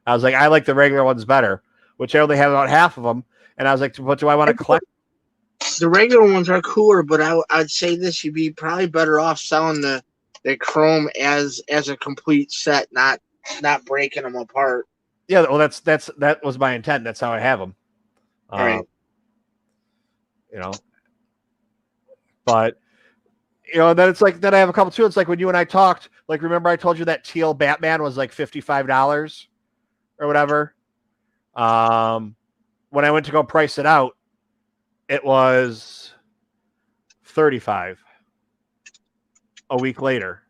I was like, I like the regular ones better, which I only have about half of them. And I was like, what do I want to collect? The regular ones are cooler, but I'd say this: you'd be probably better off selling the chrome as a complete set, not breaking them apart. Yeah, well, that was my intent. That's how I have them. Right. You know, but you know, then it's like, then I have a couple too. It's like when you and I talked, like, remember I told you that teal Batman was like $55 or whatever. When I went to go price it out, it was 35 a week later.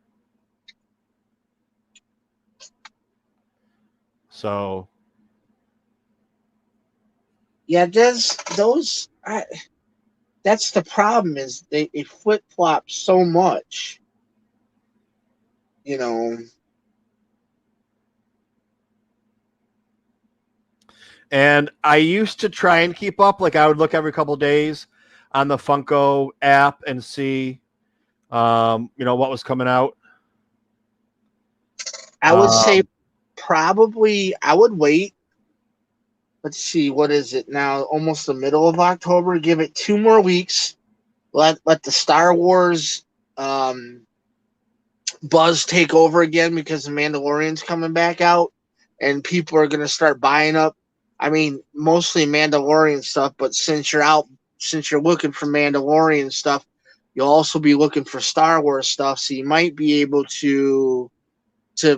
So Yeah, that's the problem, is they flip flop so much. You know. and I used to try and keep up. Like I would look every couple days on the Funko app and see, you know, what was coming out. I would say probably I would wait. Let's see, what is it now? Almost the middle of October. Give it 2 more weeks. Let the Star Wars buzz take over again, because the Mandalorian's coming back out, and people are gonna start buying up. I mean, mostly Mandalorian stuff, but since you're looking for Mandalorian stuff, you'll also be looking for Star Wars stuff. So you might be able to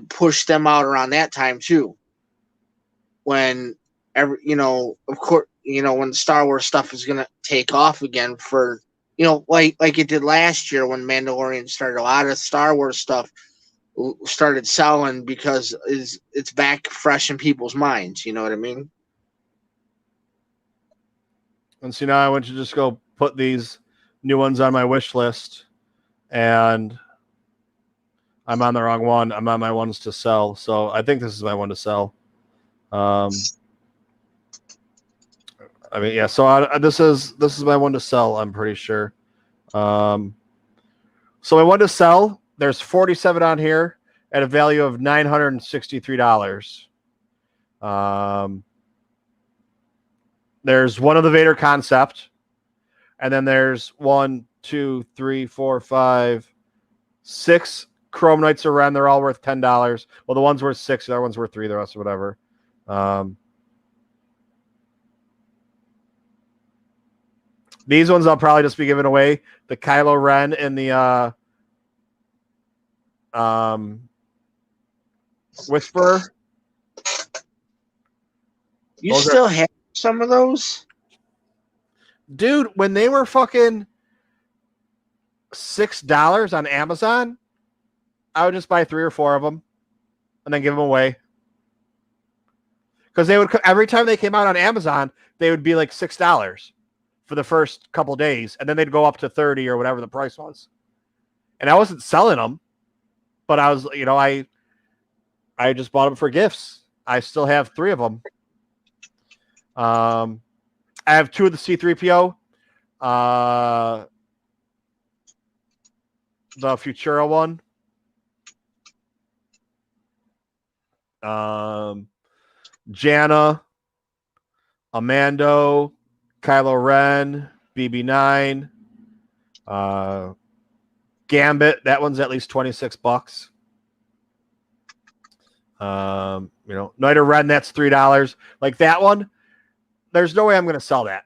push them out around that time too. When of course, when Star Wars stuff is gonna take off again, for like it did last year when Mandalorian started. A lot of Star Wars stuff started selling because it's back fresh in people's minds. You know what I mean? And so now I went to just go put these new ones on my wish list, and I'm on the wrong one. I'm on my ones to sell. So I think this is my one to sell. I mean, yeah. So this is my one to sell. I'm pretty sure. So my one to sell. There's 47 on here at a value of $963. There's one of the Vader concept, and then there's 1, 2, 3, 4, 5, 6 Chrome Knights of Ren. They're all worth $10. Well, the one's worth 6, the other one's worth 3, the rest or whatever. These ones I'll probably just be giving away. The Kylo Ren and the Whisperer. You Those still have some of those? Dude, when they were fucking $6 on Amazon, I would just buy 3 or 4 of them and then give them away. Because they would, every time they came out on Amazon, they would be like $6 for the first couple days, and then they'd go up to 30 or whatever the price was. And I wasn't selling them, but I was, I just bought them for gifts. I still have 3 of them. I have 2 of the C-3PO. The Futura one. Janna, Amando, Kylo Ren, BB9, Gambit. That one's at least $26. Knight of Ren, that's $3. Like that one, there's no way I'm going to sell that.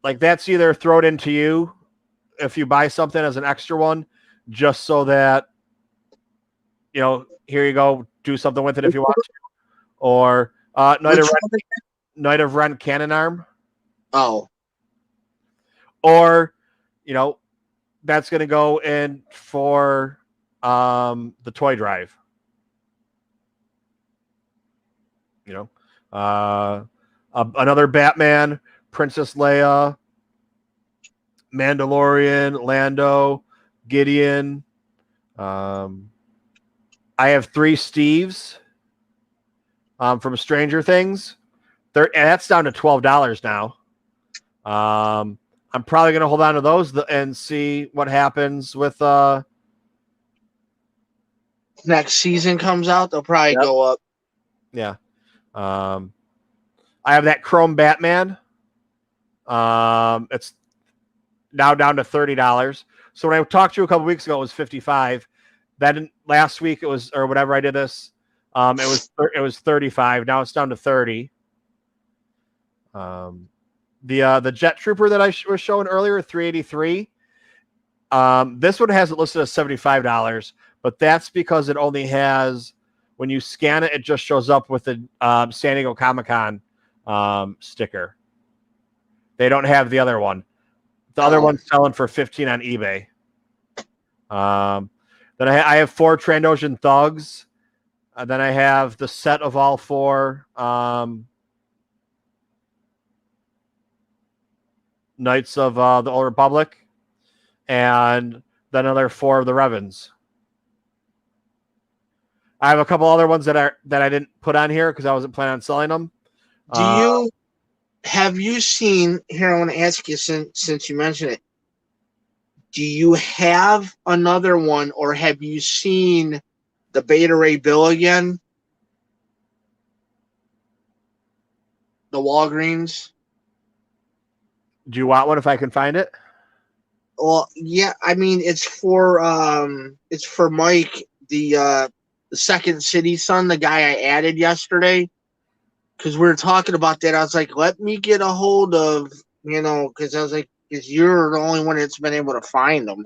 Like that's either throw it into you if you buy something as an extra one, just so that, here you go, do something with it if you want to. Or Knight of Ren Cannon Arm. Oh. Or, that's going to go in for the toy drive. Another Batman, Princess Leia, Mandalorian, Lando, Gideon. I have 3 Steves from Stranger Things. That's down to $12 now. I'm probably going to hold on to those and see what happens with next season comes out, they'll probably Yep. go up. Yeah. I have that Chrome Batman. It's now down to $30. So when I talked to you a couple weeks ago, it was 55. Then last week it was, or whatever I did this, it was 35. Now it's down to 30. The Jet Trooper that I was showing earlier, 383. This one has it listed as $75, but that's because it only has, when you scan it, it just shows up with the San Diego Comic-Con sticker. They don't have the other one. The other one's selling for $15 on eBay. Then I have 4 Trandoshan Thugs. Then I have the set of all 4 Knights of the Old Republic. And then another 4 of the Revens. I have a couple other ones that I didn't put on here because I wasn't planning on selling them. Have you seen, here I want to ask you since you mentioned it, do you have another one, or have you seen the Beta Ray Bill again? The Walgreens? Do you want one if I can find it? Well, yeah, I mean it's for Mike, the Second City son, the guy I added yesterday. Because we were talking about that. I was like, let me get a hold of, because I was like, because you're the only one that's been able to find them.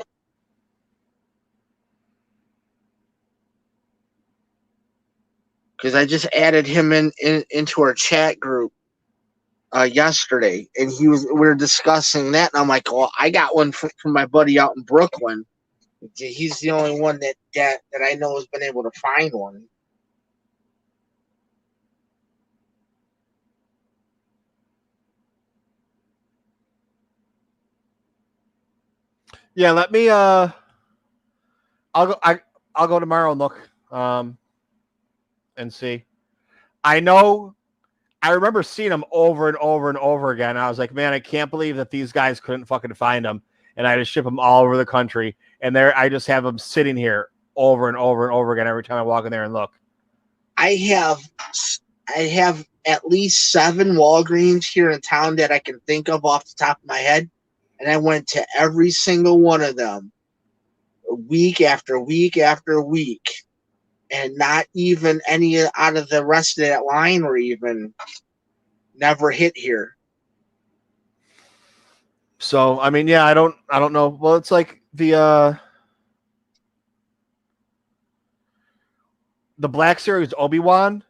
Because I just added him into our chat group yesterday, and we were discussing that, and I'm like, well, I got one from my buddy out in Brooklyn. He's the only one that I know has been able to find one. Yeah, let me. I'll go tomorrow and look, and see. I remember seeing them over and over and over again. I was like, man, I can't believe that these guys couldn't fucking find them, and I just ship them all over the country, and I just have them sitting here over and over and over again every time I walk in there and look. I have at least 7 Walgreens here in town that I can think of off the top of my head. And I went to every single one of them week after week after week. And not even any out of the rest of that line were even never hit here. So, I mean, yeah, I don't know. Well, it's like the Black Series Obi-Wan.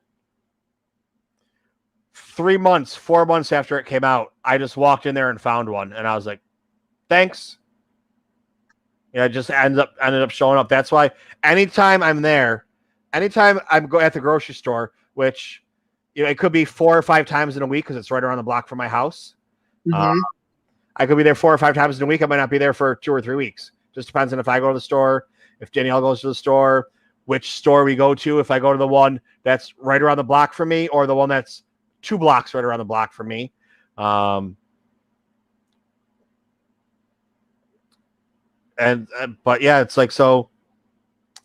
4 months after it came out, I just walked in there and found one, and I was like, thanks. Yeah, it just ended up showing up. That's why anytime I'm there, anytime I'm at the grocery store, which it could be 4 or 5 times in a week because it's right around the block from my house. Mm-hmm. I could be there 4 or 5 times in a week. I might not be there for 2 or 3 weeks. Just depends on if I go to the store, if Danielle goes to the store, which store we go to. If I go to the one that's right around the block from me, or the one that's 2 blocks right around the block from me. But yeah, it's like, so,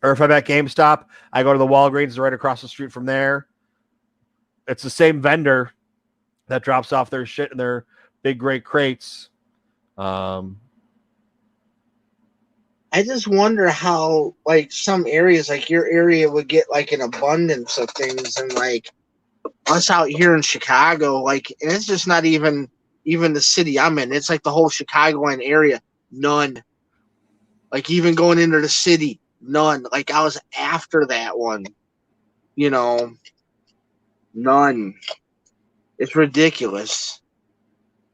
or if I'm at GameStop, I go to the Walgreens right across the street from there. It's the same vendor that drops off their shit in their big gray crates. I just wonder how, like, some areas, like your area, would get like an abundance of things, and like us out here in Chicago, like, and it's just not even the city I'm in. It's like the whole Chicagoland area, none. Like even going into the city, none. Like I was after that one, none. It's ridiculous.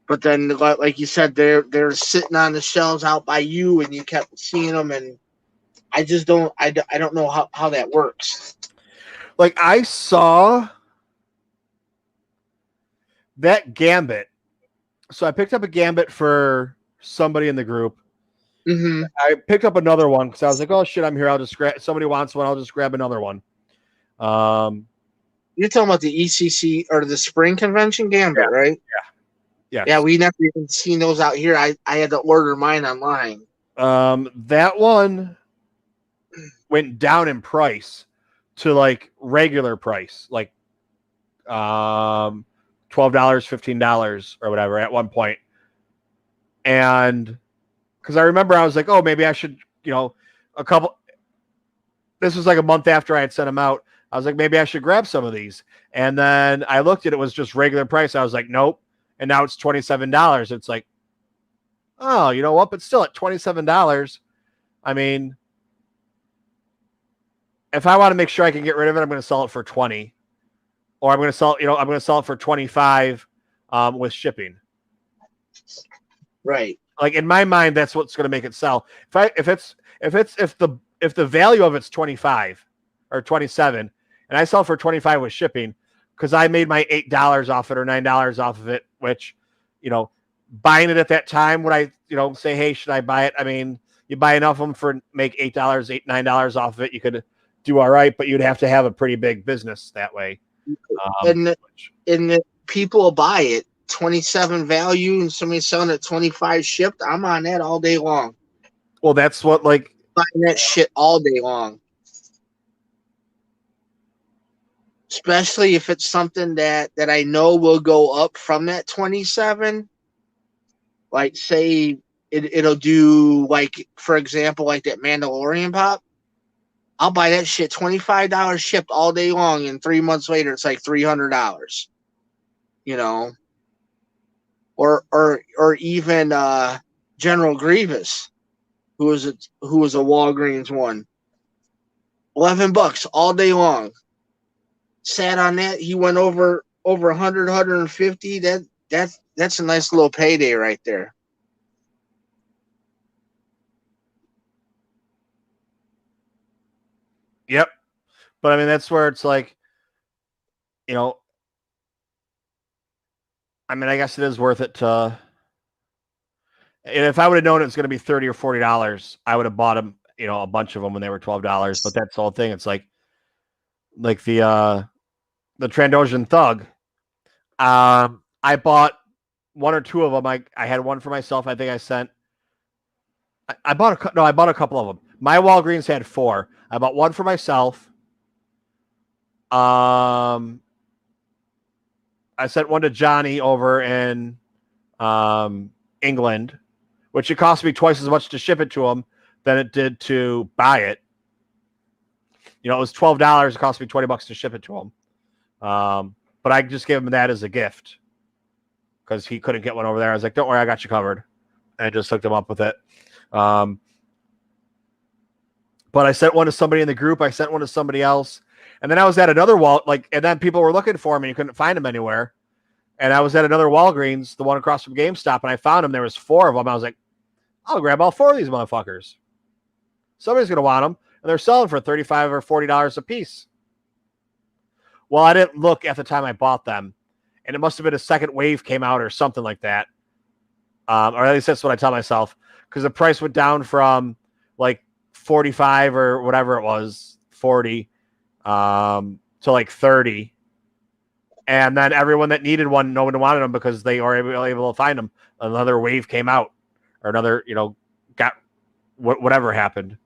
But then, like you said, they're sitting on the shelves out by you, and you kept seeing them, and I just don't. I don't know how that works. Like I saw that Gambit. So I picked up a Gambit for somebody in the group. Mm-hmm. I picked up another one because I was like, oh shit, I'm here. I'll just grab. Somebody wants one. I'll just grab another one. You're talking about the ECC or the Spring Convention Gambit, right? Yeah. Yeah, we never even seen those out here. I had to order mine online. That one, went down in price to like regular price, like $12, $15 or whatever at one point. And because I remember I was like, oh, maybe I should, this was like a month after I had sent them out. I was like, maybe I should grab some of these. And then I looked at it, was just regular price. I was like, nope. And now it's $27. It's like, oh, you know what? But still at $27. I mean, if I want to make sure I can get rid of it, I'm going to sell it for 20, or I'm going to sell, I'm going to sell it for 25 with shipping. Right. Like in my mind, that's what's going to make it sell. If the value of it's 25 or 27, and I sell for 25 with shipping, because I made my $8 off it or $9 off of it, which, buying it at that time, would I, say, hey, should I buy it? I mean, you buy enough of them for make $8, $9 off of it, you could do all right, but you'd have to have a pretty big business that way. And the people will buy it 27 value and somebody selling it 25 shipped. I'm on that all day long. Well, that's what like buying that shit all day long. Especially if it's something that I know will go up from that 27. Like say it'll do like, for example, like that Mandalorian pop. I'll buy that shit $25 shipped all day long, and 3 months later it's like $300. Or even General Grievous, who was a Walgreens one. $11 all day long. Sat on that. He went over 100, 150. That's a nice little payday right there. Yep. But I mean, that's where it's like, I mean, I guess it is worth it to. And if I would have known it was going to be $30 or $40, I would have bought them, a bunch of them when they were $12. But that's the whole thing. It's like the Trandoshan Thug. I bought one or two of them. I had one for myself. I think I sent. I bought a couple of them. My Walgreens had 4. I bought one for myself. I sent one to Johnny over in England, which it cost me twice as much to ship it to him than it did to buy it. It was $12. It cost me $20 to ship it to him. But I just gave him that as a gift because he couldn't get one over there. I was like, don't worry, I got you covered. And I just hooked him up with it. But I sent one to somebody in the group. I sent one to somebody else. And then I was at another and then people were looking for me. You couldn't find them anywhere. And I was at another Walgreens, the one across from GameStop, and I found them. There was 4 of them. I was like, I'll grab all 4 of these motherfuckers. Somebody's going to want them. And they're selling for $35 or $40 a piece. Well, I didn't look at the time I bought them. And it must have been a second wave came out or something like that. Or at least that's what I tell myself. Because the price went down from like 45 or whatever it was, 40, to like 30. And then everyone that needed one, no one wanted them because they were able to find them. Another wave came out, or another, got whatever happened.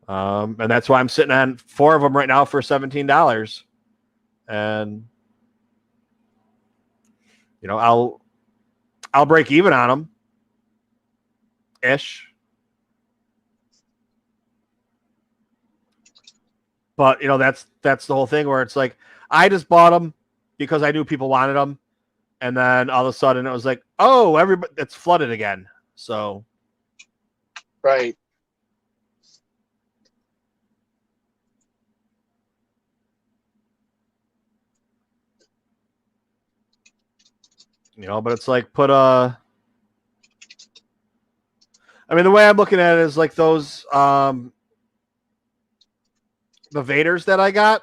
And that's why I'm sitting on 4 of them right now for $17. And, I'll break even on them ish. But, that's the whole thing where it's like, I just bought them because I knew people wanted them. And then all of a sudden it was like, oh, everybody, it's flooded again. So. Right. But it's like I mean, the way I'm looking at it is like those, the Vaders that I got.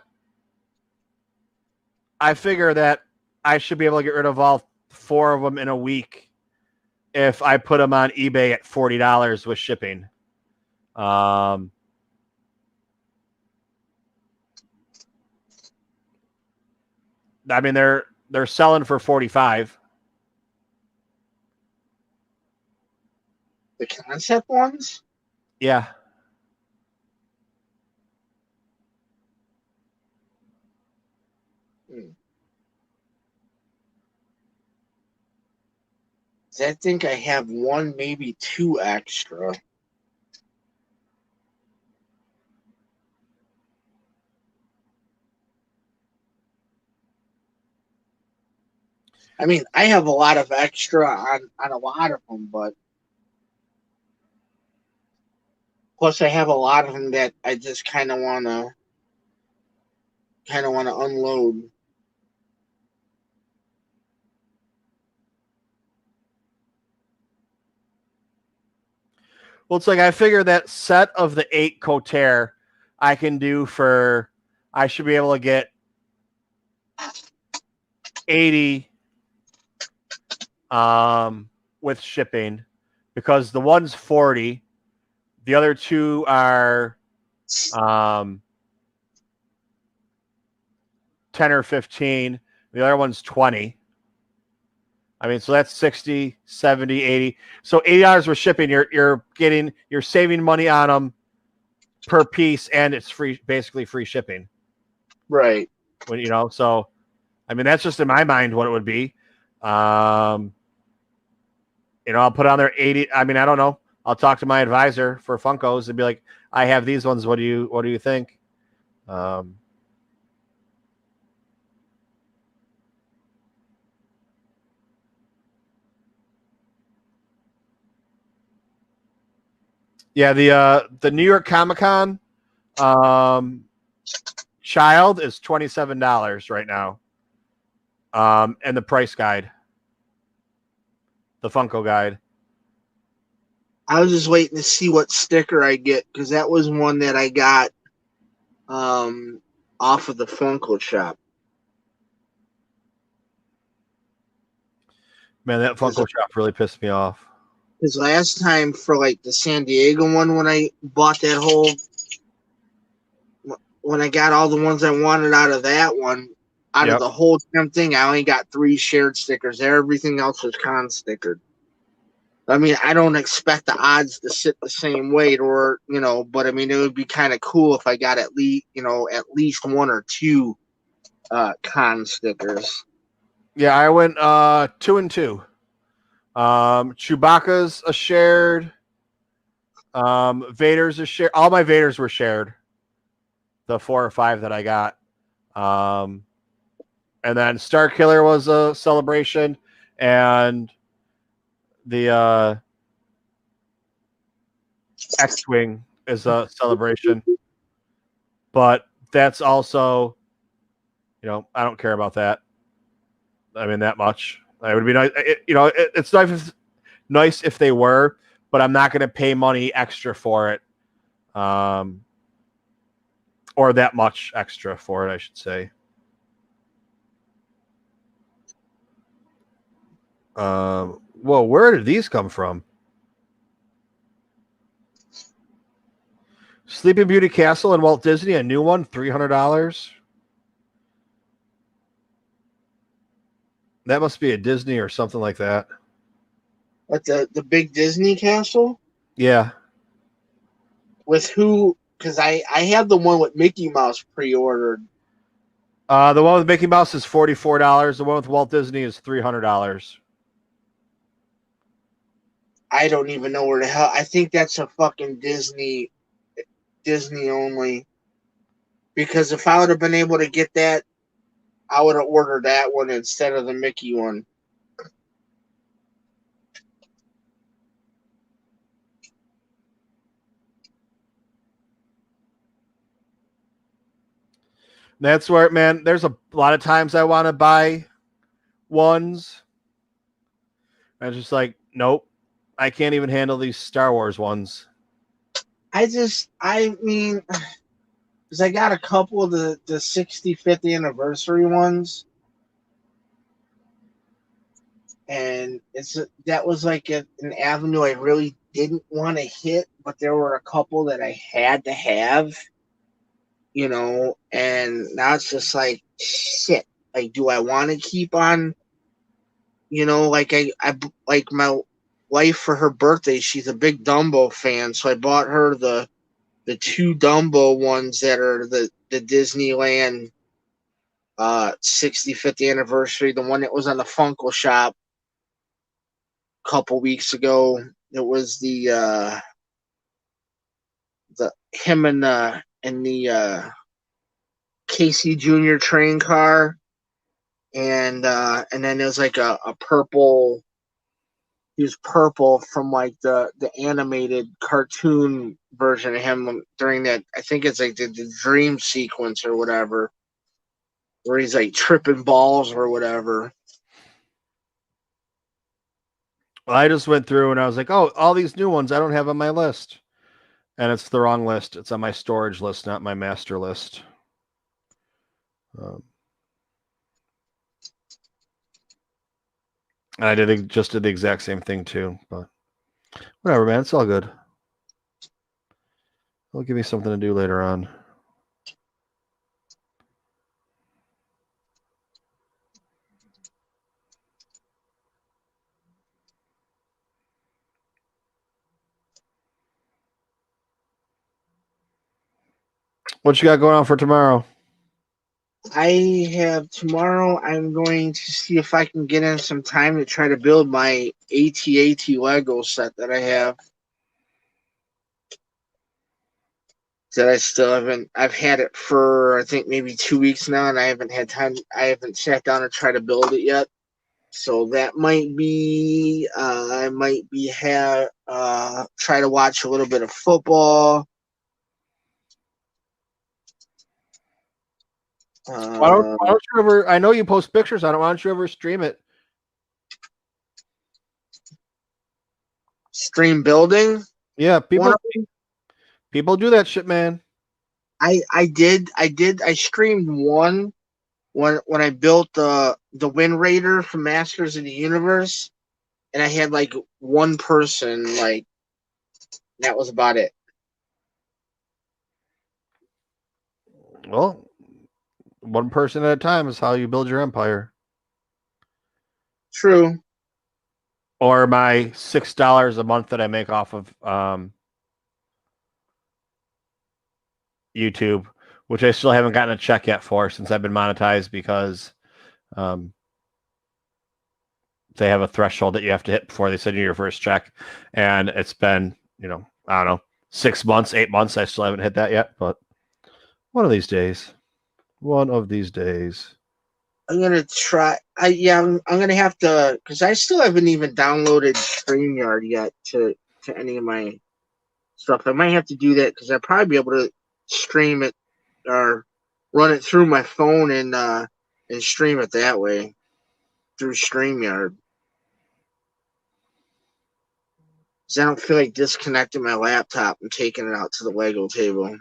I figure that I should be able to get rid of all 4 of them in a week if I put them on eBay at $40 with shipping. I mean, they're selling for 45. The concept ones? Yeah. I think I have one, maybe two extra. I mean, I have a lot of extra on a lot of them, but plus I have a lot of them that I just kind of wanna unload. Well, it's like I figure that set of the 8 Coterre I can do for, I should be able to get 80 with shipping, because the one's 40, the other two are 10 or 15, the other one's 20. I mean, so that's 60, 70, 80. So $80 with shipping, you're saving money on them per piece, and it's free, basically free shipping. Right. When so I mean, that's just in my mind what it would be. I'll put on there 80. I mean, I don't know. I'll talk to my advisor for Funkos and be like, I have these ones. What do you think? Yeah, the New York Comic-Con child is $27 right now. And the price guide. The Funko guide. I was just waiting to see what sticker I get, because that was one that I got off of the Funko shop. Man, that Funko shop really pissed me off. Because last time for like the San Diego one, when I bought that when I got all the ones I wanted out of that one, out of the whole damn thing, I only got 3 shared stickers. Everything else was con stickered. I mean, I don't expect the odds to sit the same way, but I mean, it would be kind of cool if I got at least 1 or 2 con stickers. Yeah, I went 2 and 2. Chewbacca's a shared. Vader's a shared. All my Vaders were shared. The 4 or 5 that I got. And then Star Killer was a celebration, and the X-Wing is a celebration. But that's also, I don't care about that. I mean, that much. It would be nice. It's nice if they were, but I'm not going to pay money extra for it. Or that much extra for it, I should say. Whoa, where did these come from? Sleeping Beauty Castle and Walt Disney, a new one, $300. That must be a Disney or something like that. What, the big Disney castle? Yeah. With who? Because I have the one with Mickey Mouse pre-ordered. The one with Mickey Mouse is $44. The one with Walt Disney is $300. I don't even know where the hell. I think that's a fucking Disney only. Because if I would have been able to get that, I would have ordered that one instead of the Mickey one. That's where, man, there's a lot of times I want to buy ones. I'm just like, nope, I can't even handle these Star Wars ones. I mean, because I got a couple of the 65th anniversary ones. And that was like an avenue I really didn't want to hit, but there were a couple that I had to have, and now it's just like, shit, like, do I want to keep on, like I like my wife for her birthday, she's a big Dumbo fan, so I bought her the 2 Dumbo ones that are the Disneyland 65th anniversary, the one that was on the Funko shop. couple weeks ago. It was the him and the Casey Jr. train car, and then there was like a purple. He was purple from like the animated cartoon version of him during that. I think it's like the dream sequence or whatever, where he's like tripping balls or whatever. I just went through and I was like, oh, all these new ones I don't have on my list. And it's the wrong list. It's on my storage list, not my master list. And I just did the exact same thing too. But whatever, man. It's all good. It'll give me something to do later on. What you got going on for tomorrow? I have tomorrow. I'm going to see if I can get in some time to try to build my AT-AT Lego set that I have. That I still haven't. I've had it for I think maybe 2 weeks now, and I haven't had time. I haven't sat down and tried to build it yet. So that might be. I might be try to watch a little bit of football. Why don't you ever? I know you post pictures on it. Why don't you ever stream it? Stream building. Yeah, people do that shit, man. I did. I streamed one when I built the Wind Raider from Masters of the Universe, and I had like one person. Like that was about it. Well, one person at a time is how you build your empire. True. Or my $6 a month that I make off of YouTube, which I still haven't gotten a check yet for since I've been monetized because they have a threshold that you have to hit before they send you your first check. And it's been, I don't know, 6 months, 8 months. I still haven't hit that yet, but one of these days. I'm gonna try. I'm gonna have to because I still haven't even downloaded StreamYard yet to any of my stuff. I might have to do that because I'll probably be able to stream it or run it through my phone and stream it that way through StreamYard. Because I don't feel like disconnecting my laptop and taking it out to the Lego table.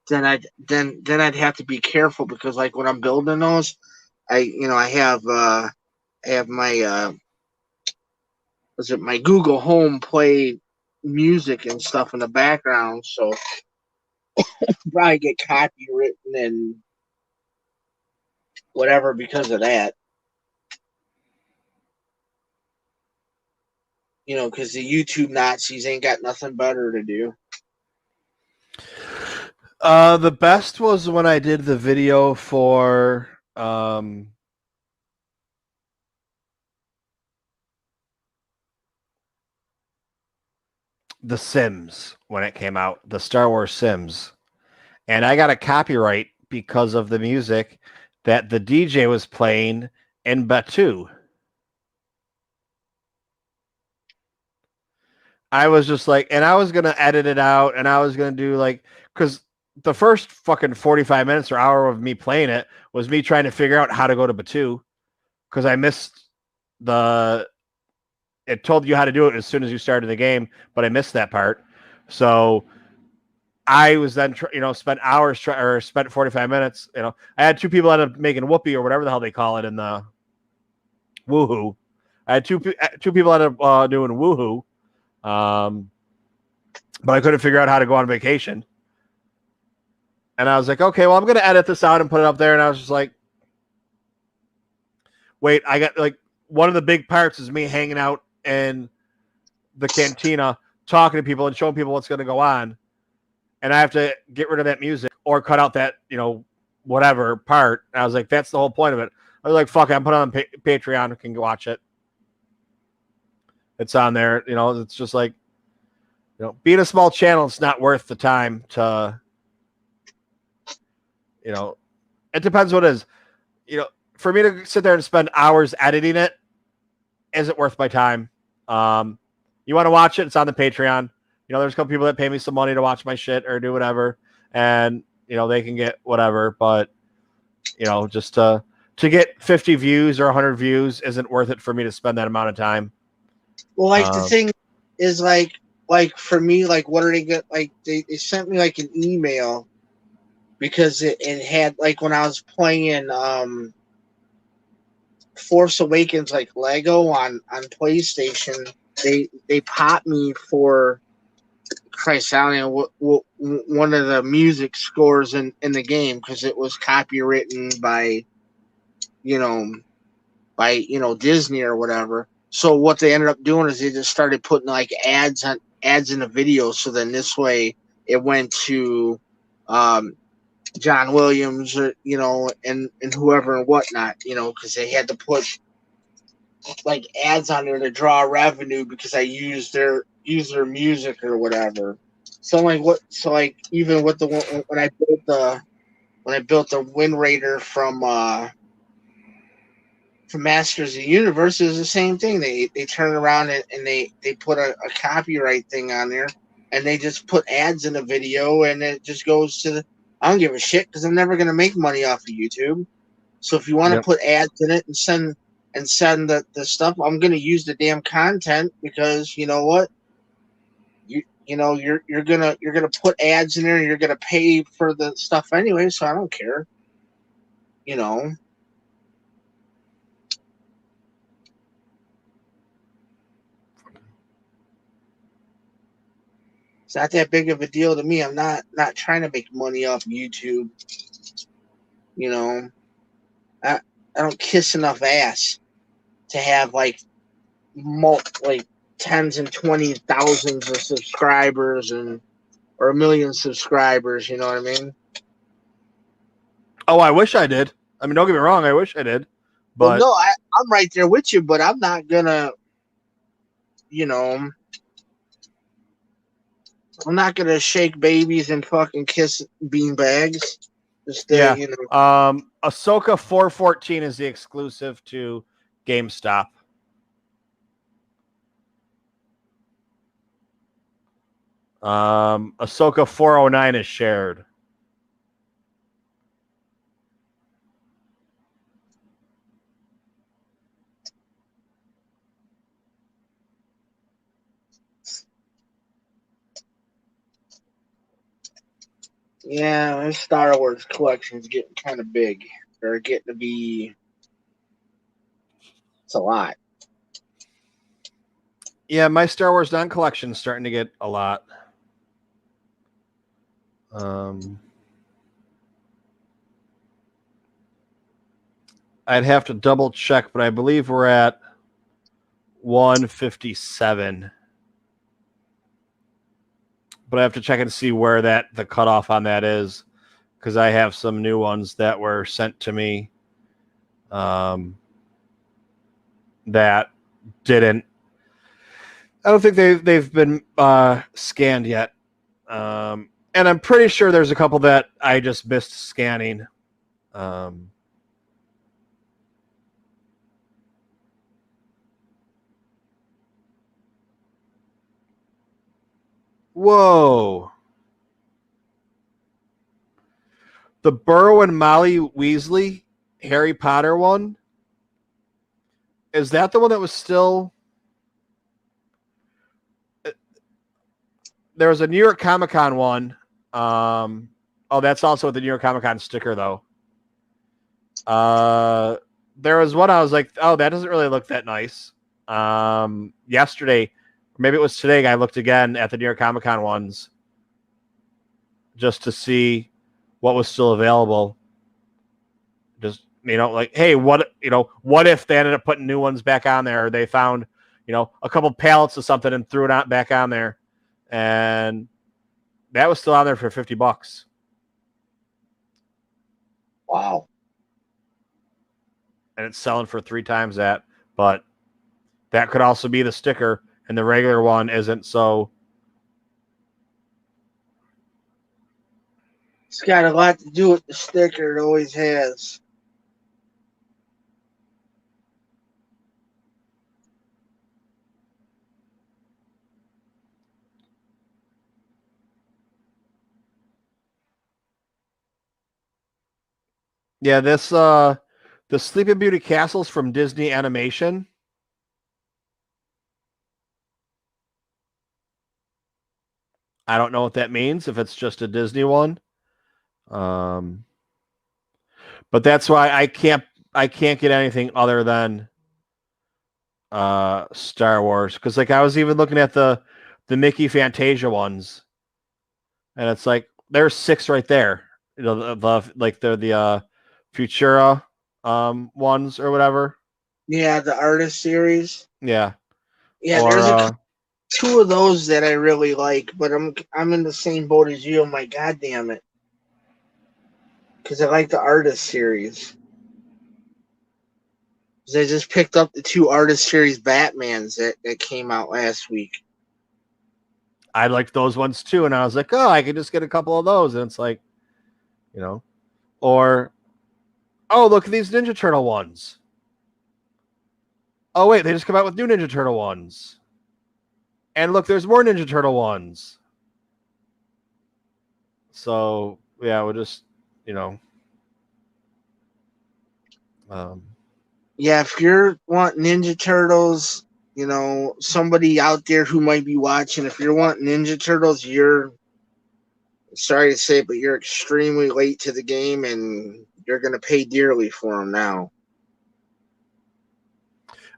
Then I'd have to be careful because like when I'm building those, I have my my Google Home play music and stuff in the background, so probably get copywritten and whatever because of that. Because the YouTube Nazis ain't got nothing better to do. The best was when I did the video for The Sims when it came out, the Star Wars Sims. And I got a copyright because of the music that the DJ was playing in Bacta. I was just like, and I was going to edit it out and I was going to do like, because the first fucking 45 minutes or hour of me playing it was me trying to figure out how to go to Bacta because I missed it told you how to do it as soon as you started the game, but I missed that part. So I was then, spent hours or spent 45 minutes. I had two people end up making whoopee or whatever the hell they call it in the woohoo. I had two people end up doing woohoo. But I couldn't figure out how to go on vacation. And I was like, okay, well, I'm going to edit this out and put it up there. And I was just like, wait, I got like one of the big parts is me hanging out in the cantina, talking to people and showing people what's going to go on. And and I have to get rid of that music or cut out that, whatever part. And I was like, that's the whole point of it. I was like, fuck it, I'm putting it on Patreon. You can go watch it. It's on there. It's just like, being a small channel, it's not worth the time to, it depends what it is. For me to sit there and spend hours editing it isn't worth my time. You want to watch it, it's on the Patreon. There's a couple people that pay me some money to watch my shit or do whatever. And, they can get whatever. But, just to get 50 views or 100 views isn't worth it for me to spend that amount of time. Well, like the thing is like for me, like what are they get? Like they sent me like an email because it had like when I was playing Force Awakens like Lego on PlayStation, they popped me for Christ, I don't know what one of the music scores in the game because it was copywritten by Disney or whatever. So what they ended up doing is they just started putting like ads in the video. So then this way it went to John Williams or and whoever and whatnot, because they had to put like ads on there to draw revenue because I used their music or whatever. So like even with when I built the Wind Raider from Masters of the Universe, it was the same thing. They turn around and they put a copyright thing on there and they just put ads in the video and it just goes to I don't give a shit because I'm never gonna make money off of YouTube. So if you want to put ads in it and send the stuff, I'm gonna use the damn content because you know what? You're gonna put ads in there and you're gonna pay for the stuff anyway, so I don't care. It's not that big of a deal to me. I'm not trying to make money off YouTube. I don't kiss enough ass to have like tens and 20,000s of subscribers or 1 million subscribers. You know what I mean? Oh, I wish I did. I mean, don't get me wrong. I wish I did. But well, no, I'm right there with you, but I'm not gonna, I'm not gonna shake babies and fucking kiss beanbags. Ahsoka 414 is the exclusive to GameStop. Ahsoka 409 is shared. Yeah, my Star Wars collection is getting kind of big. They're getting to be. It's a lot. Yeah, my Star Wars non-collection is starting to get a lot. I'd have to double check, but I believe we're at 157. But I have to check and see where the cutoff on that is, because I have some new ones that were sent to me that didn't. I don't think they've been scanned yet, and I'm pretty sure there's a couple that I just missed scanning. Whoa. The Burrow and Molly Weasley Harry Potter one? Is that the one that was still... There was a New York Comic Con one. That's also with the New York Comic Con sticker, though. There was one I was like, oh, that doesn't really look that nice. Yesterday... Maybe it was today. I looked again at the New York Comic Con ones just to see what was still available. Just, hey, what if they ended up putting new ones back on there? Or they found, a couple pallets of something and threw it back on there. And That was still on there for $50. Wow. And it's selling for 3 times that. But that could also be the sticker, and the regular one isn't. So It's got a lot to do with the sticker. It always has. yeah, this the Sleeping Beauty castles from Disney Animation. I don't know what that means, if it's just a Disney one. But that's why I can't get anything other than Star Wars, because like I was even looking at the Mickey Fantasia ones, and it's like there's 6 right there. You know, the Futura ones or whatever. Yeah, the artist series. Yeah. Yeah, Or there's 2 of those that I really like, but I'm in the same boat as you. I'm like, God damn it, because I like the artist series. 'Cause I just picked up the 2 artist series Batmans that came out last week. I liked those ones too, and I was like, oh, I could just get a couple of those, and it's like, you know, or oh, look at these Ninja Turtle ones. Oh wait, they just come out with new Ninja Turtle ones. And look, there's more Ninja Turtle ones. So yeah, we'll just, you know, Yeah, if you're wanting Ninja Turtles, somebody out there who might be watching, if you're wanting Ninja Turtles, you're sorry to say, but you're extremely late to the game, and you're gonna pay dearly for them now.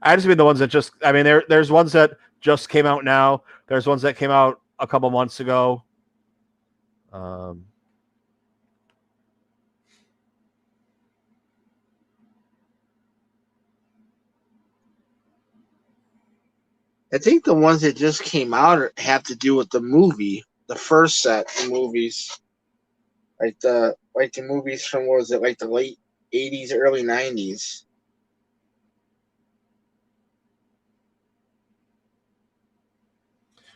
I just mean the ones that just. I mean, there's ones that just came out now. There's ones that came out a couple months ago. I think the ones that just came out have to do with the movie, the first set of movies, like the movies from, what was it, like the late '80s, early '90s.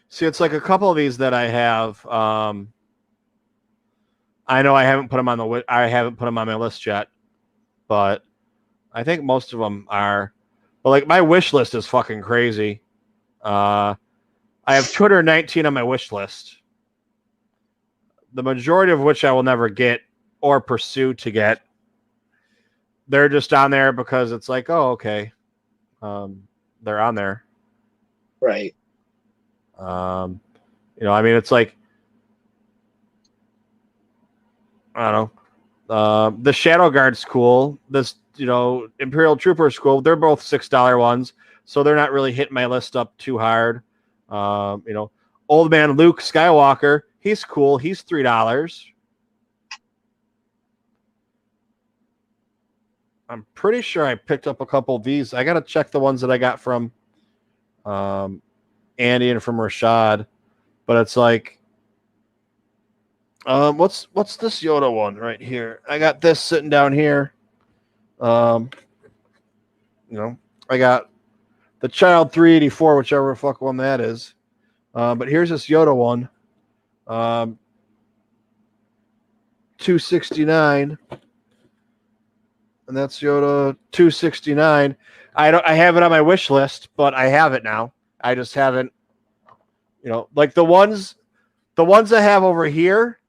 See, it's like a couple of these that I have. I know I haven't put them on my list yet, but I think most of them are. But like my wish list is fucking crazy. I have 219 on my wish list, the majority of which I will never get or pursue to get. They're just on there because it's like, oh, okay, they're on there. Right. I mean, it's like, I don't know. The Shadow Guard's cool. This, Imperial Trooper's cool. They're both $6 ones, so they're not really hitting my list up too hard. Old Man Luke Skywalker, he's cool. He's $3. I'm pretty sure I picked up a couple of these. I got to check the ones that I got from Andy and from Rashad, but it's like, what's this Yoda one right here? I got this sitting down here. I got the Child 384, whichever fuck one that is. But here's this Yoda one. 269. And that's Yoda 269. I have it on my wish list, but I have it now. I just haven't, like the ones I have over here,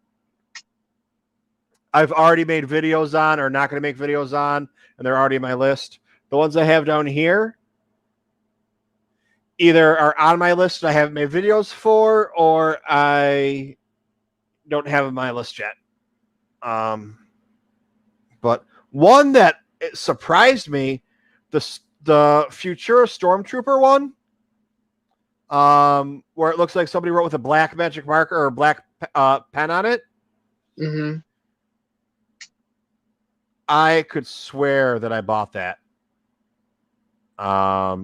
I've already made videos on or not going to make videos on, and they're already on my list. The ones I have down here either are on my list and I haven't made videos for, or I don't have on my list yet. But one that surprised me, the Futura Stormtrooper one, where it looks like somebody wrote with a black magic marker or a black pen on it. Mm-hmm. I could swear that I bought that. I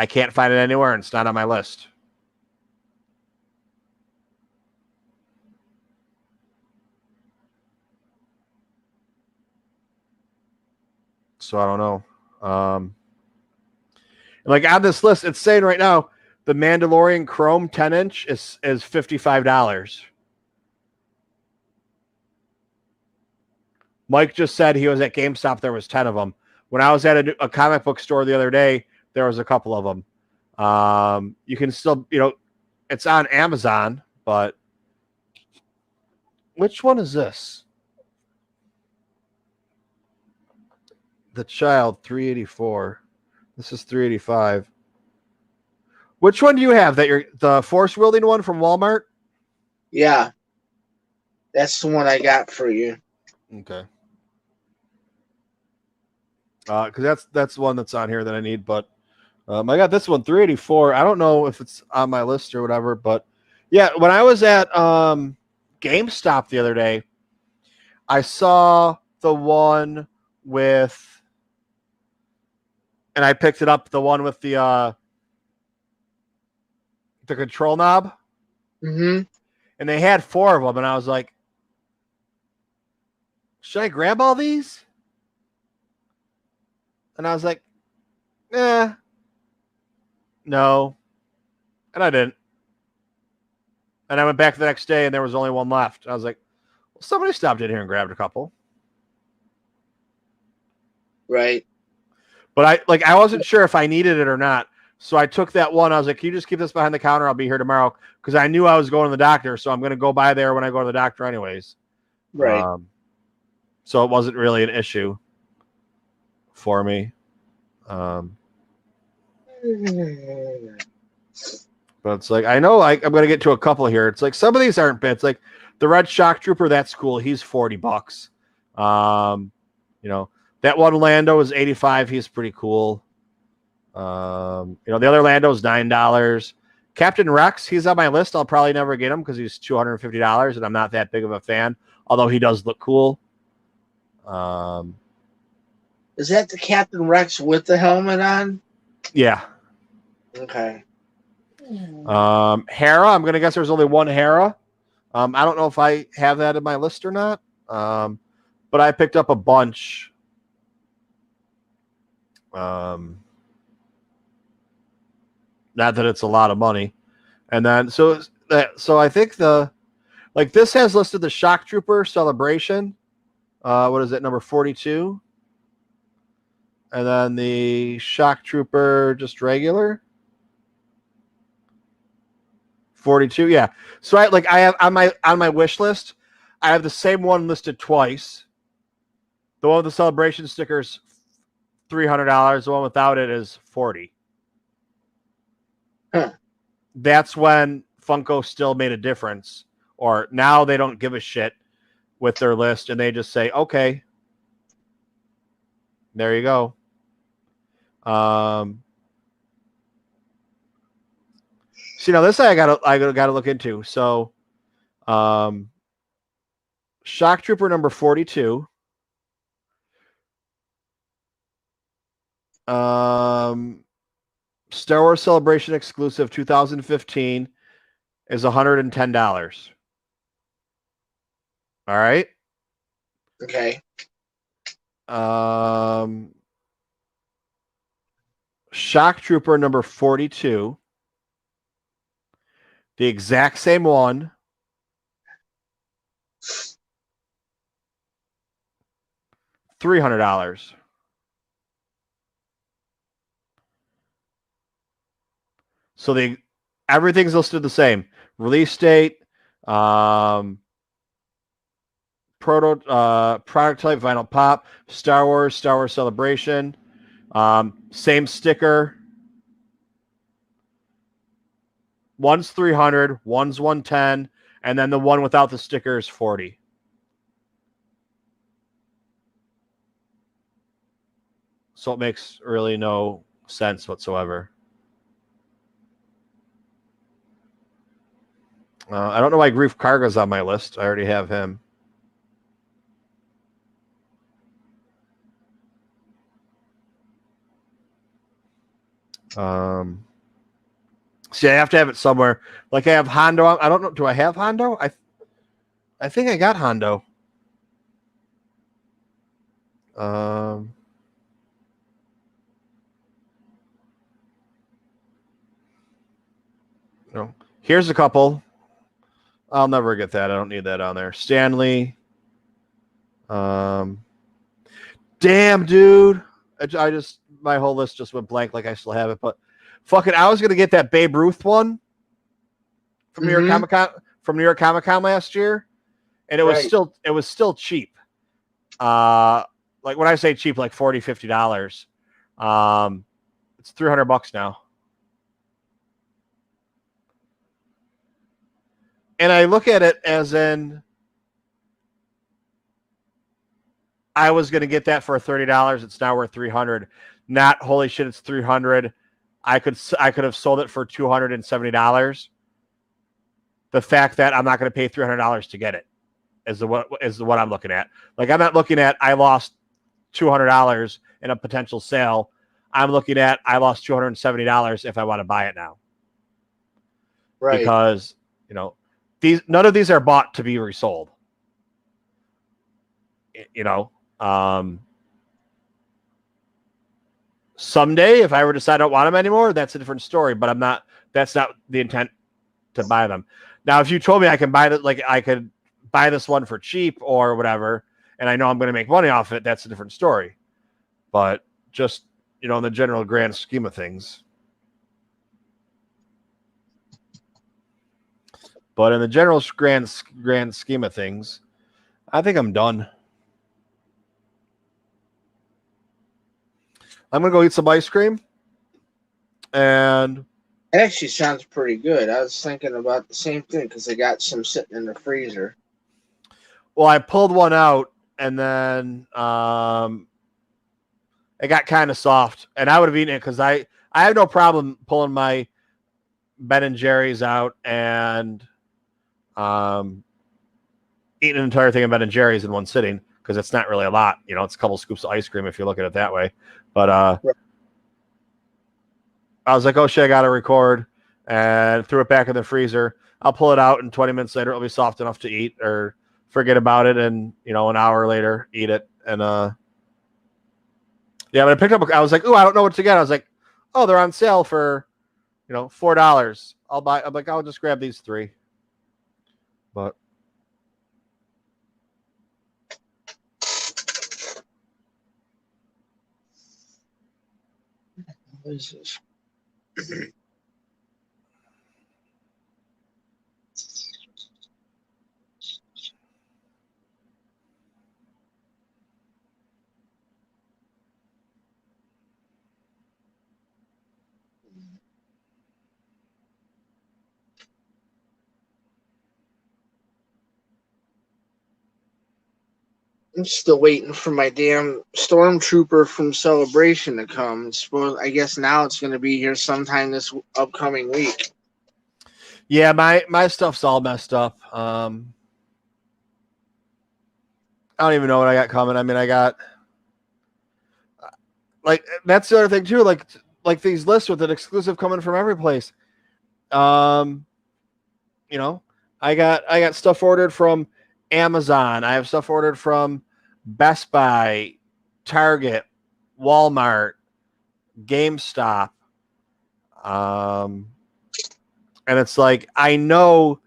can't find it anywhere, and it's not on my list. So I don't know. Like on this list, it's saying right now the Mandalorian Chrome 10-inch is $55. Mike just said he was at GameStop. There was 10 of them. When I was at a comic book store the other day, there was a couple of them. You can still, it's on Amazon, but which one is this? The Child 384. This is 385. Which one do you have? The force wielding one from Walmart? Yeah. That's the one I got for you. Okay. Because that's the one that's on here that I need, but I got this one, 384. I don't know if it's on my list or whatever, but yeah, when I was at GameStop the other day, I saw the one with, and I picked it up, the one with the control knob, Mm-hmm. and they had 4 of them, and I was like, should I grab all these? And I was like, no. And I didn't. And I went back the next day and there was only one left. I was like, well, somebody stopped in here and grabbed a couple. Right. But I wasn't sure if I needed it or not. So I took that one. I was like, can you just keep this behind the counter? I'll be here tomorrow. Because I knew I was going to the doctor. So I'm going to go by there when I go to the doctor anyways. Right. So it wasn't really an issue for me. But it's like, I know I'm going to get to a couple here. It's like some of these aren't bad. It's like the Red Shock Trooper, that's cool. He's $40. That one Lando is $85. He's pretty cool. The other Lando is $9. Captain Rex, he's on my list. I'll probably never get him because he's $250, and I'm not that big of a fan, although he does look cool. Is that the Captain Rex with the helmet on? Yeah. Okay. Hera, I'm gonna guess there's only one Hera. I don't know if I have that in my list or not. But I picked up a bunch. Not that it's a lot of money. And then so I think this has listed the Shock Trooper Celebration. What is it, number 42? And then the Shock Trooper just regular 42. Yeah. So I have on my wish list, I have the same one listed twice. The one with the celebration stickers, $300. The one without it is $40. Huh. That's when Funko still made a difference, or now they don't give a shit with their list and they just say, okay, there you go. This I gotta look into. So, Shock Trooper number 42. Star Wars Celebration exclusive 2015 is $110. All right. Okay. Shock Trooper number 42. The exact same one. $300. So everything's listed the same. Release date, prototype, vinyl pop, Star Wars Celebration, same sticker. One's $300, one's $110, and then the one without the sticker is $40. So it makes really no sense whatsoever. I don't know why Grief Karga's on my list. I already have him. See, I have to have it somewhere. Like I have Hondo. I don't know. Do I have Hondo? I think I got Hondo. here's a couple. I'll never get that. I don't need that on there. Stanley. Damn, dude. I just my whole list just went blank. Like I still have it, but fuck it. I was gonna get that Babe Ruth one from New York Comic Con last year, and it was still cheap. Like when I say cheap, like $40, $50. It's $300 now. And I look at it as in I was going to get that for $30. It's now worth $300. Not holy shit, it's $300. I could have sold it for $270. The fact that I'm not going to pay $300 to get it is what I'm looking at. Like I'm not looking at I lost $200 in a potential sale. I'm looking at I lost $270 if I want to buy it now. Right. Because none of these are bought to be resold. Someday, if I were to decide I don't want them anymore, that's a different story. But that's not the intent to buy them. Now, if you told me I can buy that, like I could buy this one for cheap or whatever, and I know I'm going to make money off it, that's a different story. But just in the general grand scheme of things. But in the general grand scheme of things, I think I'm done. I'm going to go eat some ice cream. And It actually sounds pretty good. I was thinking about the same thing because I got some sitting in the freezer. Well, I pulled one out and then it got kind of soft. And I would have eaten it because I have no problem pulling my Ben and Jerry's out and eating an entire thing of Ben and Jerry's in one sitting because it's not really a lot. It's a couple scoops of ice cream if you look at it that way. But Right. I was like, oh shit, I got to record, and threw it back in the freezer. I'll pull it out, and 20 minutes later, it'll be soft enough to eat, or forget about it, and an hour later, eat it. And yeah, but I picked up. I was like, oh, I don't know what to get. I was like, oh, they're on sale for $4. I'll buy. I'm like, I'll just grab these 3. But What is this? I'm still waiting for my damn stormtrooper from Celebration to come. I guess now it's going to be here sometime this upcoming week. yeah, my stuff's all messed up. I don't even know what I got coming. I mean, I got like that's the other thing too. Like these lists with an exclusive coming from every place. I got stuff ordered from Amazon. I have stuff ordered from Best Buy, Target, Walmart, GameStop. And it's like I know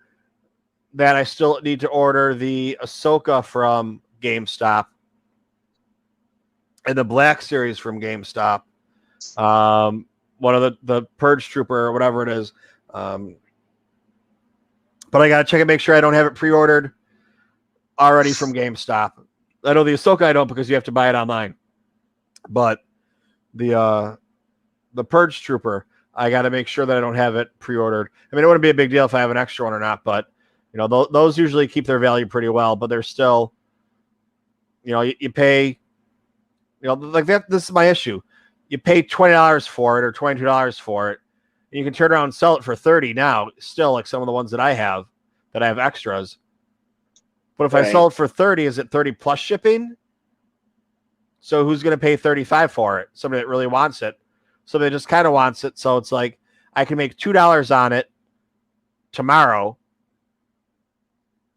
that I still need to order the Ahsoka from GameStop and the Black Series from GameStop. One of the Purge Trooper or whatever it is. But I gotta check and make sure I don't have it pre-ordered already from GameStop. I know the Ahsoka I don't because you have to buy it online. But the Purge Trooper, I got to make sure that I don't have it pre-ordered. I mean, it wouldn't be a big deal if I have an extra one or not, but those usually keep their value pretty well. But they're still, you pay, like that. This is my issue. You pay $20 for it or $22 for it, and you can turn around and sell it for $30 now. Still, like some of the ones that I have extras. But if I sell it for $30, is it $30 plus shipping? So who's going to pay $35 for it? Somebody that really wants it. Somebody that just kind of wants it. So it's like I can make $2 on it tomorrow,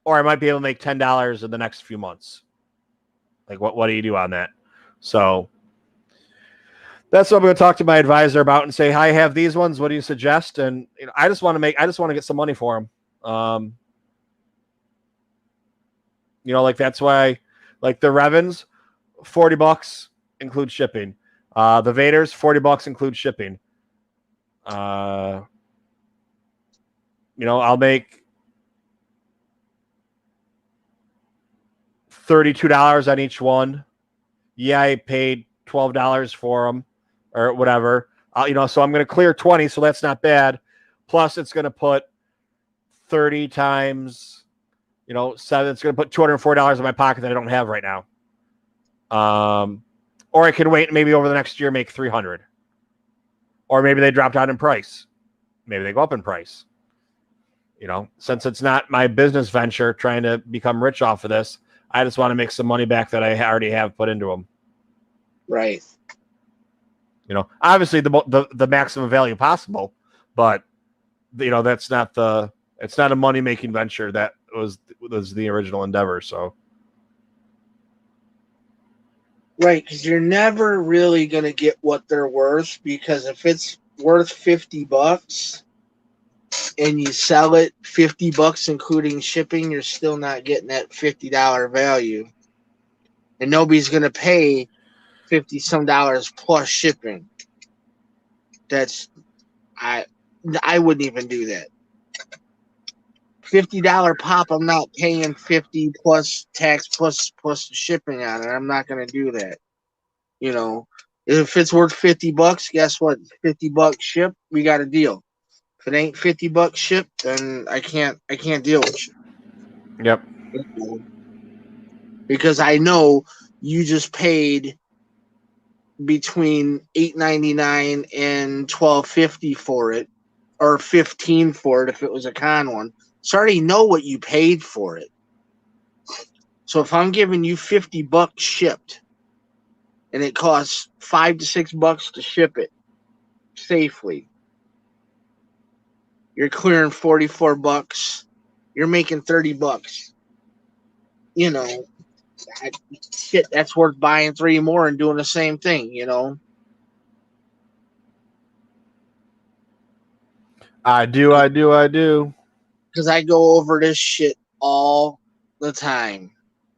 or I might be able to make $10 in the next few months. Like what do you do on that? So That's what I'm going to talk to my advisor about and say, "Hi, I have these ones. What do you suggest?" And I just want to get some money for them. Like that's why, like the Revens, $40 includes shipping. The Vaders, $40 includes shipping. I'll make $32 on each one. Yeah, I paid $12 for them or whatever. So I'm going to clear 20, so that's not bad. Plus, it's going to put 30 times, 7. It's going to put $204 in my pocket that I don't have right now. Or I can wait and maybe over the next year make 300. Or maybe they drop down in price. Maybe they go up in price. Since it's not my business venture trying to become rich off of this, I just want to make some money back that I already have put into them. Right. Obviously the maximum value possible, but it's not a money making venture. That was the original endeavor. So. Right, because you're never really going to get what they're worth, because if it's worth $50 and you sell it $50 including shipping, you're still not getting that $50 value. And nobody's going to pay $50 some plus shipping. I wouldn't even do that. $50 pop, I'm not paying 50 plus tax plus shipping on it. I'm not going to do that. If it's worth $50, guess what? $50 ship, we got a deal. If it ain't $50 ship, then I can't deal with you. Yep. Because I know you just paid between $8.99 and $12.50 for it, or $15 for it if it was a con one. So I already know what you paid for it. So if I'm giving you $50 shipped, and it costs $5 to $6 to ship it safely, you're clearing $44. You're making $30. Shit, that's worth buying 3 more and doing the same thing. I do. Because I go over this shit all the time,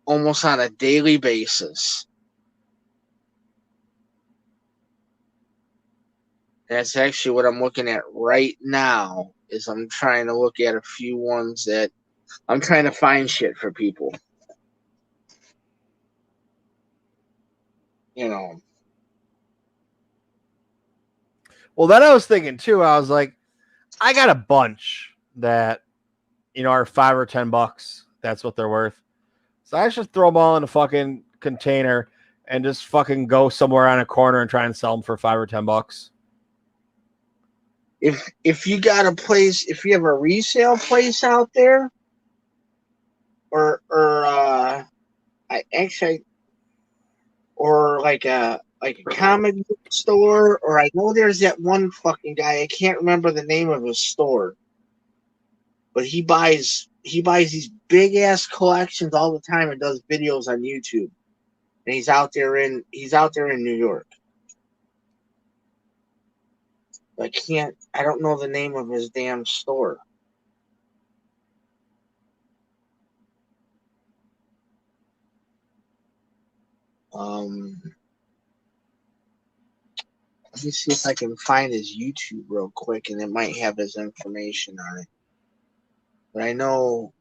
almost on a daily basis. That's actually what I'm looking at right now. Is I'm trying to look at a few ones that I'm trying to find shit for people. Well, then I was thinking too. I was like, I got a bunch that are $5 or $10. That's what they're worth. So I should throw them all in a fucking container and just fucking go somewhere on a corner and try and sell them for $5 or $10. If you got a place, if you have a resale place out there, or like a comic book store, or I know there's that one fucking guy, I can't remember the name of his store, but he buys these big ass collections all the time and does videos on YouTube. And he's out there in New York. I don't know the name of his damn store. Let me see if I can find his YouTube real quick, and it might have his information on it. But I know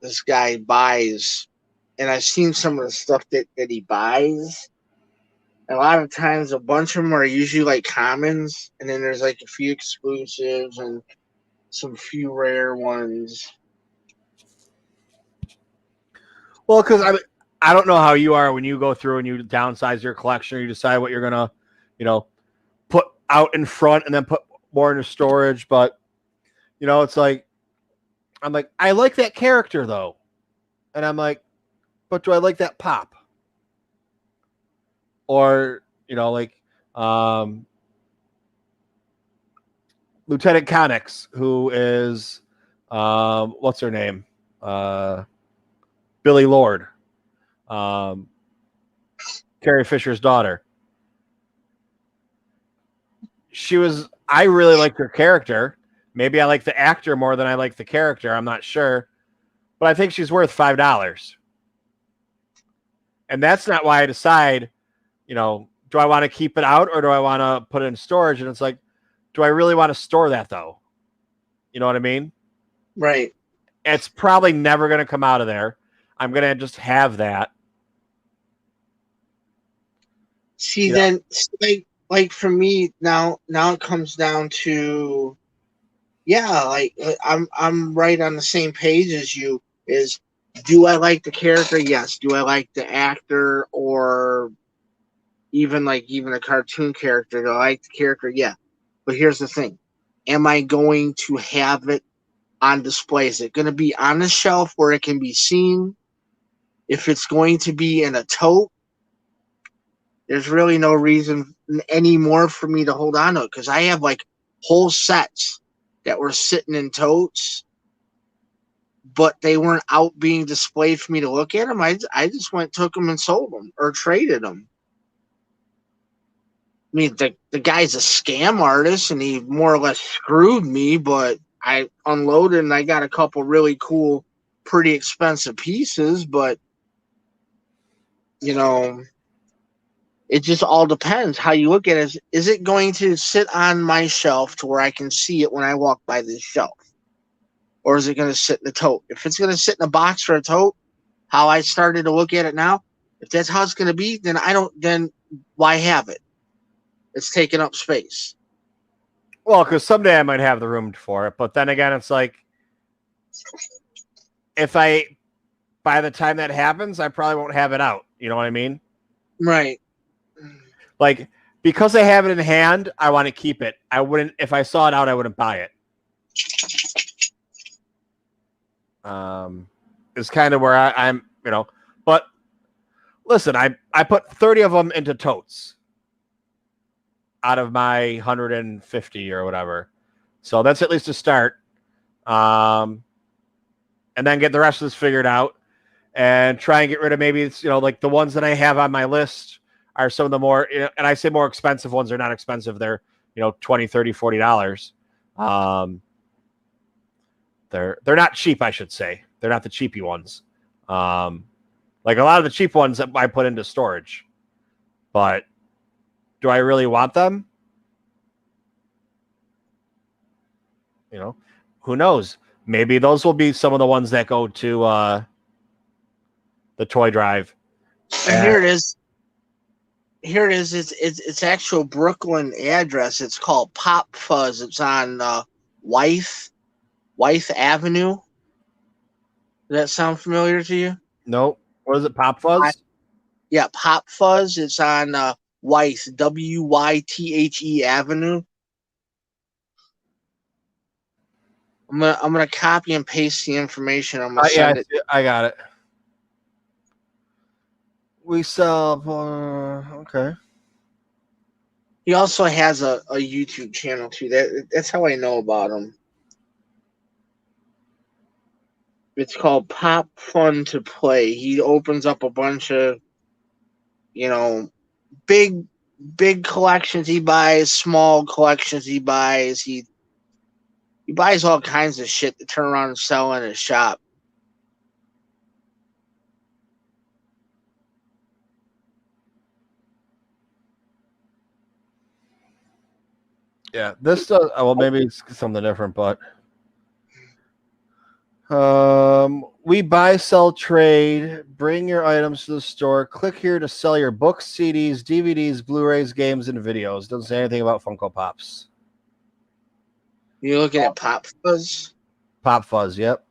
this guy buys, and I've seen some of the stuff that he buys. A lot of times, a bunch of them are usually like commons, and then there's like a few exclusives and some few rare ones. Well, because I don't know how you are when you go through and you downsize your collection, or you decide what you're gonna, put out in front and then put more into storage. But it's like, I'm like, I like that character though, and I'm like, but do I like that pop? Or Lieutenant Connix, who is what's her name? Billy Lord. Carrie Fisher's daughter. I really liked her character. Maybe I like the actor more than I like the character. I'm not sure. But I think she's worth $5. And that's not why I decide, do I want to keep it out or do I want to put it in storage? And it's like, do I really want to store that though? You know what I mean? Right. It's probably never going to come out of there. I'm going to just have that. See, Yeah. then, like for me now it comes down to, yeah, like I'm right on the same page as you. Is, do I like the character? Yes. Do I like the actor, or even a cartoon character? Do I like the character? Yeah. But here's the thing: am I going to have it on display? Is it going to be on the shelf where it can be seen? If it's going to be in a tote, there's really no reason anymore for me to hold on to it, because I have like whole sets that were sitting in totes, but they weren't out being displayed for me to look at them. I just took them and sold them or traded them. I mean, the guy's a scam artist and he more or less screwed me, but I unloaded and I got a couple really cool, pretty expensive pieces. But, it just all depends how you look at it. Is it going to sit on my shelf to where I can see it when I walk by this shelf? Or is it going to sit in the tote? If it's going to sit in a box for a tote, how I started to look at it now, if that's how it's going to be, then why have it? It's taking up space. Well, because someday I might have the room for it. But then again, it's like, by the time that happens, I probably won't have it out. You know what I mean? Right. Like, because I have it in hand, I want to keep it. I wouldn't, if I saw it out, I wouldn't buy it. Is kind of where I'm, but listen, I put 30 of them into totes out of my 150 or whatever. So that's at least a start. And then get the rest of this figured out and try and get rid of maybe it's, like the ones that I have on my list are some of the more, and I say more expensive ones. They're not expensive. They're, $20, $30, $40. They're not cheap, I should say. They're not the cheapy ones. Like a lot of the cheap ones that I put into storage. But do I really want them? Who knows? Maybe those will be some of the ones that go to the toy drive. And here it is. Here it is. It's actual Brooklyn address. It's called Pop Fuzz. It's on Wythe Avenue. Does that sound familiar to you? Nope. What is it? Pop Fuzz? Yeah, Pop Fuzz. It's on Wythe, Wythe Avenue. I'm gonna copy and paste the information. I'm gonna send it. I got it. We sell. Okay. He also has a YouTube channel too. That's how I know about him. It's called Pop Fun to Play. He opens up a bunch of, big collections he buys, small collections he buys. He buys all kinds of shit to turn around and sell in his shop. Yeah, this does. Well, maybe it's something different, but we buy, sell, trade. Bring your items to the store. Click here to sell your books, CDs, DVDs, Blu-rays, games, and videos. Doesn't say anything about Funko Pops. You looking at Pop Fuzz? Pop Fuzz, yep.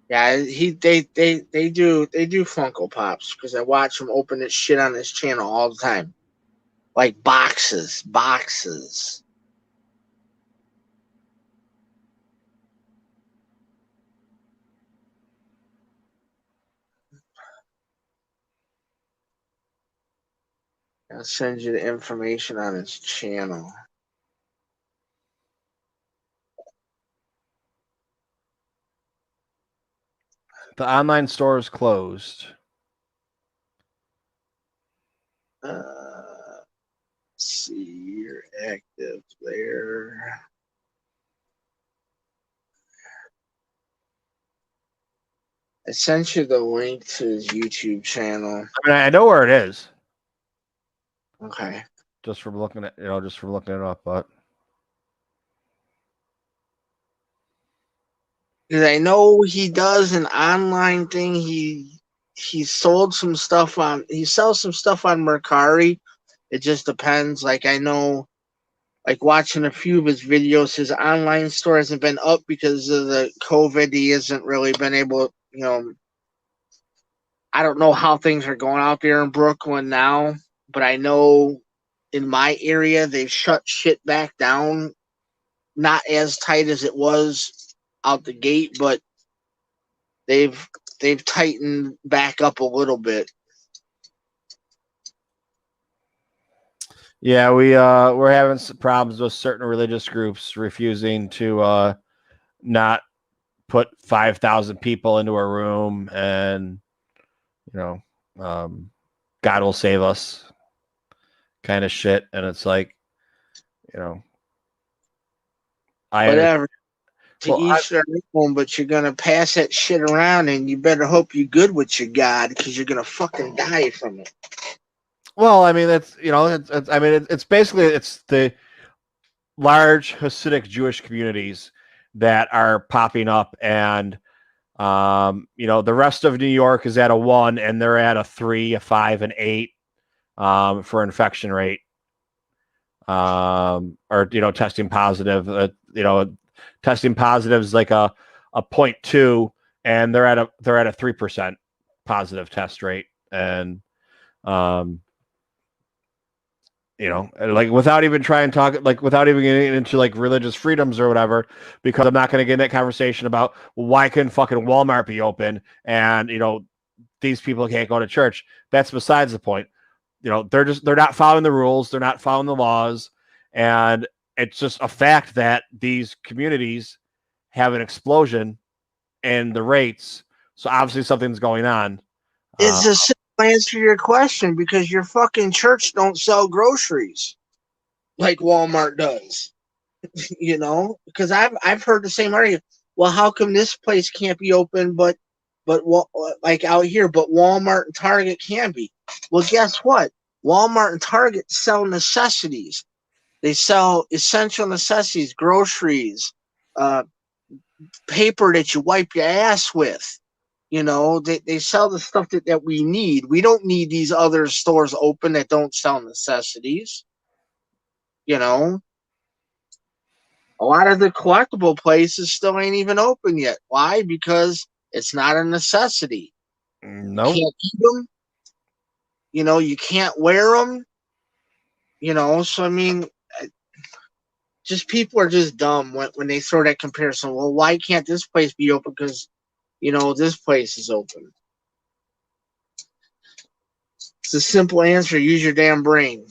Yeah, they do Funko Pops because I watch him open this shit on his channel all the time, like boxes. I'll send you the information on his channel. The online store is closed. Let's see your I sent you the link to his YouTube channel. I mean, I know where it is Okay. just from looking at just from looking it up, but Because I know he does an online thing. He sold some stuff on. He sells some stuff on Mercari. It just depends. Like I know, like watching a few of his videos, his online store hasn't been up because of the COVID. He hasn't really been able. I don't know how things are going out there in Brooklyn now, but I know in my area they've shut shit back down. Not as tight as it was out the gate, but they've tightened back up a little bit. yeah, we're having some problems with certain religious groups refusing to not put 5,000 people into a room, and God will save us kind of shit. And it's like, Whatever. To Well, each their own, but you're gonna pass that shit around, and you better hope you're good with your God, because you're gonna fucking die from it. Well, I mean, it's basically it's the large Hasidic Jewish communities that are popping up, and the rest of New York is at a 1, and they're at a 3, a 5, an 8 for infection rate, or testing positive. Testing positive is like a 0.2, and they're at a 3% positive test rate, and like without even trying to talk, like without even getting into like religious freedoms or whatever, because I'm not going to get in that conversation about why couldn't fucking Walmart be open and these people can't go to church. That's besides the point. They're not following the rules, they're not following the laws, and it's just a fact that these communities have an explosion in the rates. So obviously something's going on. It's a simple answer to your question, because your fucking church don't sell groceries like Walmart does. Because I've heard the same argument. Well, how come this place can't be open, but like out here, but Walmart and Target can be? Well, guess what? Walmart and Target sell necessities. They sell essential necessities, groceries, paper that you wipe your ass with. They sell the stuff that we need. We don't need these other stores open that don't sell necessities. A lot of the collectible places still ain't even open yet. Why? Because it's not a necessity. No. You can't eat them. You can't wear them. So I mean, just people are just dumb when they throw that comparison. Well, why can't this place be open? Because this place is open. It's a simple answer. Use your damn brain.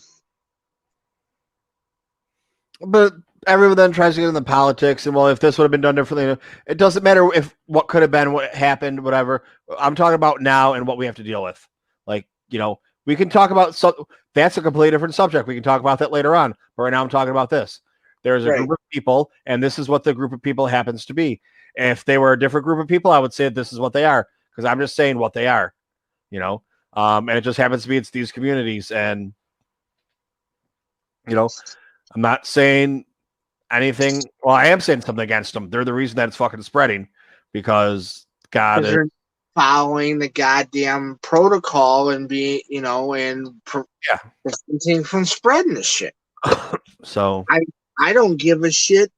But everyone then tries to get into politics, and well, if this would have been done differently, it doesn't matter if what could have been, what happened, whatever. I'm talking about now and what we have to deal with. Like, we can talk about that's a completely different subject. We can talk about that later on. But right now, I'm talking about this. There's a group of people, and this is what the group of people happens to be. If they were a different group of people, I would say that this is what they are, because I'm just saying what they are. And it just happens to be it's these communities, and I'm not saying anything. Well, I am saying something against them. They're the reason that it's fucking spreading, because God is following the goddamn protocol and preventing from spreading the shit. So I don't give a shit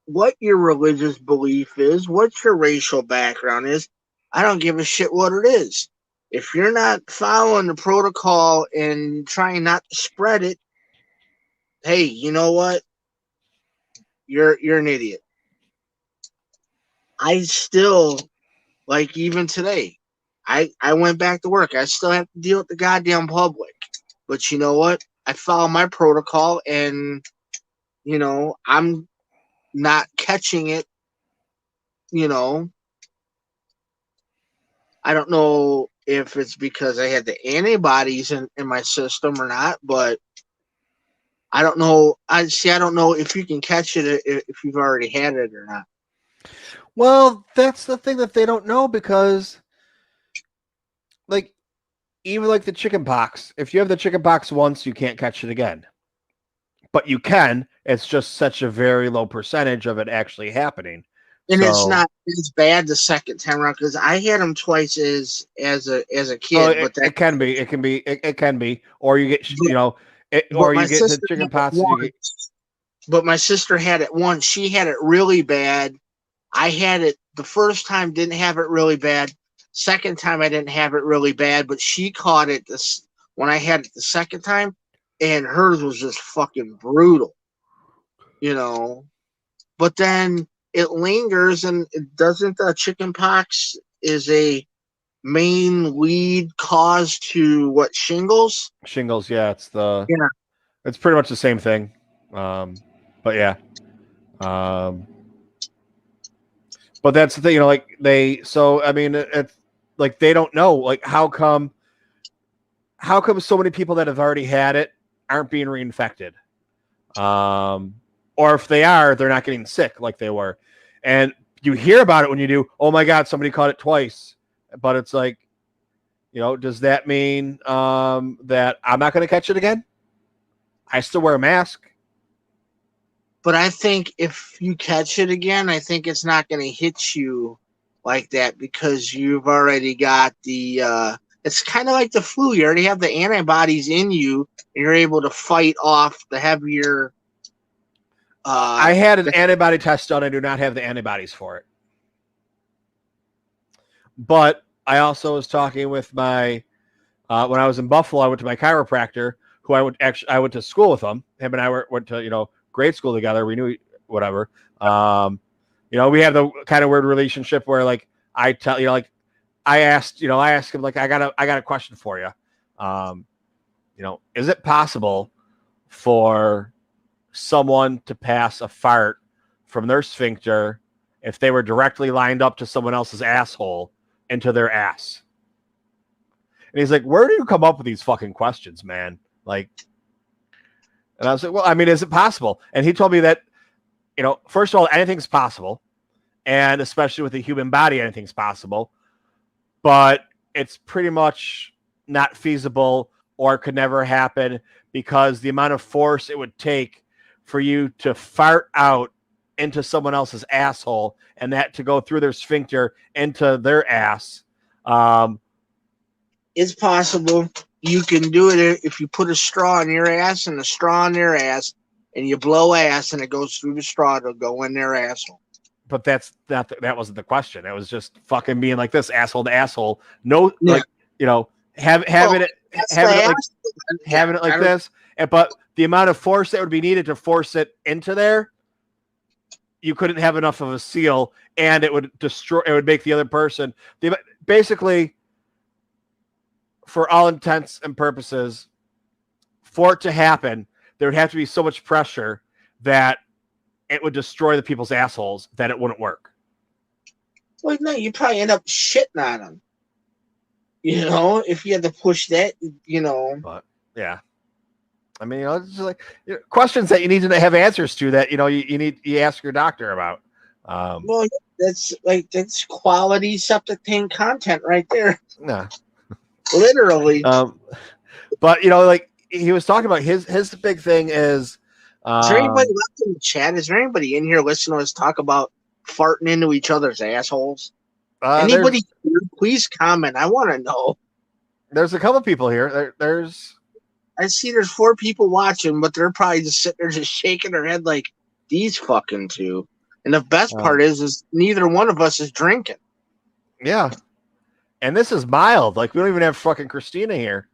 what your religious belief is, what your racial background is. I don't give a shit what it is. If you're not following the protocol and trying not to spread it, hey, you know what? You're an idiot. I still, like, even today, I went back to work. I still have to deal with the goddamn public. But you know what? I follow my protocol, and I'm not catching it. I don't know if it's because I had the antibodies in my system or not, but I don't know. I don't know if you can catch it if you've already had it or not. Well, that's the thing that they don't know because, like, even like the chicken pox, if you have the chicken pox once, you can't catch it again. But you can. It's just such a very low percentage of it actually happening. And it's So, not as bad the second time around because I had them twice as a oh, kid, but it can be. It can be. It can be. Or you get, but, or but my you get the sister chicken had it pox and you get. once. But my sister had it once. She had it really bad. I had it the first time, didn't have it really bad. Second time, I didn't have it really bad, but she caught it this when I had it the second time, and hers was just fucking brutal, you know. But then it lingers, and it doesn't chicken pox is a main lead cause to what shingles? Shingles, yeah, Yeah. it's pretty much the same thing. But yeah. But that's the thing, like so I mean, it's like they don't know, like how come so many people that have already had it aren't being reinfected, or if they are, they're not getting sick like they were, and you hear about it when you do. Oh my God, somebody caught it twice, but it's like, does that mean that I'm not going to catch it again? I still wear a mask. But I think if you catch it again, I think it's not going to hit you like that because you've already got the. It's kind of like the flu. You already have the antibodies in you, and you're able to fight off the heavier. I had an antibody test done. I do not have the antibodies for it. But I also was talking with my when I was in Buffalo. I went to my chiropractor, who I went to school with him. Him and I went to grade school together. We knew whatever. We have the kind of weird relationship where like I tell like I asked him like I got a question for you. Is it possible for someone to pass a fart from their sphincter if they were directly lined up to someone else's asshole into their ass? And he's like, where do you come up with these fucking questions, man? Like, and I was like, well, I mean, is it possible? And he told me that, first of all, anything's possible. And especially with the human body, anything's possible. But it's pretty much not feasible or could never happen because the amount of force it would take for you to fart out into someone else's asshole and that to go through their sphincter into their ass. It's possible. You can do it if you put a straw in your ass and a straw in their ass, and you blow ass, and it goes through the straw to go in their asshole. But that wasn't the question. It was just fucking being like this, asshole to asshole. No, yeah. Like having it like this. But the amount of force that would be needed to force it into there, you couldn't have enough of a seal, and it would destroy. It would make the other person basically. For all intents and purposes, for it to happen, there would have to be so much pressure that it would destroy the people's assholes that it wouldn't work. Well, no, you probably end up shitting on them. If you had to push that, But yeah, I mean, it's just like questions that you need to have answers to that you ask your doctor about. Well, that's quality septic tank content right there. Nah. Literally. But like he was talking about his big thing is there anybody left in the chat? Is there anybody in here listening to us talk about farting into each other's assholes? Anybody here, please comment. I want to know. There's a couple people here. I see there's 4 people watching, but they're probably just sitting there just shaking their head like these fucking two. And the best part is neither one of us is drinking. Yeah. And this is mild. Like, we don't even have fucking Christina here.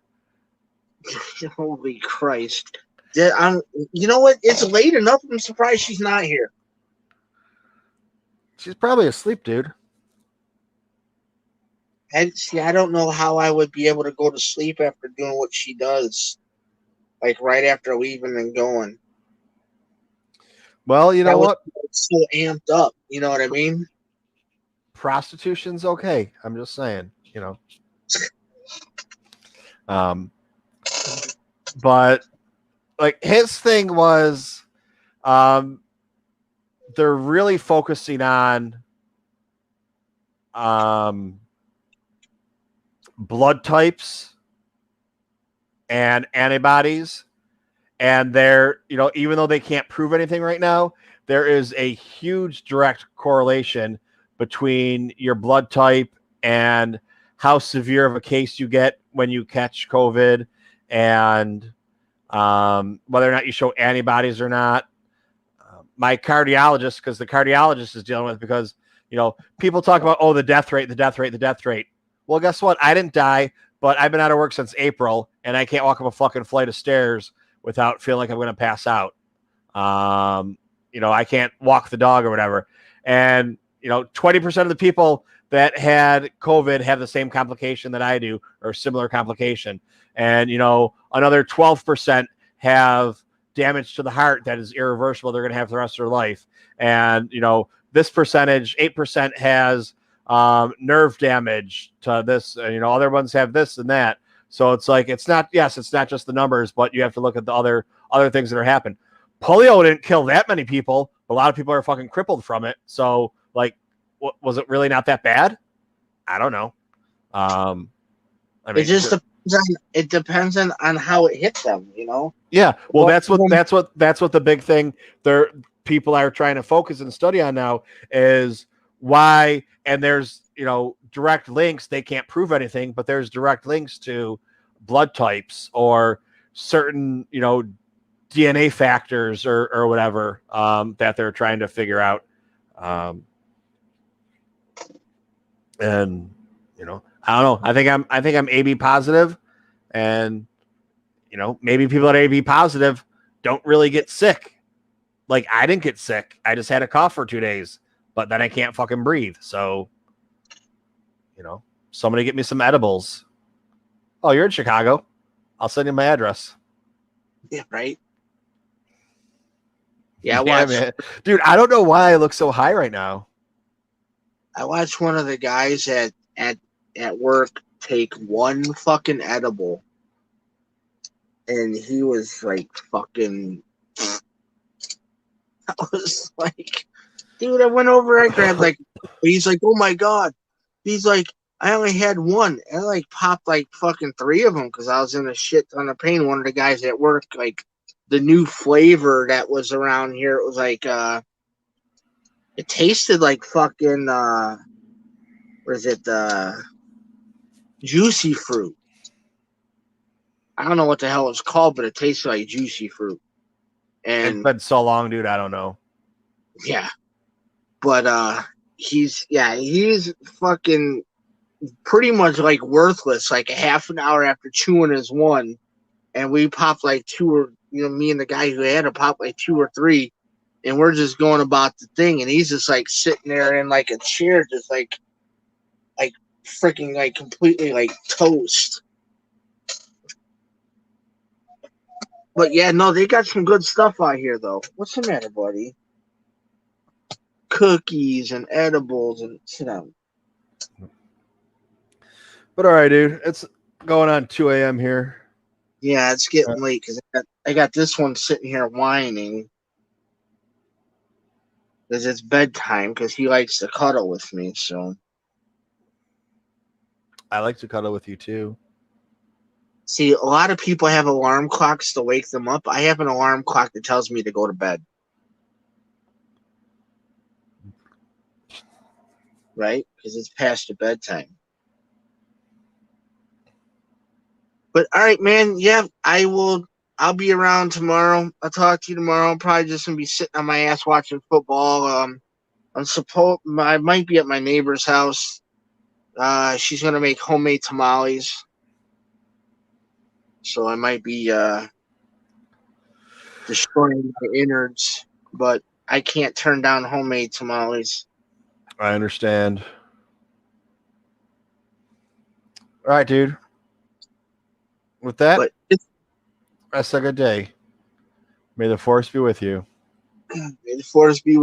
Holy Christ. You know what? It's late enough. I'm surprised she's not here. She's probably asleep, dude. I don't know how I would be able to go to sleep after doing what she does. Like, right after leaving and going. Well, you know what? So amped up. You know what I mean? Prostitution's okay. I'm just saying, but like his thing was, they're really focusing on blood types and antibodies. And they're, even though they can't prove anything right now, there is a huge direct correlation between your blood type and how severe of a case you get when you catch COVID, and whether or not you show antibodies or not. My cardiologist, because the cardiologist is dealing with, because, people talk about, the death rate. Well, guess what? I didn't die, but I've been out of work since April, and I can't walk up a fucking flight of stairs without feeling like I'm going to pass out. I can't walk the dog or whatever. And, 20% of the people that had COVID have the same complication that I do, or similar complication. And, another 12% have damage to the heart that is irreversible. They're going to have the rest of their life. And, this percentage, 8%, has nerve damage to this. Other ones have this and that. So it's like, it's not just the numbers, but you have to look at the other things that are happening. Polio didn't kill that many people. A lot of people are fucking crippled from it. So, like, was it really not that bad? I don't know. It depends on how it hits them, Yeah. Well, that's what the big thing people are trying to focus and study on now is why. And there's, direct links. They can't prove anything, but there's direct links to blood types or certain, DNA factors or whatever that they're trying to figure out. And, I don't know. I think I'm AB positive, and, maybe people that are AB positive don't really get sick. Like, I didn't get sick. I just had a cough for 2 days, but then I can't fucking breathe. So, somebody get me some edibles. Oh, you're in Chicago. I'll send you my address. Yeah, right. Yeah, man. Dude, I don't know why I look so high right now. I watched one of the guys at work take one fucking edible, and he was like fucking. I was like, dude, I went over, I grabbed he's like, oh my god, he's like, I only had one, and I like popped like fucking 3 of them because I was in a shit ton of pain. One of the guys at work, like, the new flavor that was around here, it was like it tasted like fucking juicy fruit. I don't know what the hell it's called, but it tasted like juicy fruit. And it's been so long, dude, I don't know. Yeah. But he's fucking pretty much like worthless, like a half an hour after chewing his one, and we popped like 2 or me and the guy who had it popped like 2 or 3, and we're just going about the thing, and he's just like sitting there in like a chair, just like freaking like completely like toast. But yeah, no, they got some good stuff out here though. What's the matter, buddy? Cookies and edibles and sit down. But all right, dude, it's going on 2 a.m. here. Yeah, it's getting late because I got this one sitting here whining because it's bedtime because he likes to cuddle with me. So I like to cuddle with you too. see, a lot of people have alarm clocks to wake them up. I have an alarm clock that tells me to go to bed. Right? Because it's past your bedtime. But all right, man. Yeah, I'll be around tomorrow. I'll talk to you tomorrow. I'm probably just gonna be sitting on my ass watching football. I might be at my neighbor's house. She's gonna make homemade tamales, so I might be destroying my innards. But I can't turn down homemade tamales. I understand. All right, dude. With that, But rest a good day. May the force be with you. may the force be with